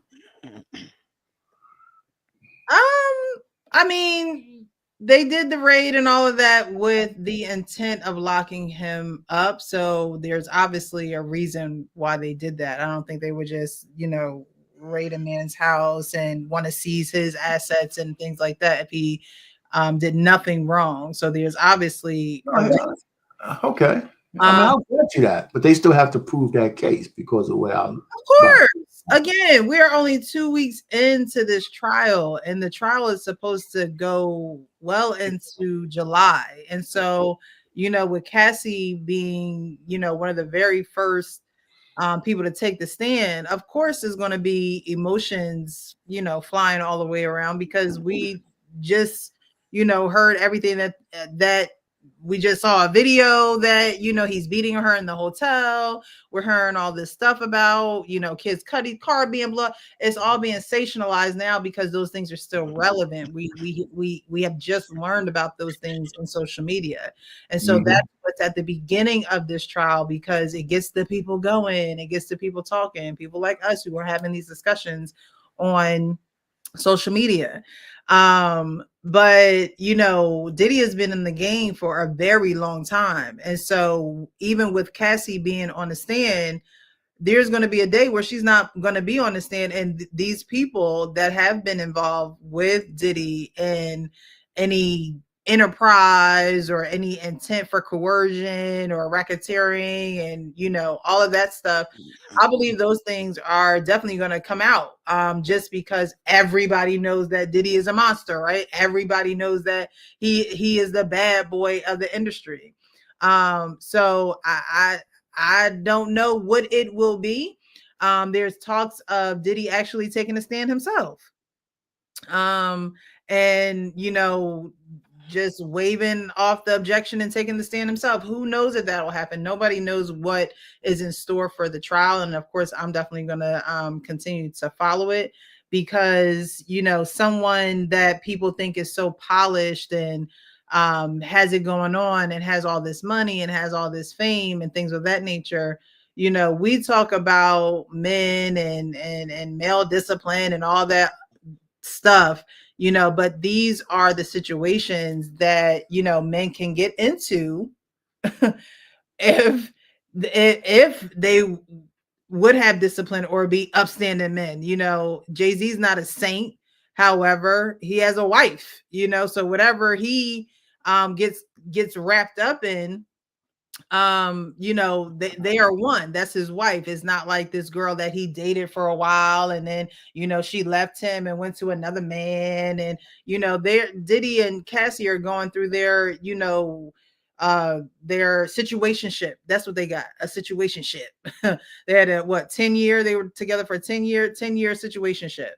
I mean, they did the raid and all of that with the intent of locking him up. So there's obviously a reason why they did that. I don't think they would just, raid a man's house and want to seize his assets and things like that if he did nothing wrong. So there's obviously okay. I mean, I'll grant you that, but they still have to prove that case because of where I'm. Of course. Again, we're only 2 weeks into this trial, and the trial is supposed to go well into July. And so, with Cassie being, one of the very first people to take the stand, of course, there's going to be emotions, flying all the way around because we just, heard everything that we just saw a video that, he's beating her in the hotel. We're hearing all this stuff about, kids Cudi car being blown. It's all being sensationalized now because those things are still relevant. We have just learned about those things on social media. And so that's what's at the beginning of this trial because it gets the people going, it gets the people talking, people like us who are having these discussions on social media. But Diddy has been in the game for a very long time. And so even with Cassie being on the stand, there's going to be a day where she's not going to be on the stand. And these people that have been involved with Diddy and any enterprise or any intent for coercion or racketeering and all of that stuff, I believe those things are definitely going to come out just because everybody knows that Diddy is a monster, right? Everybody knows that he is the bad boy of the industry. So I don't know what it will be. There's talks of Diddy actually taking a stand himself. And just waving off the objection and taking the stand himself. Who knows if that'll happen? Nobody knows what is in store for the trial. And of course, I'm definitely going to continue to follow it because, someone that people think is so polished and has it going on and has all this money and has all this fame and things of that nature. We talk about men and male discipline and all that stuff, but these are the situations that, men can get into if they would have discipline or be upstanding men. Jay-Z's not a saint. However, he has a wife, so whatever he gets wrapped up in, they are one. That's his wife. It's not like this girl that he dated for a while and then she left him and went to another man. And Diddy and Cassie are going through their situationship. That's what they got, a situationship. They had a 10 year, they were together for a 10-year situationship.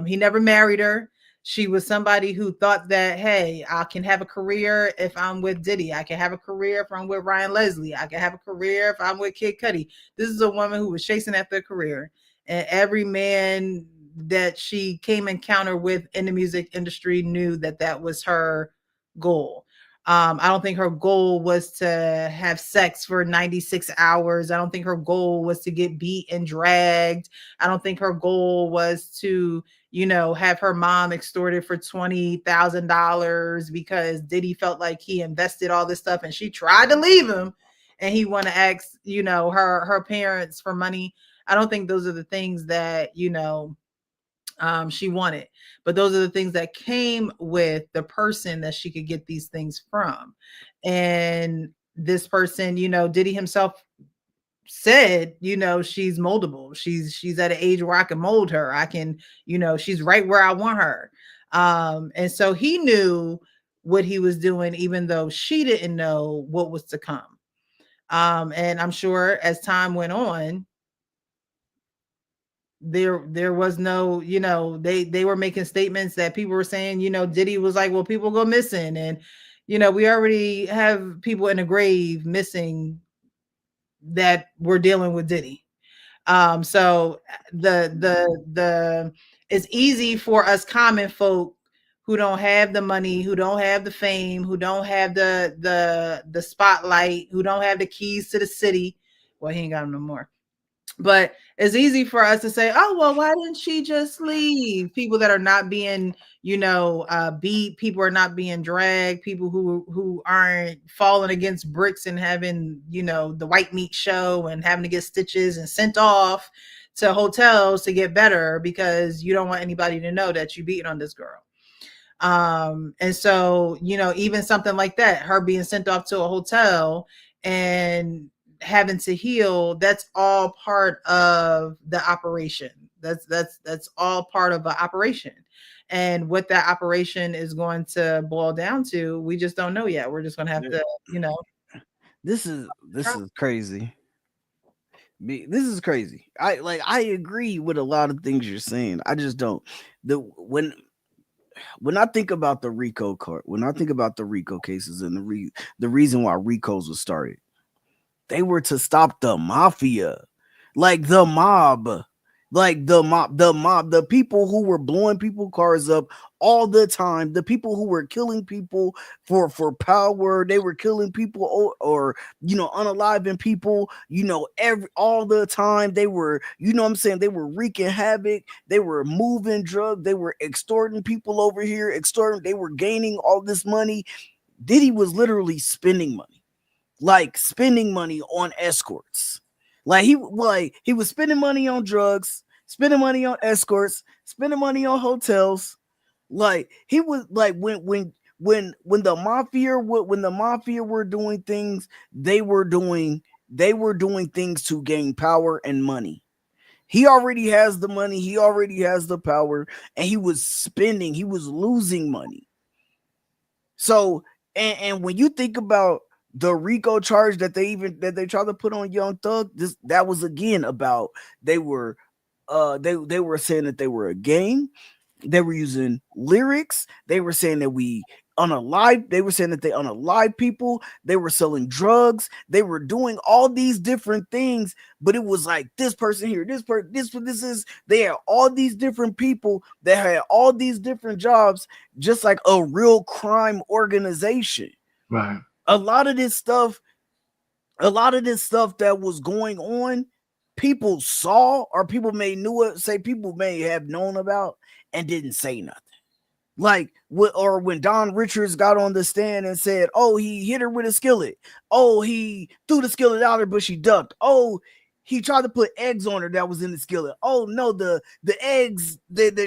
He never married her. She was somebody who thought that, hey, I can have a career if I'm with Diddy. I can have a career if I'm with Ryan Leslie. I can have a career if I'm with Kid Cudi. This is a woman who was chasing after a career. And every man that she came encounter with in the music industry knew that that was her goal. I don't think her goal was to have sex for 96 hours. I don't think her goal was to get beat and dragged. I don't think her goal was to, you know, have her mom extorted for $20,000 because Diddy felt like he invested all this stuff and she tried to leave him and he want to ask, you know, her parents for money. I don't think those are the things that, you know, she wanted, but those are the things that came with the person that she could get these things from. And this person, you know, Diddy himself said, you know, she's moldable. She's at an age where I can mold her. I can, you know, she's right where I want her. And so he knew what he was doing, even though she didn't know what was to come. And I'm sure as time went on, there was no, you know, they were making statements that people were saying, you know, Diddy was like, well, people go missing, and you know, we already have people in the grave missing that we're dealing with Diddy. So the it's easy for us common folk who don't have the money, who don't have the fame, who don't have the spotlight, who don't have the keys to the city. Well, he ain't got them no more. But it's easy for us to say, oh, well, why didn't she just leave? People that are not being, you know, beat, people are not being dragged, people who aren't falling against bricks and having, you know, the white meat show and having to get stitches and sent off to hotels to get better because you don't want anybody to know that you beating on this girl. And so, you know, even something like that, her being sent off to a hotel and having to heal, that's all part of the operation. That's all part of an operation. And what that operation is going to boil down to, we just don't know yet. We're just gonna have to, you know. This is crazy. This is crazy. I agree with a lot of things you're saying. I just don't. When I think about the RICO court, when I think about the RICO cases and the reason why RICOs was started, they were to stop the mafia, like the mob, the people who were blowing people cars up all the time, the people who were killing people for power, they were killing people or you know, unaliving people, you know, all the time. They were, you know what I'm saying, they were wreaking havoc, they were moving drugs, they were extorting people over here, they were gaining all this money. Diddy was literally spending money. Like spending money on escorts. Like he was spending money on drugs, spending money on escorts, spending money on hotels. Like he was like when the mafia were doing things, they were doing things to gain power and money. He already has the money, he already has the power, and he was losing money. So and when you think about the RICO charge that they tried to put on Young Thug, that was again about they were saying that they were a gang. They were using lyrics. They were saying that they were saying that they unalive people. They were selling drugs. They were doing all these different things, but it was like this person here, they had all these different people that had all these different jobs, just like a real crime organization. Right. A lot of this stuff that was going on, people saw, or people may have known about and didn't say nothing. Like when Don Richards got on the stand and said, oh, he hit her with a skillet. Oh, he threw the skillet out her, but she ducked. Oh, he tried to put eggs on her that was in the skillet. Oh no, the eggs that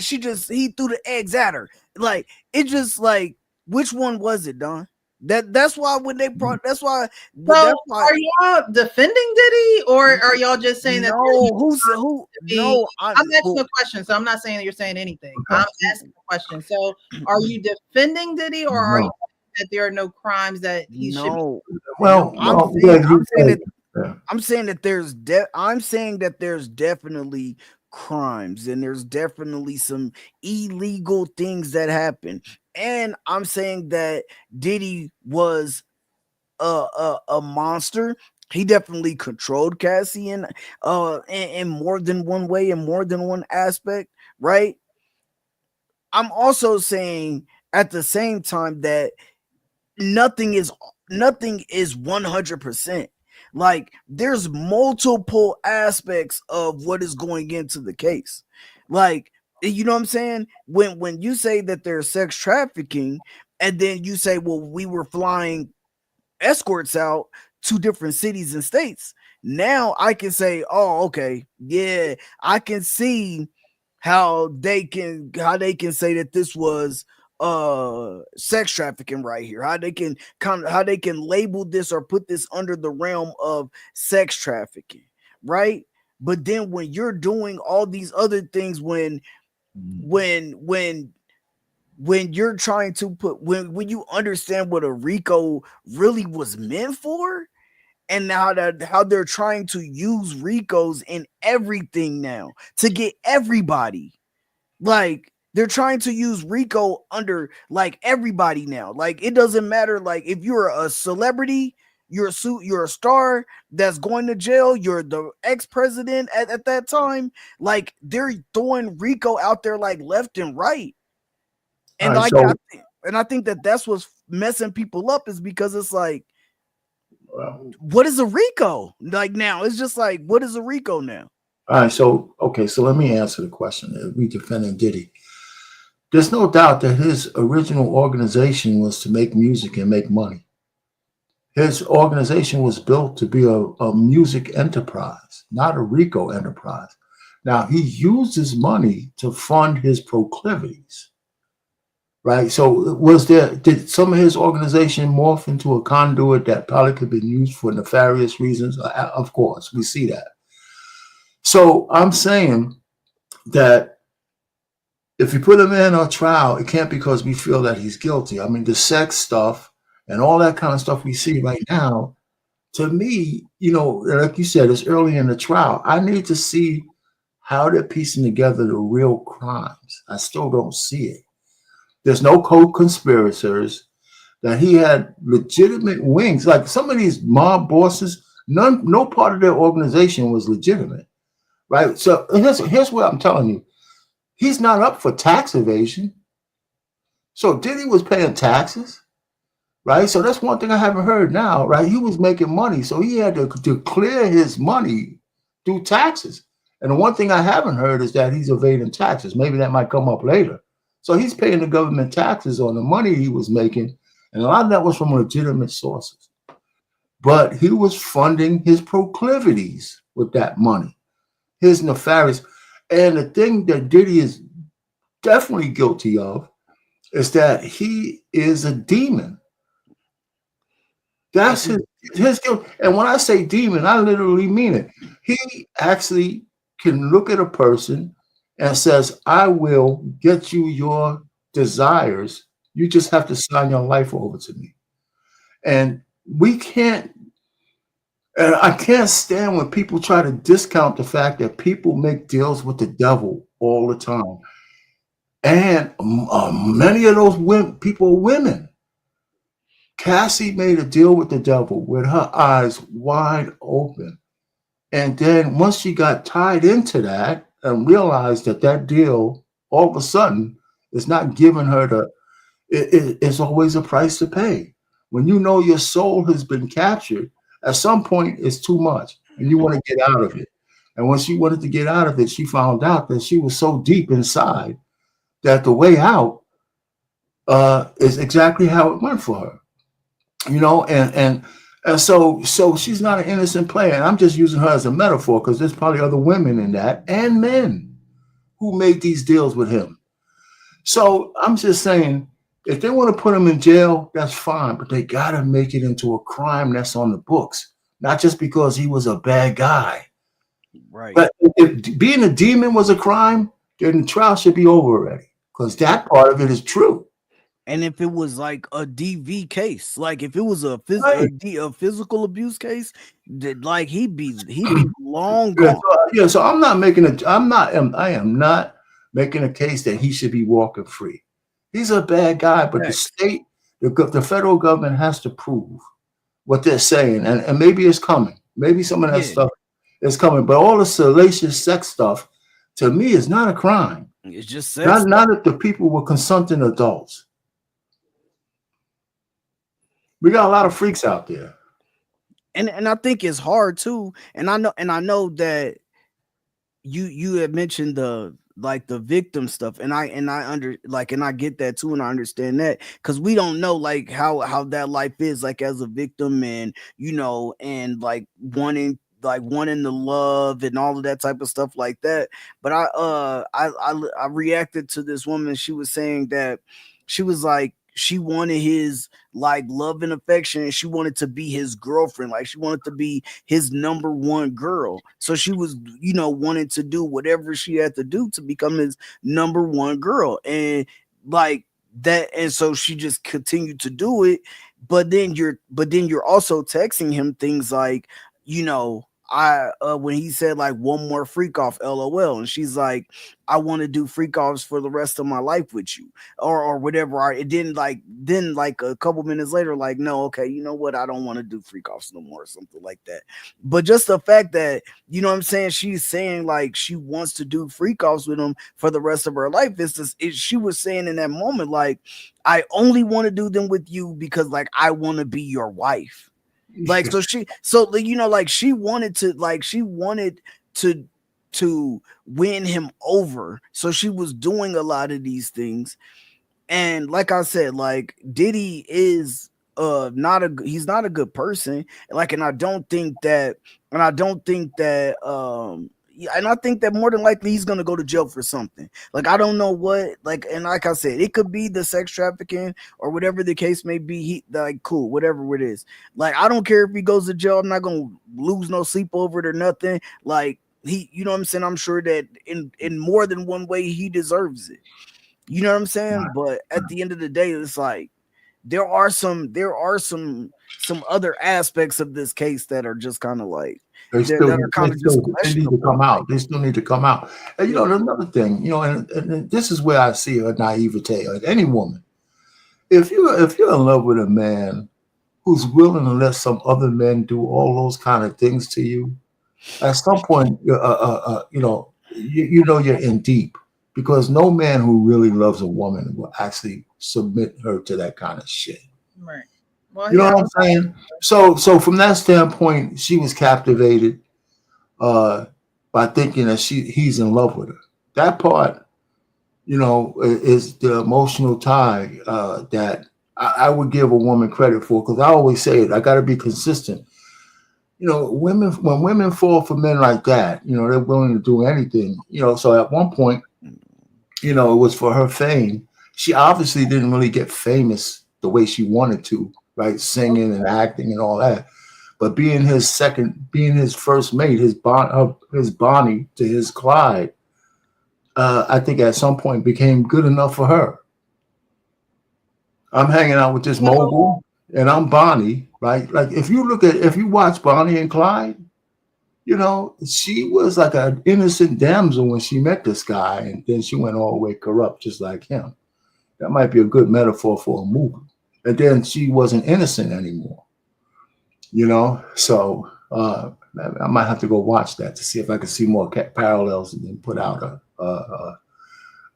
he threw the eggs at her. Like it just like, which one was it, Don? That's why when they brought that's why Are y'all defending Diddy, or are y'all just saying that? I'm asking a question, so I'm not saying that you're saying anything. I'm asking a question. So are you defending Diddy, or are you saying that there are no crimes that he should be? I'm saying that there's definitely crimes, and there's definitely some illegal things that happen. And I'm saying that Diddy was a monster. He definitely controlled Cassie in more than one way, in more than one aspect, right? I'm also saying at the same time that nothing is 100%. Like there's multiple aspects of what is going into the case. Like, you know what I'm saying? When you say that there's sex trafficking, and then you say, well, we were flying escorts out to different cities and states. Now I can say, oh, okay, yeah, I can see how they can say that this was sex trafficking right here. How they can label this or put this under the realm of sex trafficking, right? But then when you're doing all these other things, when you're trying to put when you understand what a RICO really was meant for, and how they're trying to use RICOs in everything now to get everybody. Like they're trying to use RICO under like everybody now. Like it doesn't matter. Like if you're a celebrity, you're a star that's going to jail, you're the ex-president at that time. Like they're throwing RICO out there like left and right. And right, I think that that's what's messing people up, is because it's like, what is a RICO? Like now, it's just like, what is a RICO now? All right, so let me answer the question. We defending Diddy. There's no doubt that his original organization was to make music and make money. His organization was built to be a music enterprise, not a RICO enterprise. Now, he used his money to fund his proclivities, right? So did some of his organization morph into a conduit that probably could be used for nefarious reasons? Of course, we see that. So I'm saying that if you put him in a trial, it can't be because we feel that he's guilty. I mean, the sex stuff and all that kind of stuff we see right now, to me, like you said, it's early in the trial. I need to see how they're piecing together the real crimes. I still don't see it. There's no co-conspirators, that he had legitimate wings. Like some of these mob bosses, no part of their organization was legitimate. Right. So here's what I'm telling you. He's not up for tax evasion. So Diddy was paying taxes. Right. So that's one thing I haven't heard now. Right. He was making money. So he had to declare his money through taxes. And the one thing I haven't heard is that he's evading taxes. Maybe that might come up later. So he's paying the government taxes on the money he was making. And a lot of that was from legitimate sources. But he was funding his proclivities with that money. His nefarious. And the thing that Diddy is definitely guilty of is that he is a demon. That's his guilt. And when I say demon, I literally mean it. He actually can look at a person and says, I will get you your desires. You just have to sign your life over to me. And we can't. And I can't stand when people try to discount the fact that people make deals with the devil all the time. And many of those people are women. Cassie made a deal with the devil with her eyes wide open. And then once she got tied into that and realized that deal, all of a sudden, is not giving her it's always a price to pay. When you know your soul has been captured, at some point, it's too much, and you want to get out of it. And when she wanted to get out of it, she found out that she was so deep inside that the way out is exactly how it went for her. And so she's not an innocent player. And I'm just using her as a metaphor because there's probably other women in that and men who made these deals with him. So I'm just saying, if they want to put him in jail, that's fine, but they got to make it into a crime that's on the books, not just because he was a bad guy. Right. But if being a demon was a crime, then the trial should be over already, because that part of it is true. And if it was like a DV case, like if it was a physical abuse case, like he'd be long gone. So I'm not making I am not making a case that he should be walking free. He's a bad guy, but the state, the federal government has to prove what they're saying. And maybe it's coming. Maybe some of that stuff is coming. But all the salacious sex stuff, to me, is not a crime. It's just sex. Not if the people were consenting adults. We got a lot of freaks out there. And I think it's hard too. And I know that you had mentioned the victim stuff, and I get that too, and I understand that, because we don't know like how that life is like as a victim, and and like wanting the love and all of that type of stuff like that. But I reacted to this woman. She was saying that she was like, she wanted his like love and affection, and she wanted to be his girlfriend, like she wanted to be his number one girl. So she was wanting to do whatever she had to do to become his number one girl, and like that. And so she just continued to do it. But then you're also texting him things like, when he said like one more freak off, LOL, and she's like, I want to do freak offs for the rest of my life with you, or whatever. It didn't then a couple minutes later, like, no, okay, you know what, I don't want to do freak offs no more, or something like that. But just the fact that, what I'm saying, she's saying like she wants to do freak offs with him for the rest of her life. She was saying in that moment, like, I only want to do them with you because like I want to be your wife. Like, she wanted to win him over. So she was doing a lot of these things. And like I said, like, Diddy is he's not a good person. Like, and I don't think that yeah, and I think that more than likely he's gonna go to jail for something. Like, I don't know what, like, and like I said, it could be the sex trafficking or whatever the case may be. He like, cool, whatever it is. Like, I don't care if he goes to jail. I'm not gonna lose no sleep over it or nothing. Like, he, what I'm saying, I'm sure that in more than one way he deserves it. You know what I'm saying? But at the end of the day, it's like there are some other aspects of this case that are just kind of like They that are kind of just they need to come out. They still need to come out. And there's another thing, and this is where I see a naivete of any woman. If you're in love with a man who's willing to let some other men do all those kind of things to you, at some point, you're in deep, because no man who really loves a woman will actually submit her to that kind of shit. Right. Well, You know what I'm saying? So from that standpoint, she was captivated by thinking that he's in love with her. That part, is the emotional tie that I would give a woman credit for, because I always say it. I got to be consistent. When women fall for men like that, they're willing to do anything. So at one point, it was for her fame. She obviously didn't really get famous the way she wanted to, right? Singing and acting and all that. But being his first mate, his Bonnie to his Clyde, I think at some point became good enough for her. I'm hanging out with this mogul and I'm Bonnie, right? Like, if you watch Bonnie and Clyde, she was like an innocent damsel when she met this guy, and then she went all the way corrupt just like him. That might be a good metaphor for a movie. And then she wasn't innocent anymore. So I might have to go watch that to see if I can see more parallels, and then put out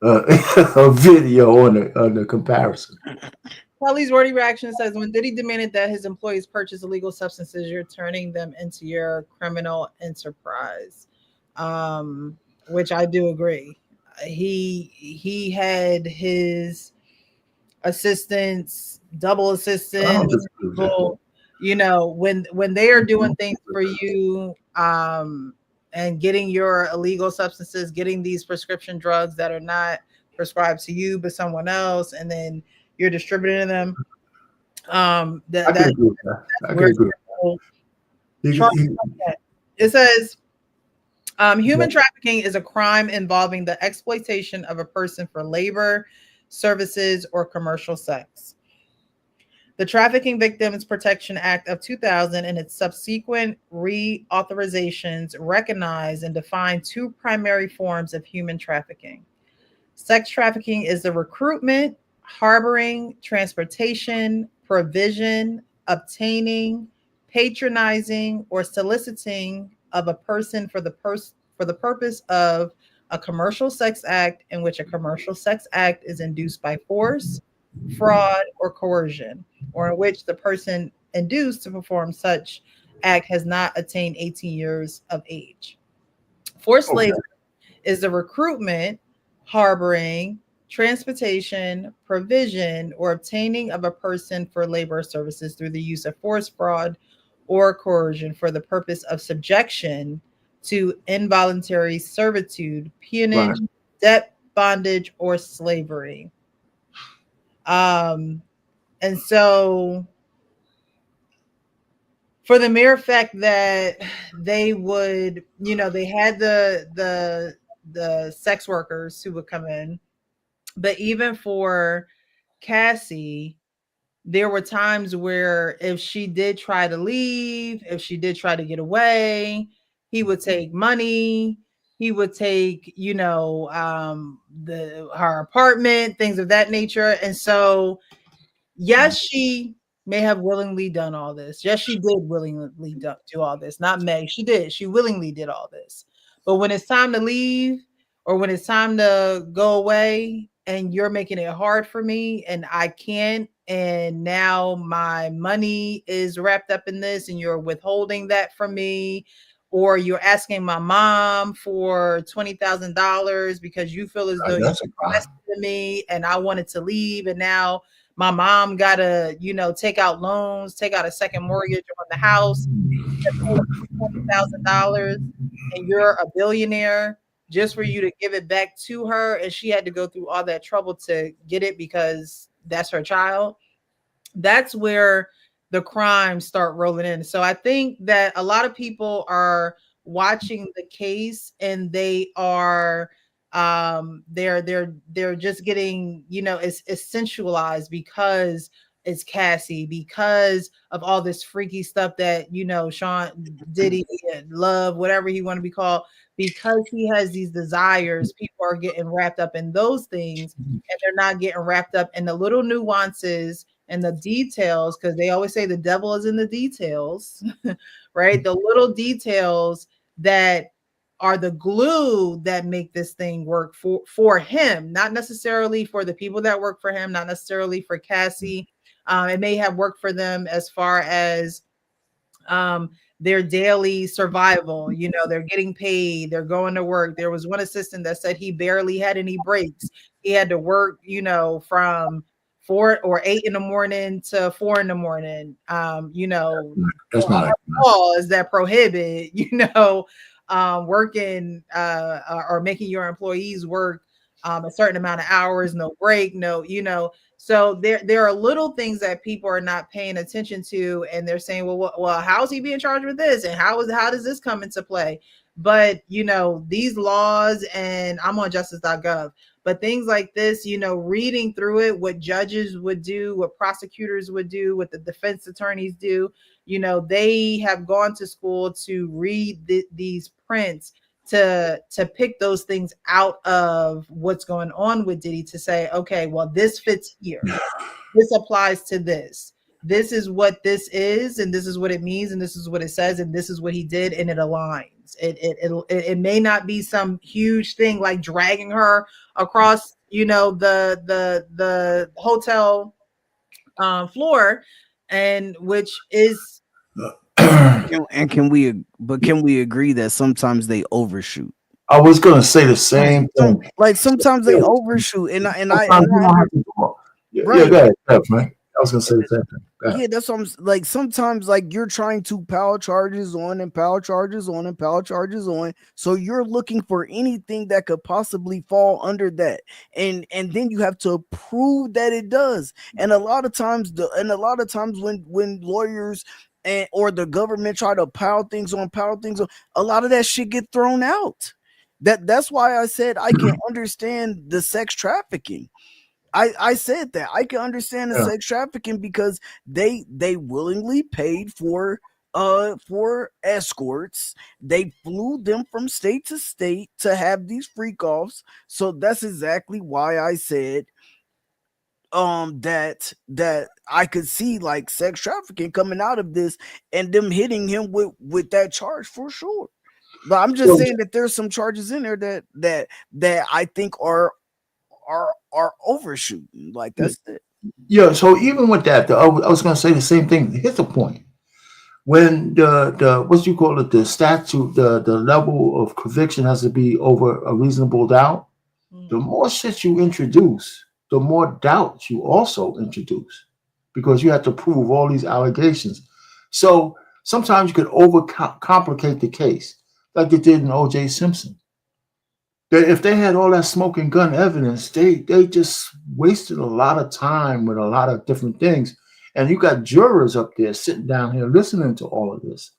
a video on the comparison. Kelly's wordy reaction says, when Diddy demanded that his employees purchase illegal substances, you're turning them into your criminal enterprise, which I do agree. He had his assistants, double assistants, people, when they are doing things for you, and getting your illegal substances, getting these prescription drugs that are not prescribed to you but someone else, and then you're distributing them. It says human trafficking is a crime involving the exploitation of a person for labor, services, or commercial sex. The Trafficking Victims Protection Act of 2000 and its subsequent reauthorizations recognize and define two primary forms of human trafficking. Sex trafficking is the recruitment, harboring, transportation, provision, obtaining, patronizing, or soliciting of a person for the purpose of a commercial sex act in which a commercial sex act is induced by force, fraud, or coercion, or in which the person induced to perform such act has not attained 18 years of age. Forced Okay. labor is the recruitment, harboring, transportation, provision, or obtaining of a person for labor services through the use of force, fraud, or coercion for the purpose of subjection to involuntary servitude, Right. peonage, debt, bondage, or slavery. Um, and so, for the mere fact that they would, they had the sex workers who would come in, but even for Cassie, there were times where if she did try to leave, if she did try to get away, he would take money. He would take, the her apartment, things of that nature. And so, yes, she may have willingly done all this. Yes, she did willingly do all this. Not Meg. She did. She willingly did all this. But when it's time to leave or when it's time to go away and you're making it hard for me and I can't, and now my money is wrapped up in this and you're withholding that from me, or you're asking my mom for $20,000 because you feel as though you That's a crime. invested in me and I wanted to leave, and now my mom gotta, take out loans, take out a second mortgage on the house to pay $20,000, and you're a billionaire just for you to give it back to her, and she had to go through all that trouble to get it because that's her child. That's where the crimes start rolling in. So I think that a lot of people are watching the case and they are they're just getting, it's essentialized because it's Cassie, because of all this freaky stuff that, Sean Diddy and Love, whatever he want to be called, because he has these desires, people are getting wrapped up in those things and they're not getting wrapped up in the little nuances and the details, because they always say the devil is in the details, right? The little details that are the glue that make this thing work for him, not necessarily for the people that work for him, not necessarily for Cassie. It may have worked for them as far as their daily survival. They're getting paid, they're going to work. There was one assistant that said he barely had any breaks. He had to work, from 4 or 8 in the morning to 4 in the morning. That's not Laws that prohibit, working or making your employees work a certain amount of hours, no break, no, so there are little things that people are not paying attention to, and they're saying, well, how is he being charged with this, and how does this come into play? But these laws, and I'm on justice.gov, but things like this, reading through it, what judges would do, what prosecutors would do, what the defense attorneys do, they have gone to school to read these prints to pick those things out of what's going on with Diddy, to say, okay, well, this fits here. This applies to this. This is what this is, and this is what it means, and this is what it says, and this is what he did, and it aligns. It may not be some huge thing like dragging her across, the hotel floor, and which is can we agree that sometimes they overshoot? I was gonna say the same thing. Like sometimes they overshoot, and I right. Go ahead, Frank. I was gonna say the same thing. Yeah, that's what I'm like. Sometimes, like, you're trying to pile charges on and pile charges on and pile charges on, so you're looking for anything that could possibly fall under that, and then you have to prove that it does. And a lot of times, when lawyers or the government try to pile things on, a lot of that shit get thrown out. That's why I said I can understand the sex trafficking. I said that I can understand the sex trafficking because they willingly paid for escorts. They flew them from state to state to have these freak offs. So that's exactly why I said that I could see like sex trafficking coming out of this and them hitting him with that charge for sure. But I'm just saying that there's some charges in there that I think are overshooting. Like that's it. Yeah. So even with that, I was going to say the same thing. Here's the point: when the what you call it, the statute, the level of conviction has to be over a reasonable doubt. The more shit you introduce, the more doubts you also introduce, because you have to prove all these allegations. So sometimes you could overcomplicate the case, like they did in O.J. Simpson. If they had all that smoking gun evidence, they just wasted a lot of time with a lot of different things. And you got jurors up there sitting down here listening to all of this.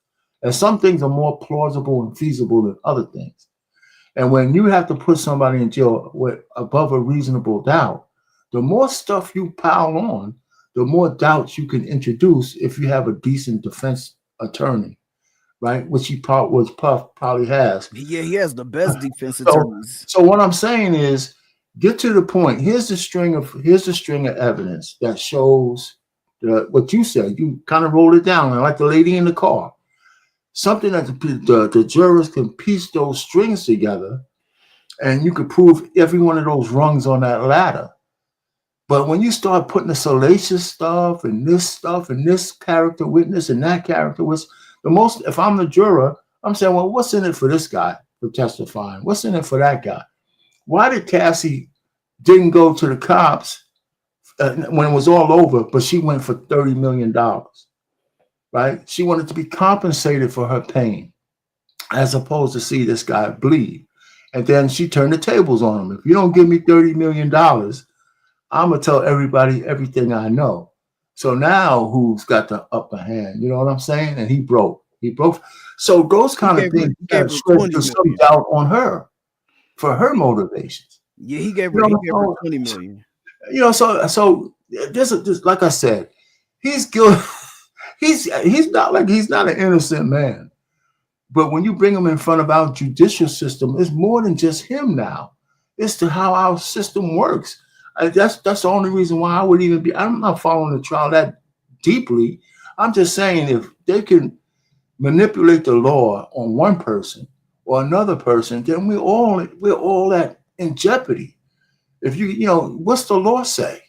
And some things are more plausible and feasible than other things. And when you have to put somebody in jail with above a reasonable doubt, the more stuff you pile on, the more doubts you can introduce if you have a decent defense attorney, right? Which he probably has. Yeah, he has the best defense attorneys. So what I'm saying is, get to the point. Here's the string of evidence that shows what you said. You kind of rolled it down, like the lady in the car. Something that the jurors can piece those strings together, and you could prove every one of those rungs on that ladder. But when you start putting the salacious stuff and this character witness and that character witness, if I'm the juror, I'm saying, well, what's in it for this guy for testifying? What's in it for that guy? Why did Cassie didn't go to the cops when it was all over, but she went for $30 million? Right? She wanted to be compensated for her pain, as opposed to see this guy bleed. And then she turned the tables on him. If you don't give me $30 million, I'm going to tell everybody everything I know. So now who's got the upper hand? You know what I'm saying? And he broke. So those kind of things shed some doubt on her for her motivations. Yeah, he gave her 20 million. You know, so this like I said, he's guilty. He's not an innocent man. But when you bring him in front of our judicial system, it's more than just him now. It's to how our system works. That's the only reason why I would even be. I'm not following the trial that deeply. I'm just saying, if they can manipulate the law on one person or another person, then we're all in jeopardy. If what's the law say?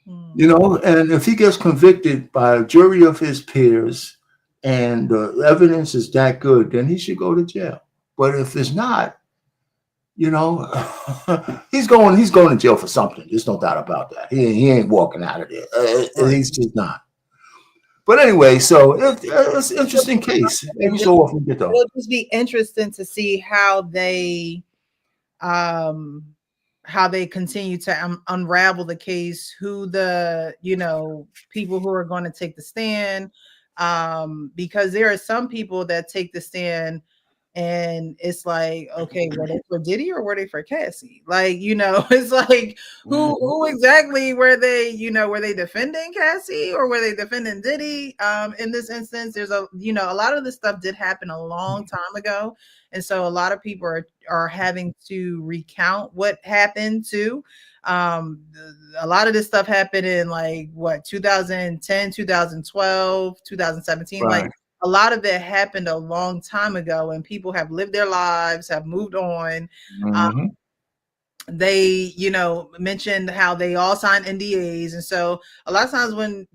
And if he gets convicted by a jury of his peers and the evidence is that good, then he should go to jail. But if it's not, he's going to jail for something. There's no doubt about that. He ain't walking out of there. He's just not. But anyway, so it's an interesting case. Every so often we get those. It'll just be interesting to see how they continue to unravel the case, who the people who are going to take the stand, because there are some people that take the stand and it's like, okay, were they for Diddy or were they for Cassie? Like, it's like who exactly were they? Were they defending Cassie or were they defending Diddy? In this instance, there's a lot of this stuff did happen a long time ago, and so a lot of people are having to recount what happened too. A lot of this stuff happened in 2010, 2012, 2017, right. Like a lot of it happened a long time ago, and people have lived their lives, have moved on. Mm-hmm. They, mentioned how they all signed NDAs. And so a lot of times when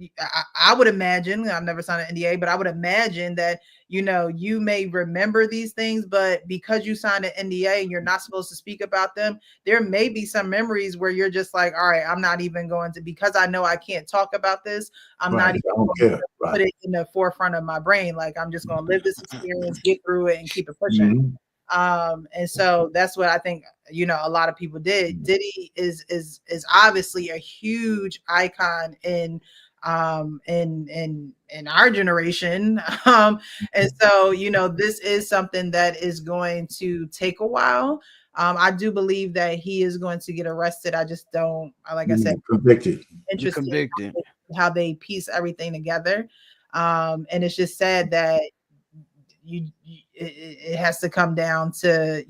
I would imagine, I've never signed an NDA, but I would imagine that, you may remember these things, but because you signed an NDA and you're not supposed to speak about them, there may be some memories where you're just like, all right, I'm not even going to, because I know I can't talk about this. I'm not even going to put it in the forefront of my brain. Like, I'm just going to live this experience, get through it, and keep it pushing. Mm-hmm. And so that's what I think, a lot of people did. Diddy is obviously a huge icon in our generation. And so, this is something that is going to take a while. I do believe that he is going to get arrested. I just don't, like I said, interested in how they piece everything together. And it's just sad that it has to come down to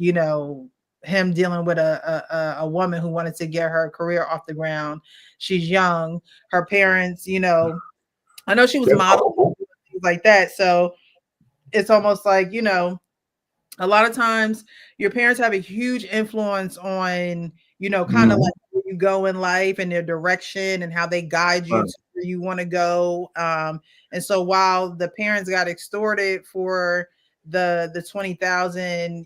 him dealing with a woman who wanted to get her career off the ground. She's young, her parents, I know she was modeling, things like that, so it's almost like a lot of times your parents have a huge influence on, kind of Mhm. like where you go in life and their direction and how they guide you Right. to where you want to go. And so while the parents got extorted for the 20,000,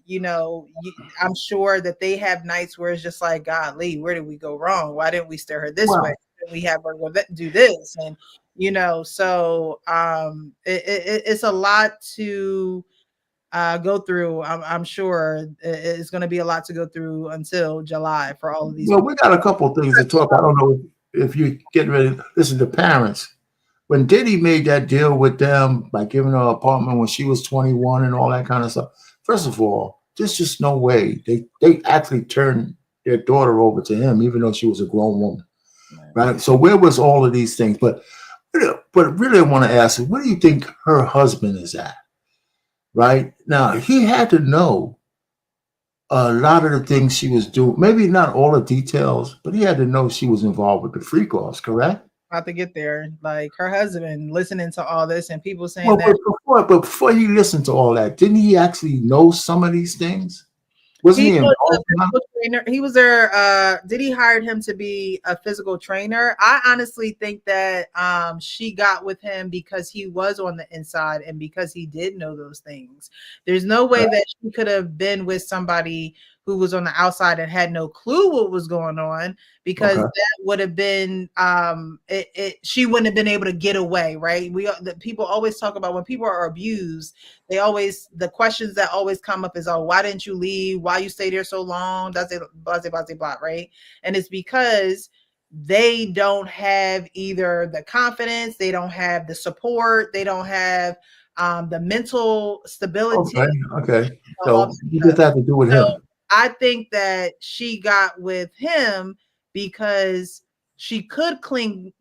I'm sure that they have nights where it's just like, golly, where did we go wrong? Why didn't we steer her this way? Well, Why didn't we have her do this? And so it's a lot to go through. I'm sure it's going to be a lot to go through until July for all of these well, people. we got a couple of things to talk. I don't know if you're getting ready. Listen, the parents. When Diddy made that deal with them by giving her an apartment when she was 21 and all that kind of stuff, first of all, there's just no way they actually turned their daughter over to him, even though she was a grown woman, right? So where was all of these things? But really, I want to ask, where do you think her husband is at? Right now, he had to know a lot of the things she was doing. Maybe not all the details, but he had to know she was involved with the freak offs, correct? About to get there, like her husband listening to all this and people saying Well, that before he listened to all that, didn't he actually know some of these things? Wasn't he he was involved a in that? physical trainer. He was there. Diddy hired him to be a physical trainer. I honestly think that she got with him because he was on the inside and because he did know those things. There's no way Right. that she could have been with somebody who was on the outside and had no clue what was going on, because Okay. that would have been she wouldn't have been able to get away, right? The people always talk about when people are abused, the questions that always come up is, oh, why didn't you leave? Why you stay there so long? Does it blah, blah, blah, blah, right? And it's because they don't have either the confidence, they don't have the support, they don't have the mental stability. Okay. Okay. All So that you stuff. just have to do with So him. I think that she got with him because she could cling,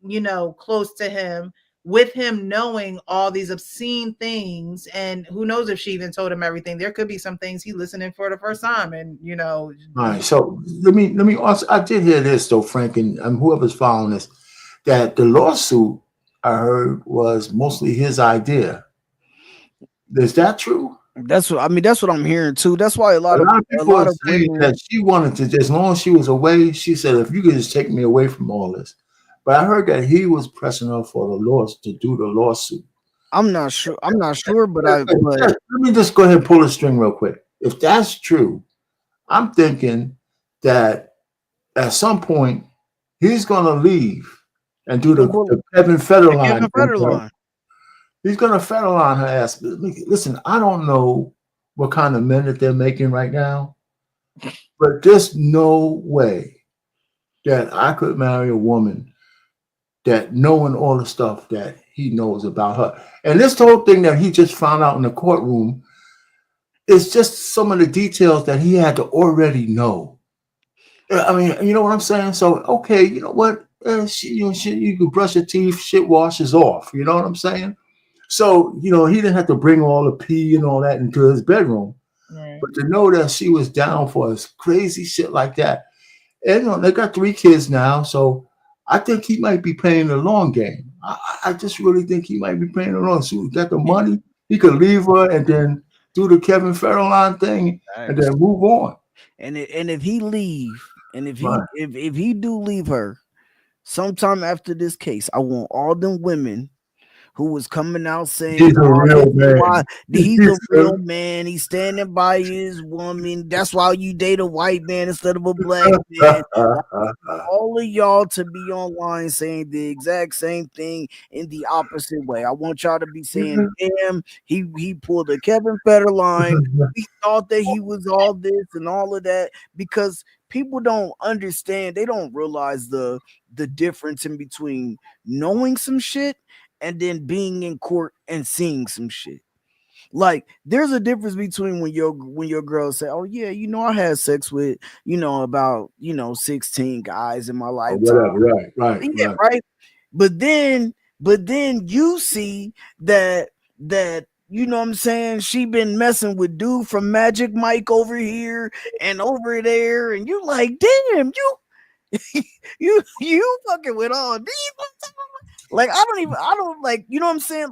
close to him, with him knowing all these obscene things. And who knows if she even told him everything. There could be some things he listening for the first time. And, All right. So let me also. I did hear this though, Frank, and whoever's following this, that the lawsuit I heard was mostly his idea. Is that true? That's what I'm hearing too. That's why a A lot of lot of people are saying women. that she wanted to, as long as she was away, she said, if you could just take me away from all this. But I heard that he was pressing her for the laws to do the lawsuit. I'm not sure, but Let me just go ahead and pull the string real quick. If that's true, I'm thinking that at some point he's going to leave and do the Kevin Federline Kevin thing to her. Federline. He's going to Federline her ass. Listen, I don't know what kind of men that they're making right now, but there's no way that I could marry a woman that knowing all the stuff that he knows about her. And this whole thing that he just found out in the courtroom is just some of the details that he had to already know. I mean, you know what I'm saying? So, okay, you know what? You can brush your teeth, shit washes off. You know what I'm saying? So, he didn't have to bring all the pee and all that into his bedroom. Right. But to know that she was down for his crazy shit like that. And they got 3 kids now, so I think he might be playing the long game. I just really think he might be playing the long. So he got the money, he could leave her and then do the Kevin Federline thing and then move on. And if he leave, and if he Right. if he do leave her, sometime after this case, I want all them women who was coming out saying, He's a real man. he's a real man. He's standing by his woman. That's why you date a white man instead of a black man. All of y'all to be online saying the exact same thing in the opposite way. I want y'all to be saying, damn, he pulled a Kevin Federline. We thought that he was all this and all of that, because people don't understand. They don't realize the difference in between knowing some shit and then being in court and seeing some shit. Like, there's a difference between when your girls say, oh yeah, I had sex with, about 16 guys in my lifetime. Whatever, right. Yeah, right. But then you see that you know what I'm saying, she been messing with dude from Magic Mike over here and over there, and you like, damn, you fucking with all these. Like I don't like, you know what I'm saying?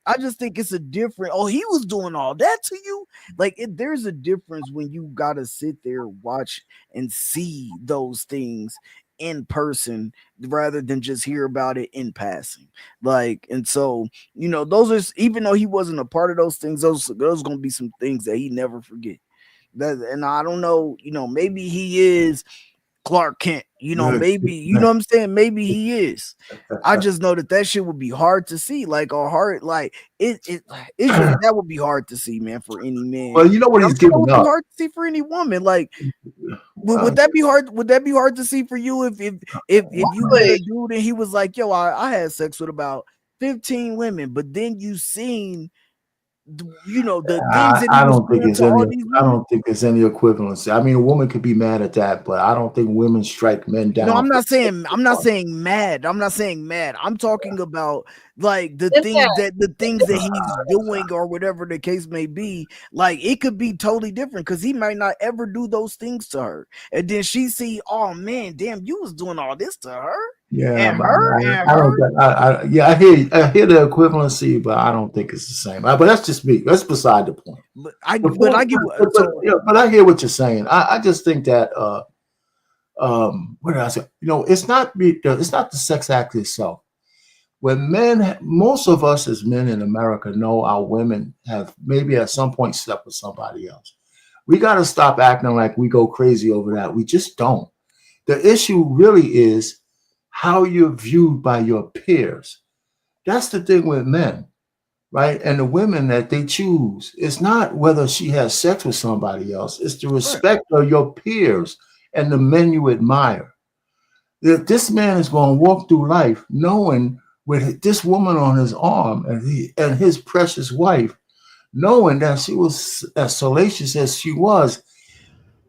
I just think it's a different. Oh, he was doing all that to you. Like there's a difference when you gotta sit there, watch, and see those things in person rather than just hear about it in passing. Like, and so those are, even though he wasn't a part of those things, those gonna be some things that he never forget. That, and I don't know, maybe he is Clark Kent, maybe, what I'm saying? Maybe he is. I just know that shit would be hard to see, like, or hard, like it's just that would be hard to see, man, for any man. Well, you know what And he's that giving would up. be hard to see for any woman. Like, would that be hard? Would that be hard to see for you if you met a dude and he was like, yo, I had sex with about 15 women, but then you seen the things that he I was don't think doing it's to all any. these I women? don't think there's any equivalency. I mean, a woman could be mad at that, but I don't think women strike men down. No, I'm not saying mad. I'm not saying mad. I'm talking about like the things that he's doing or whatever the case may be. Like it could be totally different because he might not ever do those things to her, and then she see, oh man, damn, you was doing all this to her. Yeah, and but her I and don't. her. I hear the equivalency, but I don't think it's the same. But that's just me. That's beside the point. But I get but I hear what you're saying. I just think that what did I say? It's not the sex act itself. When men, most of us as men in America know our women have maybe at some point slept with somebody else. We got to stop acting like we go crazy over that. We just don't. The issue really is how you're viewed by your peers. That's the thing with men, right? And the women that they choose. It's not whether she has sex with somebody else. It's the respect of your peers and the men you admire. That this man is going to walk through life knowing with this woman on his arm and his precious wife, knowing that she was as salacious as she was.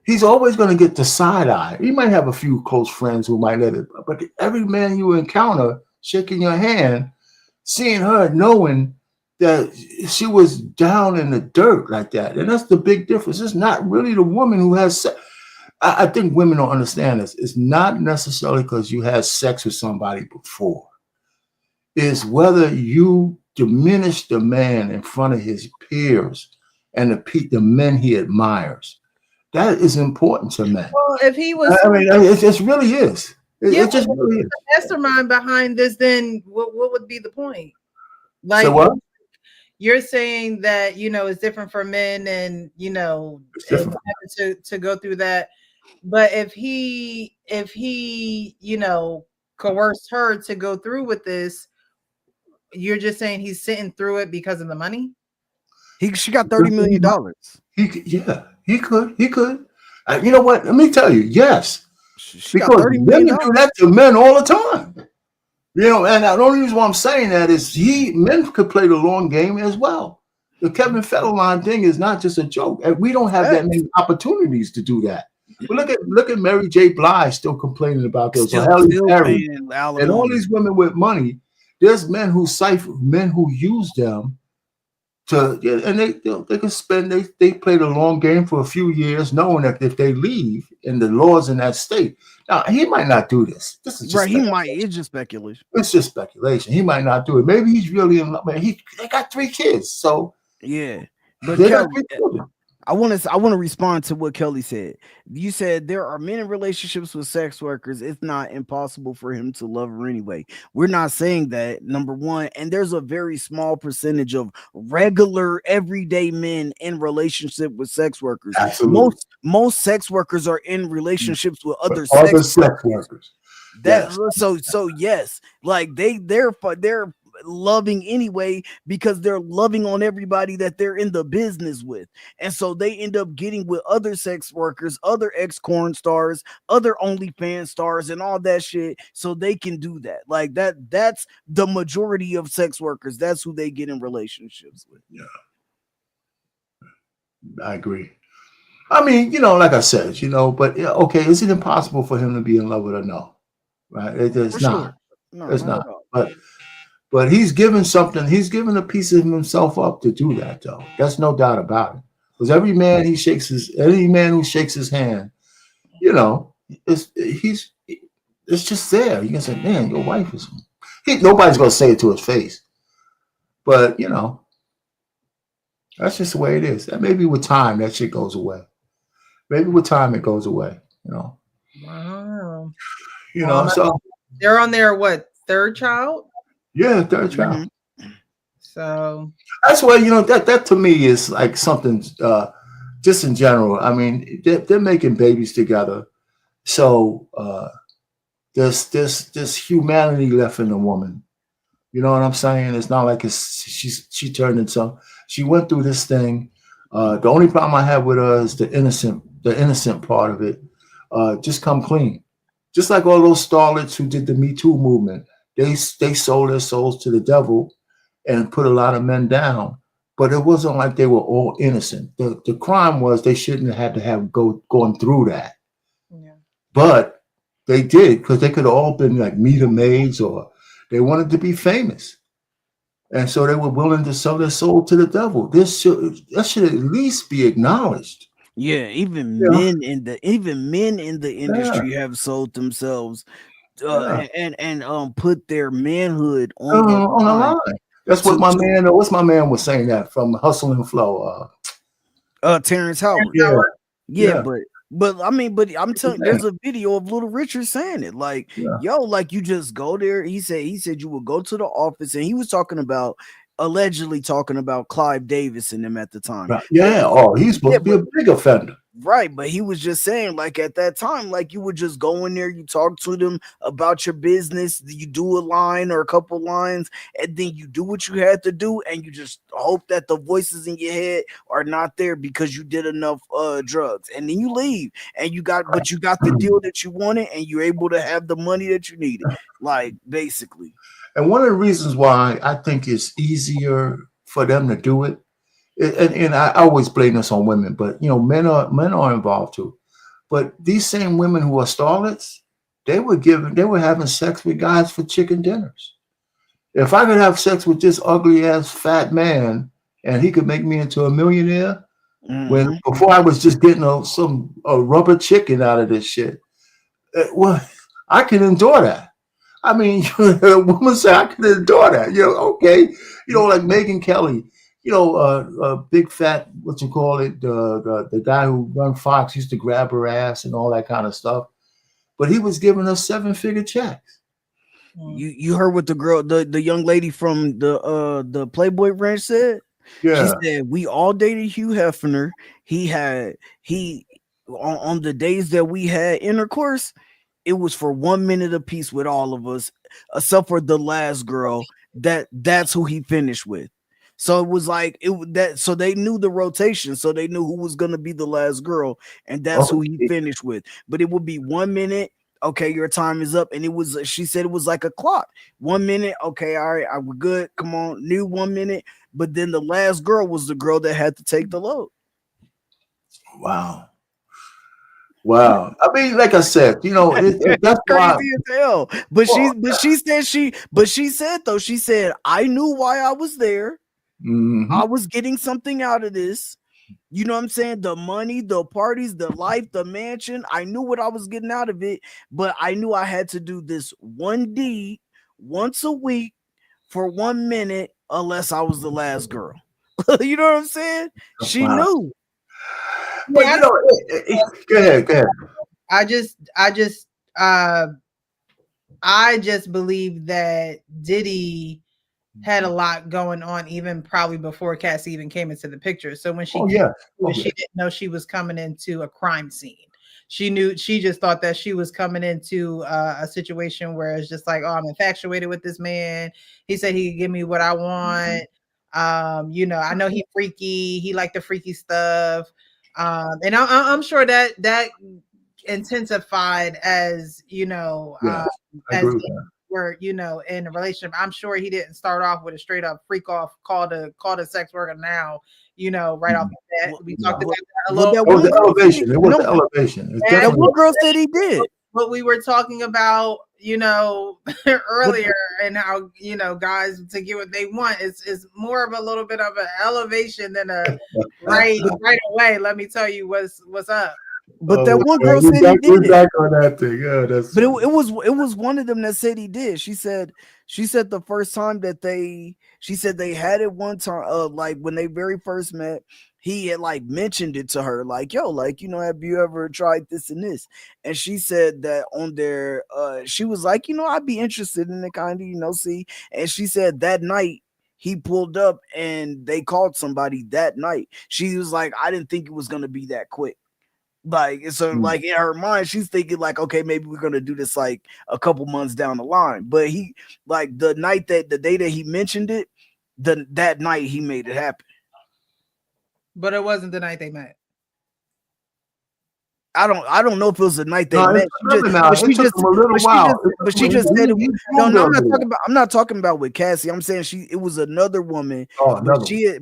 He's always going to get the side eye. He might have a few close friends who might let it, but every man you encounter shaking your hand, seeing her, knowing that she was down in the dirt like that. And that's the big difference. It's not really the woman who has sex. I think women don't understand this. It's not necessarily because you had sex with somebody before. It's whether you diminish the man in front of his peers and the men he admires. That is important to men. Well, if he was, I mean, it just really is. It just really is. The mastermind behind this, then what would be the point? Like, so what? You're saying that it's different for men, and to go through that. But if he coerced her to go through with this, you're just saying he's sitting through it because of the money. She got $30 million. He could. You know what? Let me tell you, yes. Because women do that to men all the time. And the only reason why I'm saying that is men could play the long game as well. The Kevin Federline thing is not just a joke. And we don't have that many opportunities to do that. But look at Mary J. Blige still complaining about this. And all these women with money. There's men who use them and they can spend. They play the long game for a few years, knowing that if they leave and the laws in that state, now he might not do this. This is just It's just speculation. It's just speculation. He might not do it. Maybe he's really in love. They got 3 kids, so yeah. But Kelly, I want to respond to what Kelly said. You said there are men in relationships with sex workers. It's not impossible for him to love her anyway. We're not saying that, number one. And there's a very small percentage of regular everyday men in relationship with sex workers. Absolutely. Most sex workers are in relationships with other sex workers. So yes, like they're loving anyway because they're loving on everybody that they're in the business with, and so they end up getting with other sex workers, other ex-corn stars, other OnlyFans stars, and all that shit, so they can do that. Like that's the majority of sex workers. That's who they get in relationships with. Yeah, I agree. I mean, like I said, but okay, is it impossible for him to be in love with her? No, right? It's not. Sure. No, it's not. But he's given something. He's given a piece of himself up to do that, though. That's no doubt about it. Because every man who shakes his hand, it's just there. You can say, man, your wife is. Nobody's gonna say it to his face, but you know, that's just the way it is. That maybe with time that shit goes away. Maybe with time it goes away. You know. Wow. You know. So they're on their what, third child? Yeah, third child. So that's why, you know, that to me is like something. Just in general, I mean, they're making babies together, so there's humanity left in the woman. You know what I'm saying? It's not like she turned into. She went through this thing. The only problem I have with her is the innocent part of it. Just come clean, just like all those starlets who did the Me Too movement. They sold their souls to the devil and put a lot of men down. But it wasn't like they were all innocent. The crime was they shouldn't have had to have gone through that. Yeah. But they did, because they could have all been like meter maids, or they wanted to be famous. And so they were willing to sell their soul to the devil. That should at least be acknowledged. Yeah, even men in the industry have sold themselves and put their manhood on the line. That's what what's my man was saying that from Hustle and Flow. Terrence Howard. Yeah. But I'm telling you, there's a video of Little Richard saying it. Like, yo, like you just go there. He said you would go to the office, and he was allegedly talking about Clive Davis and them at the time. Right. Yeah. Oh, he's supposed to be a big offender. Right, but he was just saying, like, at that time, like, you would just go in there, you talk to them about your business, you do a line or a couple lines, and then you do what you had to do, and you just hope that the voices in your head are not there because you did enough drugs, and then you leave, and you got the deal that you wanted, and you're able to have the money that you needed, like, basically. And one of the reasons why I think it's easier for them to do it, and I always blame this on women, but you know, men are involved too. But these same women who are starlets, they were having sex with guys for chicken dinners. If I could have sex with this ugly ass fat man and he could make me into a millionaire, when before I was just getting a rubber chicken out of this shit, well, I can endure that. I mean, a woman said I can endure that. You know, okay, you know, like Megyn Kelly. You know, big fat, what you call it, the guy who run Fox used to grab her ass and all that kind of stuff. But he was giving us 7-figure checks. You heard what the young lady from the Playboy Ranch said? Yeah. She said, we all dated Hugh Hefner. On the days that we had intercourse, it was for 1 minute apiece with all of us, except for the last girl. That's who he finished with. So it was like so they knew the rotation, so they knew who was gonna be the last girl, and that's who he finished with. But it would be 1 minute, okay, your time is up, and she said it was like a clock. 1 minute, okay, all right, we're good. Come on, new 1 minute. But then the last girl was the girl that had to take the load. Wow. I mean, like I said, you know, that's crazy as hell. But she said I knew why I was there. Mm-hmm. I was getting something out of this. You know what I'm saying? The money, the parties, the life, the mansion. I knew what I was getting out of it, but I knew I had to do this one deed once a week for 1 minute, unless I was the last girl. You know what I'm saying? She knew. But you know, go ahead. I just believe that Diddy had a lot going on, even probably before Cassie even came into the picture. So when she she didn't know she was coming into a crime scene. She just thought that she was coming into a situation where it's just like, oh, I'm infatuated with this man. He said he could give me what I want. You know, I know he freaky. He liked the freaky stuff. And I'm sure that intensified as, you know, as were, you know, in a relationship. I'm sure he didn't start off with a straight up freak off, call a sex worker now, you know, right off the bat. We talked about that a little. It was the elevation. It was the elevation. That one girl said he did. What we were talking about, you know, earlier, and how, you know, guys to get what they want is more of a little bit of an elevation than a right away. Let me tell you what's up. But that one man, girl said he we're did it. back on that thing. Yeah, that's. But it was one of them that said he did. She said the first time that she said they had it one time, like when they very first met, he had like mentioned it to her, like, yo, like, have you ever tried this and this? And she said that on their she was like, I'd be interested in it, kind of, see. And she said that night he pulled up and they called somebody that night. She was like, I didn't think it was gonna be that quick. Like, so like in her mind, she's thinking like, okay, maybe we're gonna do this like a couple months down the line. But he, like, the day that he mentioned it, that night he made it happen. But it wasn't the night they met. I don't know if it was the night they No, met. She just said it. No, I'm not talking about with Cassie. I'm saying it was another woman. But she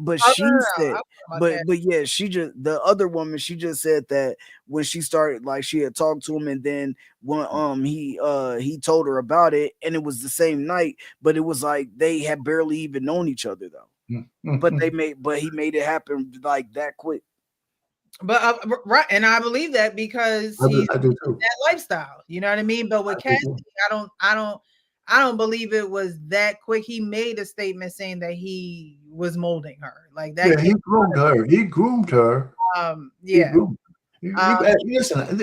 said, but yeah, the other woman, she just said that when she started, like, she had talked to him, and then when he told her about it, and it was the same night, but it was like they had barely even known each other though. But he made it happen like that quick. But right, and I believe that because he's that lifestyle, you know what I mean. But with Cassie, I don't believe it was that quick. He made a statement saying that he was molding her, like that. Yeah, he groomed her. He groomed her. Yeah. Listen,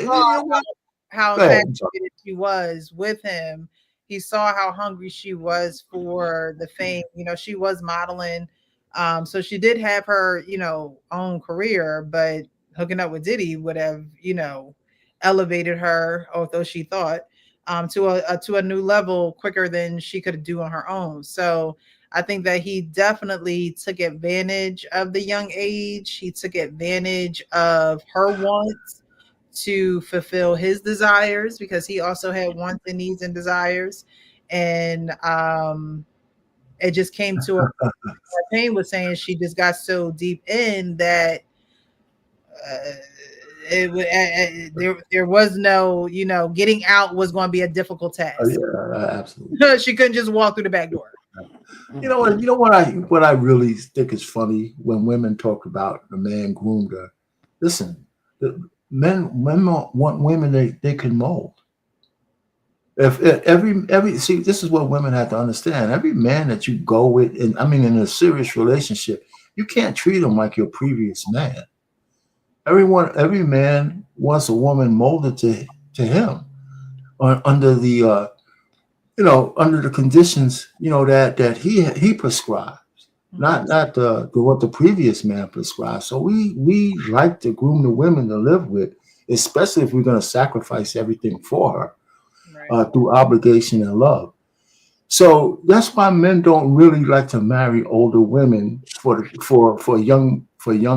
how infatuated she was with him. He saw how hungry she was for the fame. She was modeling, so she did have her, own career, but hooking up with Diddy would have, elevated her, although she thought, to a new level quicker than she could do on her own. So I think that he definitely took advantage of the young age. He took advantage of her wants to fulfill his desires, because he also had wants and needs and desires. And it just came to a Payne was saying, she just got so deep in that there was no, getting out was going to be a difficult task. Yeah, absolutely. She couldn't just walk through the back door. You know what I really think is funny when women talk about the man groomed her. Listen, men want women they can mold. If every see, this is what women have to understand. Every man that you go with, and I mean in a serious relationship, you can't treat him like your previous man. Every man wants a woman molded to him, under the under the conditions that he prescribes, not what the previous man prescribed. So we like to groom the women to live with, especially if we're going to sacrifice everything for her, through obligation and love. So that's why men don't really like to marry older women for young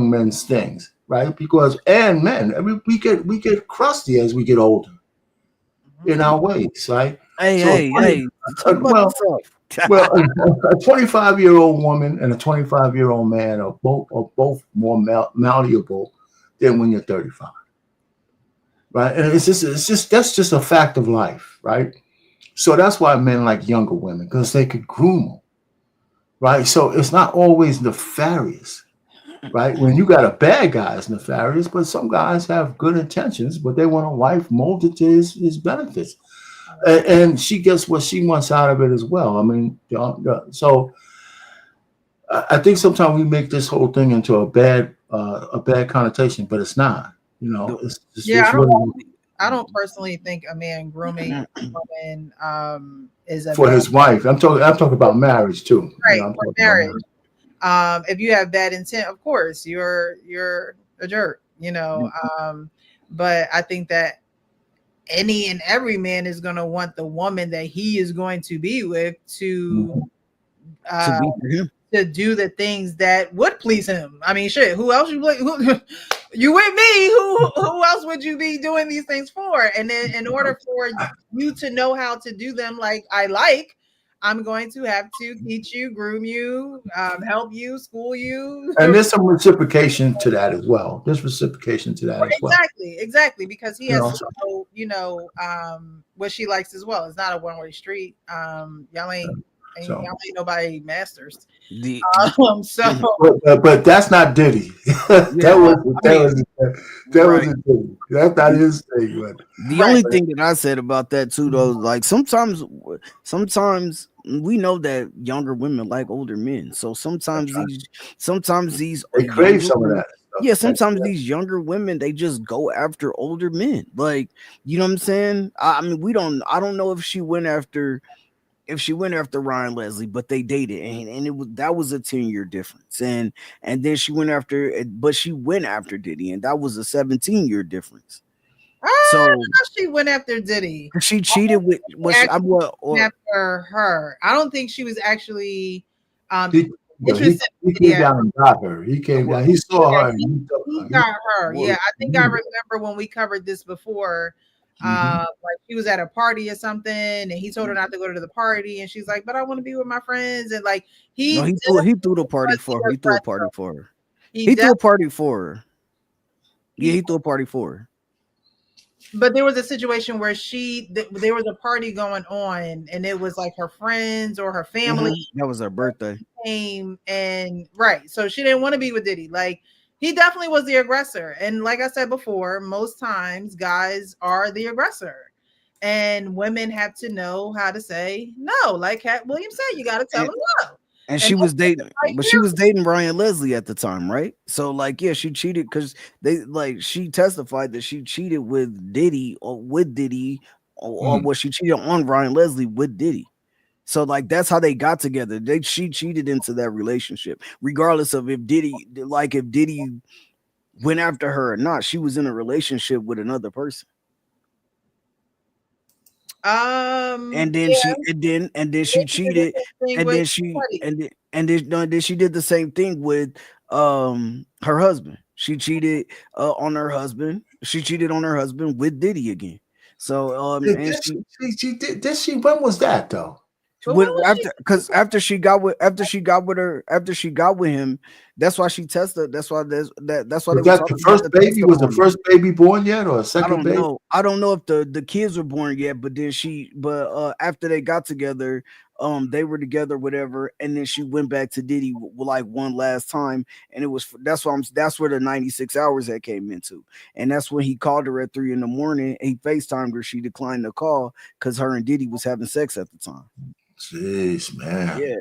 men's things, right? Because we get crusty as we get older in our ways, right? Hey, talk about well, a 25-year-old woman and a 25-year-old man are both more malleable than when you're 35, right? And it's just that's just a fact of life, right? So that's why men like younger women, because they could groom them, right? So it's not always nefarious, right? When you got a bad guy, it's nefarious, but some guys have good intentions, but they want a wife molded to his benefits. And she gets what she wants out of it as well. I mean, so I think sometimes we make this whole thing into a bad connotation, but it's not. I don't personally think a man grooming a woman is a for his wife. I'm talking about marriage too. Right, for marriage. If you have bad intent, of course, you're a jerk. But I think that any and every man is going to want the woman that he is going to be with to do the things that would please him. I mean, shit, who else you with me? Who else would you be doing these things for? And then in order for you to know how to do them like I like, I'm going to have to teach you, groom you, help you, school you. And there's some reciprocation to that as well. There's reciprocation to that as well. Exactly, because he has to know, what she likes as well. It's not a one-way street. Y'all ain't Y'all ain't nobody masters. The, but that's not Diddy. that was Diddy. That's not his thing. But the only thing that I said about that too, though, like sometimes we know that younger women like older men. So sometimes these they crave some of that. Yeah, sometimes these younger women, they just go after older men. Like, you know what I'm saying? I mean, I don't know if she went after Ryan Leslie, but they dated, and that was a 10-year difference. And then she went after Diddy, and that was a 17-year difference. So she went after Diddy. She cheated with after her. I don't think she was actually interested. He came down and got her. He came down. He saw her. And he got her. Yeah, I think I remember when we covered this before. Like she was at a party or something, and he told her not to go to the party, and she's like, "But I want to be with my friends." And like he threw the party for her. He threw a party for her. He threw a party for her. Yeah, he threw a party for her. But there was a situation where there was a party going on, and it was like her friends or her family. That was her birthday. Came and so she didn't want to be with Diddy. Like he definitely was the aggressor, and like I said before, most times guys are the aggressor, and women have to know how to say no. Like Cat Williams said, you got to tell them no. And she was dating, she was dating Ryan Leslie at the time, right? So, like, yeah, she cheated because she testified that she cheated with Diddy or she cheated on Ryan Leslie with Diddy. So, like, that's how they got together. She cheated into that relationship, regardless of if Diddy went after her or not. She was in a relationship with another person. And then she cheated, and then she did the same thing with her husband. She cheated on her husband. She cheated on her husband with Diddy again. So when was that though? After she got with him, that's why she tested. That's why that's why was that the first baby? Was the first baby born yet, or a second baby? I don't know if the kids were born yet, but then after they got together, they were together, whatever, and then she went back to Diddy like one last time, and that's where the 96 hours that came into, and that's when he called her at 3 a.m. He FaceTimed her. She declined the call because her and Diddy was having sex at the time. Jeez, man. Yeah.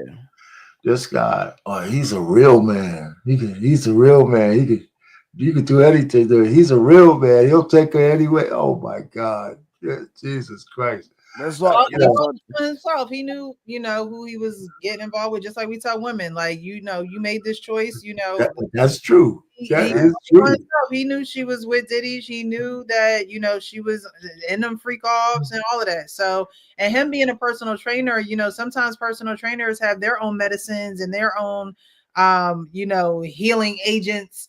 This guy, he's a real man. He's a real man. You can do anything to him. He's a real man. He'll take her anyway. Oh my God. Yeah, Jesus Christ. That's right. Himself. He knew, who he was getting involved with, just like we tell women, like, you made this choice, That's true. That is true. He knew she was with Diddy. She knew that, she was in them freak offs and all of that. So, and him being a personal trainer, sometimes personal trainers have their own medicines and their own, healing agents.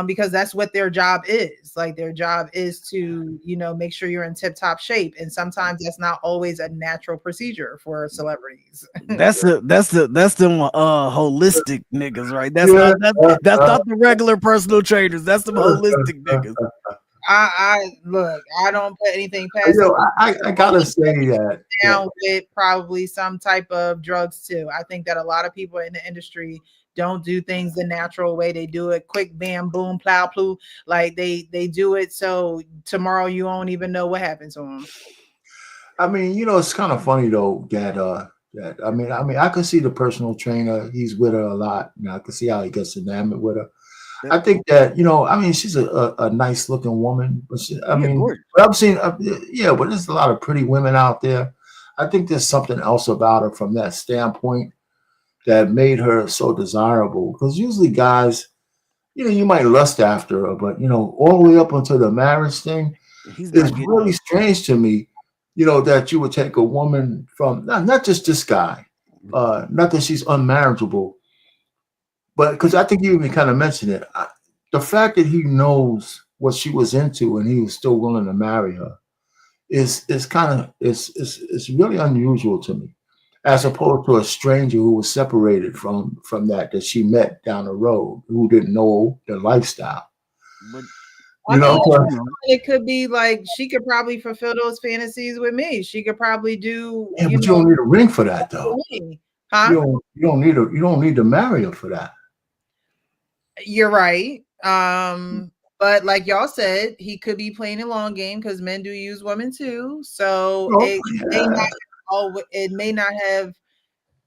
Because that's what their job is. Like their job is to, make sure you're in tip-top shape. And sometimes that's not always a natural procedure for celebrities. That's them holistic niggas, right? That's not the regular personal trainers. That's the holistic niggas. I don't put anything past I gotta say that down with probably some type of drugs too. I think that a lot of people in the industry don't do things the natural way. They do it quick, bam, boom, plow, plow. Like they do it so tomorrow you won't even know what happened to them. I mean, it's kind of funny though that I mean, I can see the personal trainer. He's with her a lot. I can see how he gets enamored with her. I think that she's a nice looking woman, but I've seen but there's a lot of pretty women out there. I think there's something else about her from that standpoint that made her so desirable. Because usually guys, you might lust after her, but all the way up until the marriage thing, it's really strange to me, that you would take a woman from not just this guy, not that she's unmarriageable, but because I think you even kind of mentioned it, the fact that he knows what she was into and he was still willing to marry her is really unusual to me. As opposed to a stranger who was separated from that she met down the road, who didn't know the lifestyle. But, it could be like she could probably fulfill those fantasies with me. She could probably do. Yeah, but you don't need a ring for that, though. Huh? You don't need to marry her for that. You're right. But like y'all said, he could be playing a long game because men do use women too. So it may not have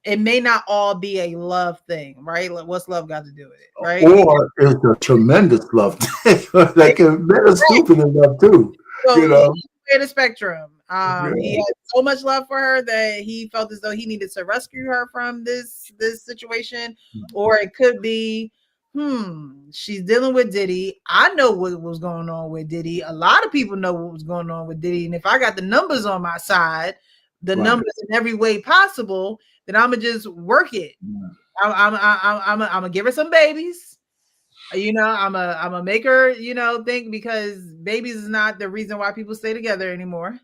it may not all be a love thing, right? Like, what's love got to do with it, right? Or it's a tremendous love. Like men are stupid in love too. So You know. the spectrum. He had so much love for her that he felt as though he needed to rescue her from this situation, or it could be, she's dealing with Diddy. I know what was going on with Diddy. A lot of people know what was going on with Diddy, and if I got the numbers on my side, the numbers in every way possible, then I'm gonna just work it. I'm gonna give her some babies. I'm a make her, think, because babies is not the reason why people stay together anymore.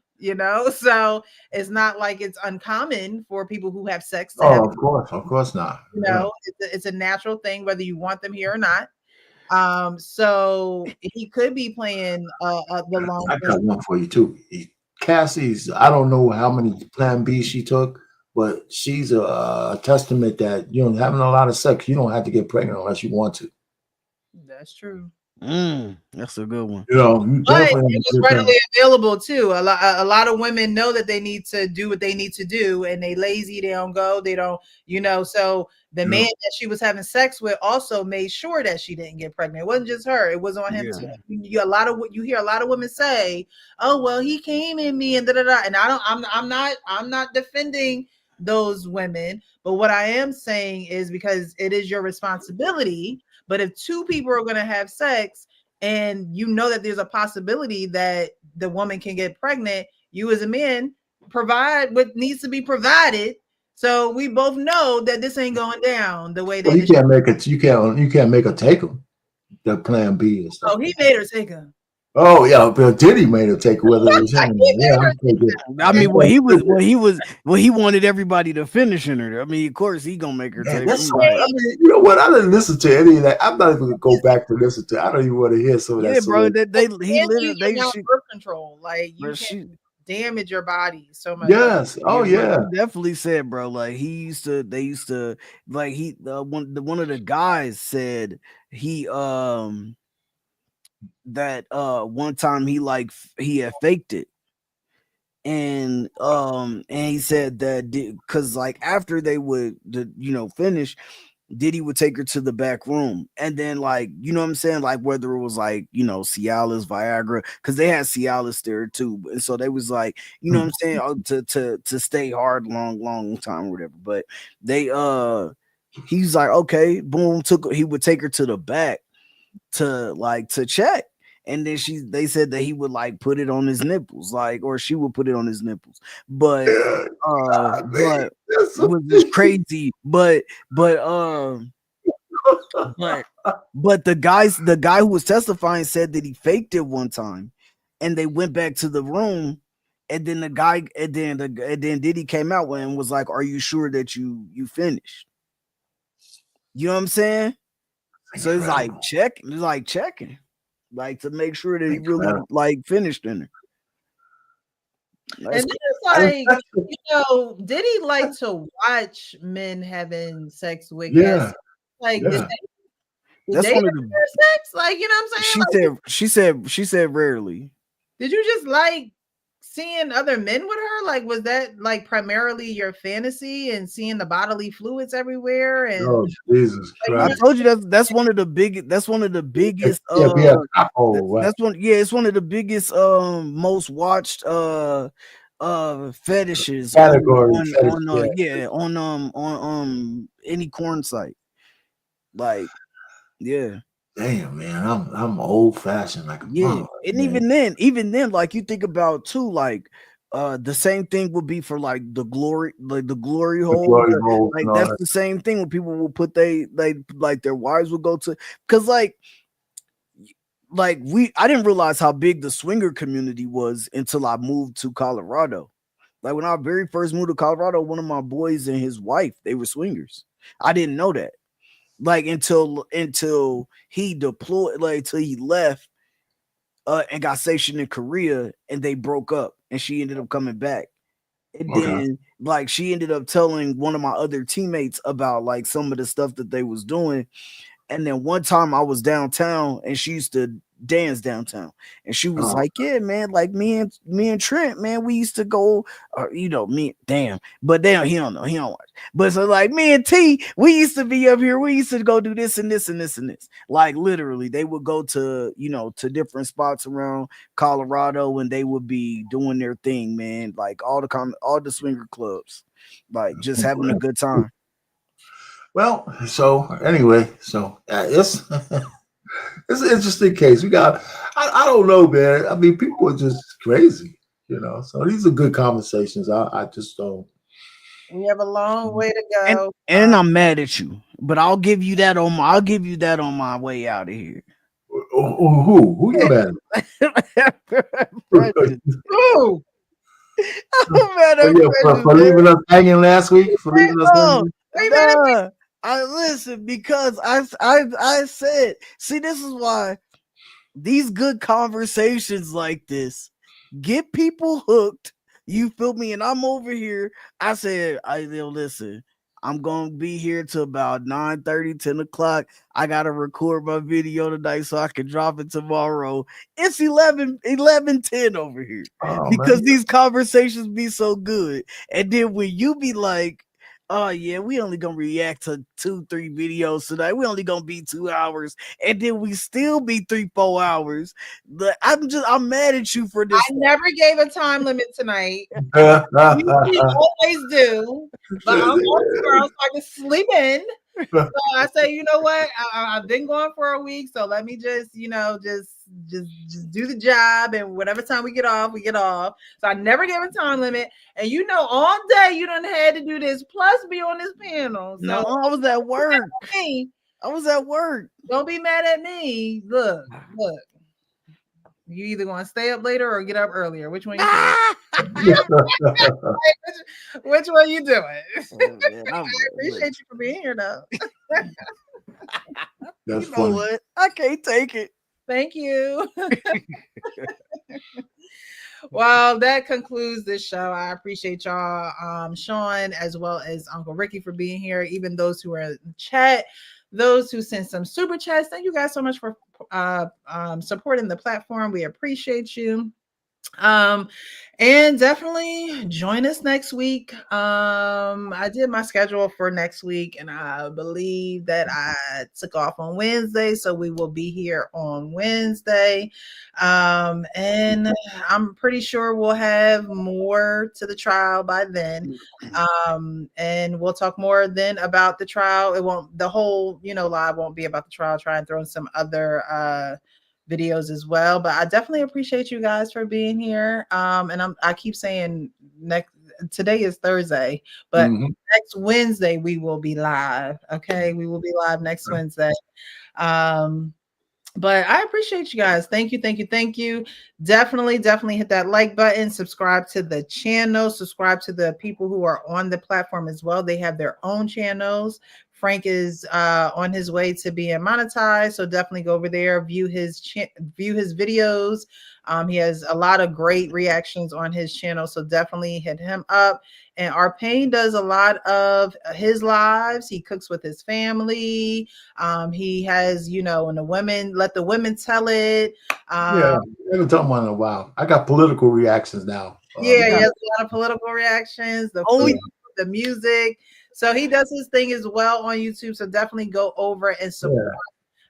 So it's not like it's uncommon for people who have sex to have. Of course not. It's a natural thing, whether you want them here or not. So he could be playing the long. I got one for you too. Cassie's. I don't know how many Plan B she took, but she's a testament that having a lot of sex, you don't have to get pregnant unless you want to. That's true. That's a good one. You But definitely it was readily available too. A lot of women know that they need to do what they need to do, and they lazy. They don't go. They don't. So the man that she was having sex with also made sure that she didn't get pregnant. It wasn't just her. It was on him too. You hear a lot of women say, "Oh well, he came in me," and da da da. And I'm not defending those women, but what I am saying is, because it is your responsibility. But if two people are going to have sex, and you know that there's a possibility that the woman can get pregnant, you as a man provide what needs to be provided. So we both know that this ain't going down the way that you can't make it. You can't make her take them. The Plan B and stuff. Oh, he made her take him. Oh yeah, but Diddy made her take whether it was him. I mean, he wanted everybody to finish in her. I mean, of course, he gonna make her take. That's I mean, you know what? I didn't listen to any of that. I'm not even gonna go back to listen to. I don't even want to hear some of that. Yeah, bro. They birth control. Like you can damage your body so much. Yes. Oh yeah. He definitely said, bro. Like they used to like one of the guys said he that one time he had faked it. And he said that because like after they would finish, Diddy would take her to the back room, and then like what I'm saying, like whether it was like Cialis, Viagra, because they had Cialis there too, and so they was like what I'm saying, to stay hard long time or whatever. But they he's like, okay, boom, he would take her to the back to check. And then they said that he would like put it on his nipples, or she would put it on his nipples. But it was just crazy. But the guy who was testifying said that he faked it one time, and they went back to the room, and then then Diddy came out and was like, "Are you sure that you finished?" You know what I'm saying? So it's like checking. Like to make sure that he really like finished in it. And then it's like, Diddy like to watch men having sex with guests. Like, did they have sex? Like, you know what I'm saying? She said rarely. Did you just like seeing other men with her? Like, was that like primarily your fantasy and seeing the bodily fluids everywhere? And oh Jesus Christ! I told you that's one of the biggest. That's one of the biggest. It's one of the biggest most watched fetishes category on any porn site. Like, yeah. Damn, man, I'm old fashioned like a mother, and man. even then, like you think about too, like the same thing would be for like the glory hole. Like that's the same thing when people will put they like their wives will go to, because like I didn't realize how big the swinger community was until I moved to Colorado. Like when I very first moved to Colorado, one of my boys and his wife, they were swingers. I didn't know that. Like until he deployed, like till he left and got stationed in Korea, and they broke up, and she ended up coming back, And Okay. then like she ended up telling one of my other teammates about like some of the stuff that they was doing. And then one time I was downtown and she used to dance downtown. And she was like, yeah, man, like me and Trent, man, we used to go, or me, damn, but damn, he don't know, he don't watch. But so like me and T, we used to be up here, we used to go do this and this and this and this. Like literally, they would go to, to different spots around Colorado and they would be doing their thing, man. Like all the swinger clubs, like just having a good time. Well, so anyway, it's it's an interesting case. We got, I don't know, man. I mean, people are just crazy, So these are good conversations. I just don't. We have a long way to go. And I'm mad at you, but I'll give you that on my way out of here. Who you mad at? Who? I'm mad at for leaving us hanging last week. For leaving us hanging. I listen because I said, see, this is why these good conversations like this get people hooked. You feel me? And I'm over here. I said, listen, I'm gonna be here till about 9:30, 10 o'clock. I gotta record my video tonight so I can drop it tomorrow. It's 11:10 over here because these conversations be so good. And then when you be like, oh yeah, we only gonna react to 2-3 videos tonight. We only gonna be 2 hours, and then we still be 3-4 hours. I'm mad at you for this. I never gave a time limit tonight. You always do, but I'm off tomorrow, so I can sleep in. So I say, you know what? I've been going for a week, so let me just do the job, and whatever time we get off, we get off. So I never gave a time limit, and all day you done had to do this, plus be on this panel. So no, I was at work. I was at work. Don't be mad at me. Look. You either going to stay up later or get up earlier. Which one you doing? Which one you doing? I appreciate you for being here, though. That's funny. What? I can't take it. Thank you. Well, that concludes this show. I appreciate y'all, Sean, as well as Uncle Ricky for being here. Even those who are in the chat, those who sent some super chats. Thank you guys so much for supporting the platform. We appreciate you. And definitely join us next week. I did my schedule for next week, and I believe that I took off on Wednesday, so we will be here on Wednesday. And I'm pretty sure we'll have more to the trial by then. And we'll talk more then about the trial. The whole, live won't be about the trial. Try and throw in some other videos as well, but I definitely appreciate you guys for being here. And I keep saying today is Thursday, but next Wednesday we will be live. Okay, we will be live next Wednesday. But I appreciate you guys. Thank you. Definitely hit that like button, subscribe to the channel, subscribe to the people who are on the platform as well. They have their own channels. Frank is on his way to being monetized, so definitely go over there, view his videos. He has a lot of great reactions on his channel, so definitely hit him up. And Arpain does a lot of his lives. He cooks with his family. He has, and the women, let the women tell it. Yeah, I haven't talked about it in a while. I got political reactions now. He has a lot of political reactions. The food, the music. So he does his thing as well on YouTube. So definitely go over and support. Yeah.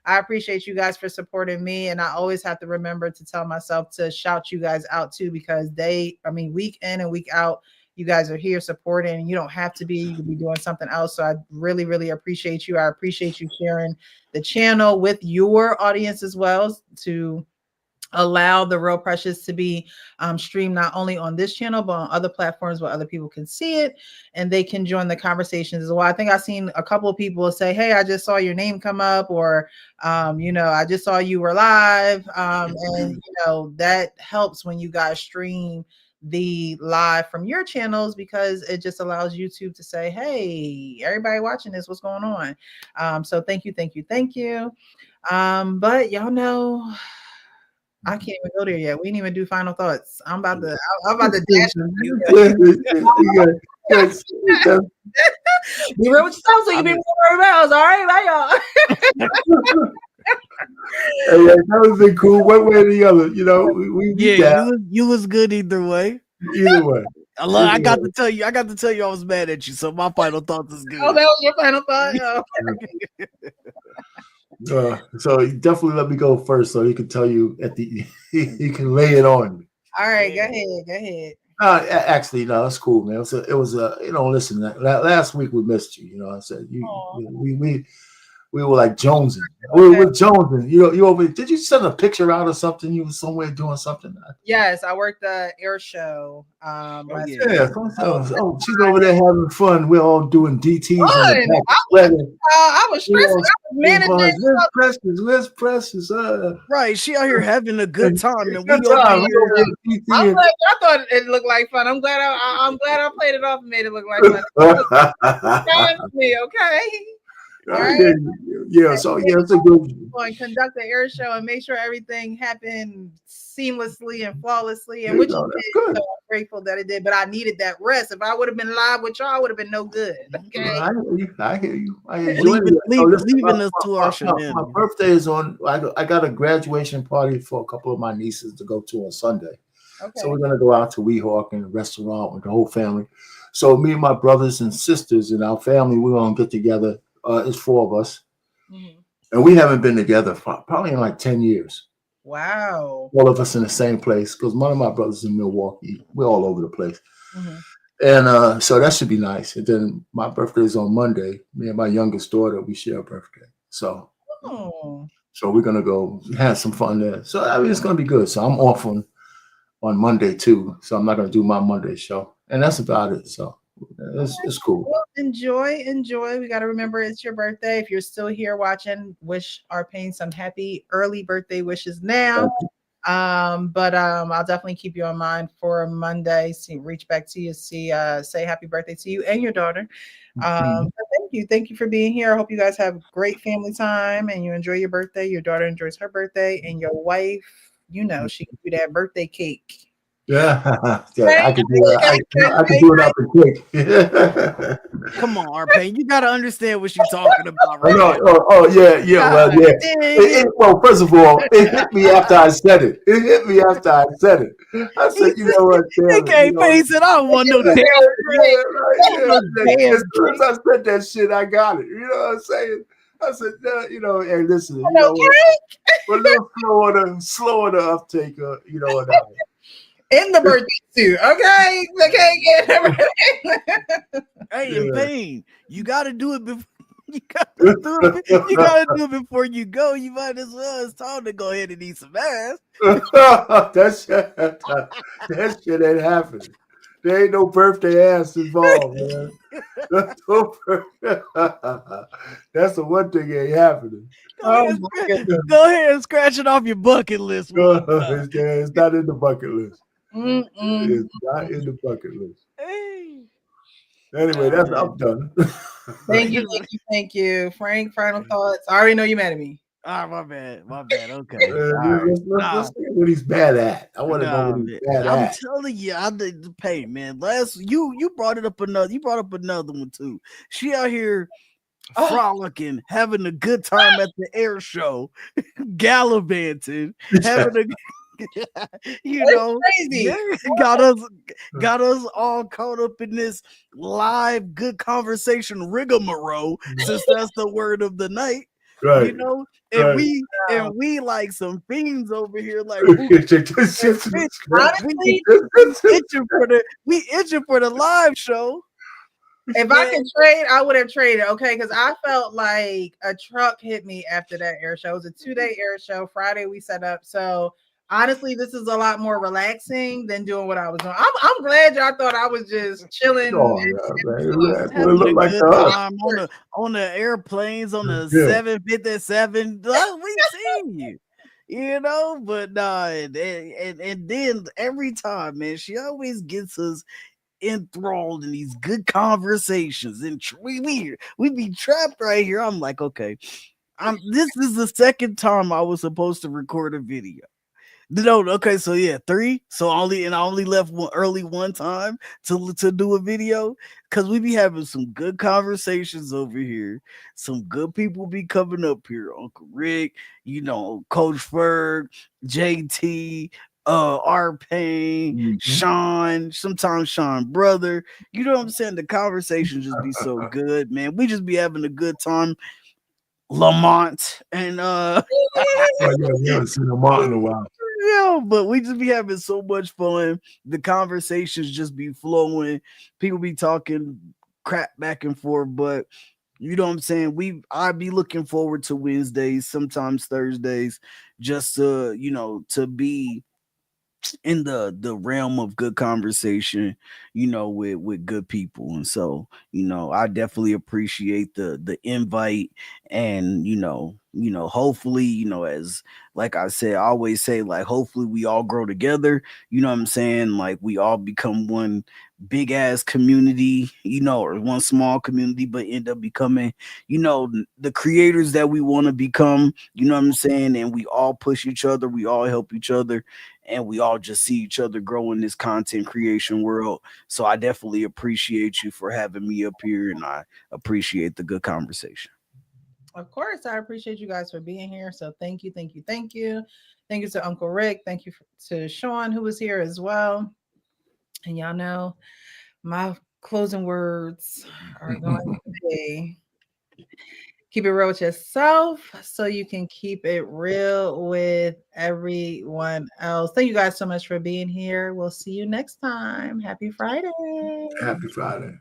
I appreciate you guys for supporting me. And I always have to remember to tell myself to shout you guys out too, because week in and week out, you guys are here supporting, and you don't have to be, you could be doing something else. So I really, really appreciate you. I appreciate you sharing the channel with your audience as well, to allow the Real Precious to be streamed not only on this channel, but on other platforms where other people can see it and they can join the conversations as well. I think I've seen a couple of people say, hey, I just saw your name come up, or, I just saw you were live. And, that helps when you guys stream the live from your channels, because it just allows YouTube to say, hey, everybody watching this, what's going on? So thank you. But y'all know, I can't even go there yet. We didn't even do final thoughts. I'm about to dash. Be real with yourself so you be more aroused. All right, bye, y'all. Hey, that would be cool one way or the other. You know, we you was good either way. Either way. I got to tell you I was mad at you, so my final thoughts is good. Oh, that was your final thought? Oh. So you definitely let me go first so he can tell you at the he can lay it on me. All right, go ahead. Actually, no, that's cool, man. It was you know, listen, last week we missed you. You know, I said we were like jonesing. We were jonesing. You over. Did you send a picture out or something? You were somewhere doing something. Yes, I worked the air show. Yeah. Oh, she's over there having fun. We're all doing DTs in the back. I was stressed. I was managing. Where's Precious? Right, she out here having a good time, and good time. I'm glad. I thought it looked like fun. I'm glad I played it off and made it look like fun. Me, okay. All right. Yeah, so it's a good and conduct the air show and make sure everything happened seamlessly and flawlessly, and which it did. So I'm grateful that it did, but I needed that rest. If I would have been live with y'all, I would have been no good. Okay. I hear you. I enjoy it. Leaving us to our shenanigans. My birthday is on. I got a graduation party for a couple of my nieces to go to on Sunday. Okay. So we're gonna go out to Weehawk in a restaurant with the whole family. So me and my brothers and sisters and our family, we're gonna get together. It's 4 of us. Mm-hmm. And we haven't been together for probably in like 10 years. Wow. All of us in the same place because one of my brothers in Milwaukee. We're all over the place. Mm-hmm. And so that should be nice. And then my birthday is on Monday. Me and my youngest daughter, we share a birthday. So we're going to go have some fun there. So I mean, it's going to be good. So I'm off on Monday too. So I'm not going to do my Monday show. And that's about it. So it's cool. Well, enjoy. We got to remember it's your birthday. If you're still here watching, wish our Payne some happy early birthday wishes now. But I'll definitely keep you in mind for Monday. Reach back to you, say happy birthday to you and your daughter. But thank you for being here. I hope you guys have great family time and you enjoy your birthday. Your daughter enjoys her birthday, and your wife, she can do that birthday cake. Yeah, I could do it. I could do it up in quick. Come on, Arpane, you gotta understand what she's talking about, right? Yeah. Well, first of all, it hit me after I said it. I said, you know what? He can't face it. I don't want no damn. As soon as I said that shit, I got it. You know what I'm saying? I said, hey, listen, you know what? We're a little slower the uptake, what I mean. In the birthday suit, okay? Hey, in Payne, you gotta do it before you gotta do it before you go. You might as well. It's time to go ahead and eat some ass. that shit ain't happening. There ain't no birthday ass involved, man. That's the one thing that ain't happening. Go ahead and scratch it off your bucket list. It's not in the bucket list. It's not in the bucket list. Hey. Anyway, I'm done. Thank you. Frank, final thoughts. I already know you're mad at me. My bad. Okay. Let's see what he's bad at. I want to know what he's bad at. I'm telling you, I did the Payne, man. You brought up another one too. She out here frolicking, having a good time at the air show, gallivanting, having a crazy. got us all caught up in this live good conversation rigmarole, since that's the word of the night. Right. And we like some fiends over here, like we itching for the live show. If I could trade, I would have traded, okay? Because I felt like a truck hit me after that air show. It was a 2-day air show. Friday we set up. So honestly, this is a lot more relaxing than doing what I was doing. I'm glad y'all thought I was just chilling. On the airplanes, on the 757. We seen you, but nah, and then every time, man, she always gets us enthralled in these good conversations, and we be trapped right here. I'm like, okay, this is the second time I was supposed to record a video. No, okay, so yeah, 3. So I only left early one time to do a video because we be having some good conversations over here. Some good people be coming up here. Uncle Rick, Coach Ferg, JT, R Payne, Sean, sometimes Sean brother. You know what I'm saying? The conversations just be so good, man. We just be having a good time. Lamont and Oh, yeah, we haven't seen Lamont in a while. yeah, but we just be having so much fun. The conversations just be flowing. People be talking crap back and forth, but you know what I'm saying? I'd be looking forward to Wednesdays, sometimes Thursdays, just to be in the realm of good conversation, with good people. And so, I definitely appreciate the invite. And hopefully, as like I said, I always say, like, hopefully we all grow together, you know what I'm saying? Like, we all become one big ass community, or one small community, but end up becoming, the creators that we want to become, you know what I'm saying? And we all push each other, we all help each other, and we all just see each other grow in this content creation world. So I definitely appreciate you for having me up here, and I appreciate the good conversation. Of course, I appreciate you guys for being here. So thank you, thank you, thank you. Thank you to Uncle Rick. Thank you to Sean, who was here as well. And y'all know my closing words are going to be keep it real with yourself so you can keep it real with everyone else. Thank you guys so much for being here. We'll see you next time. Happy Friday. Happy Friday.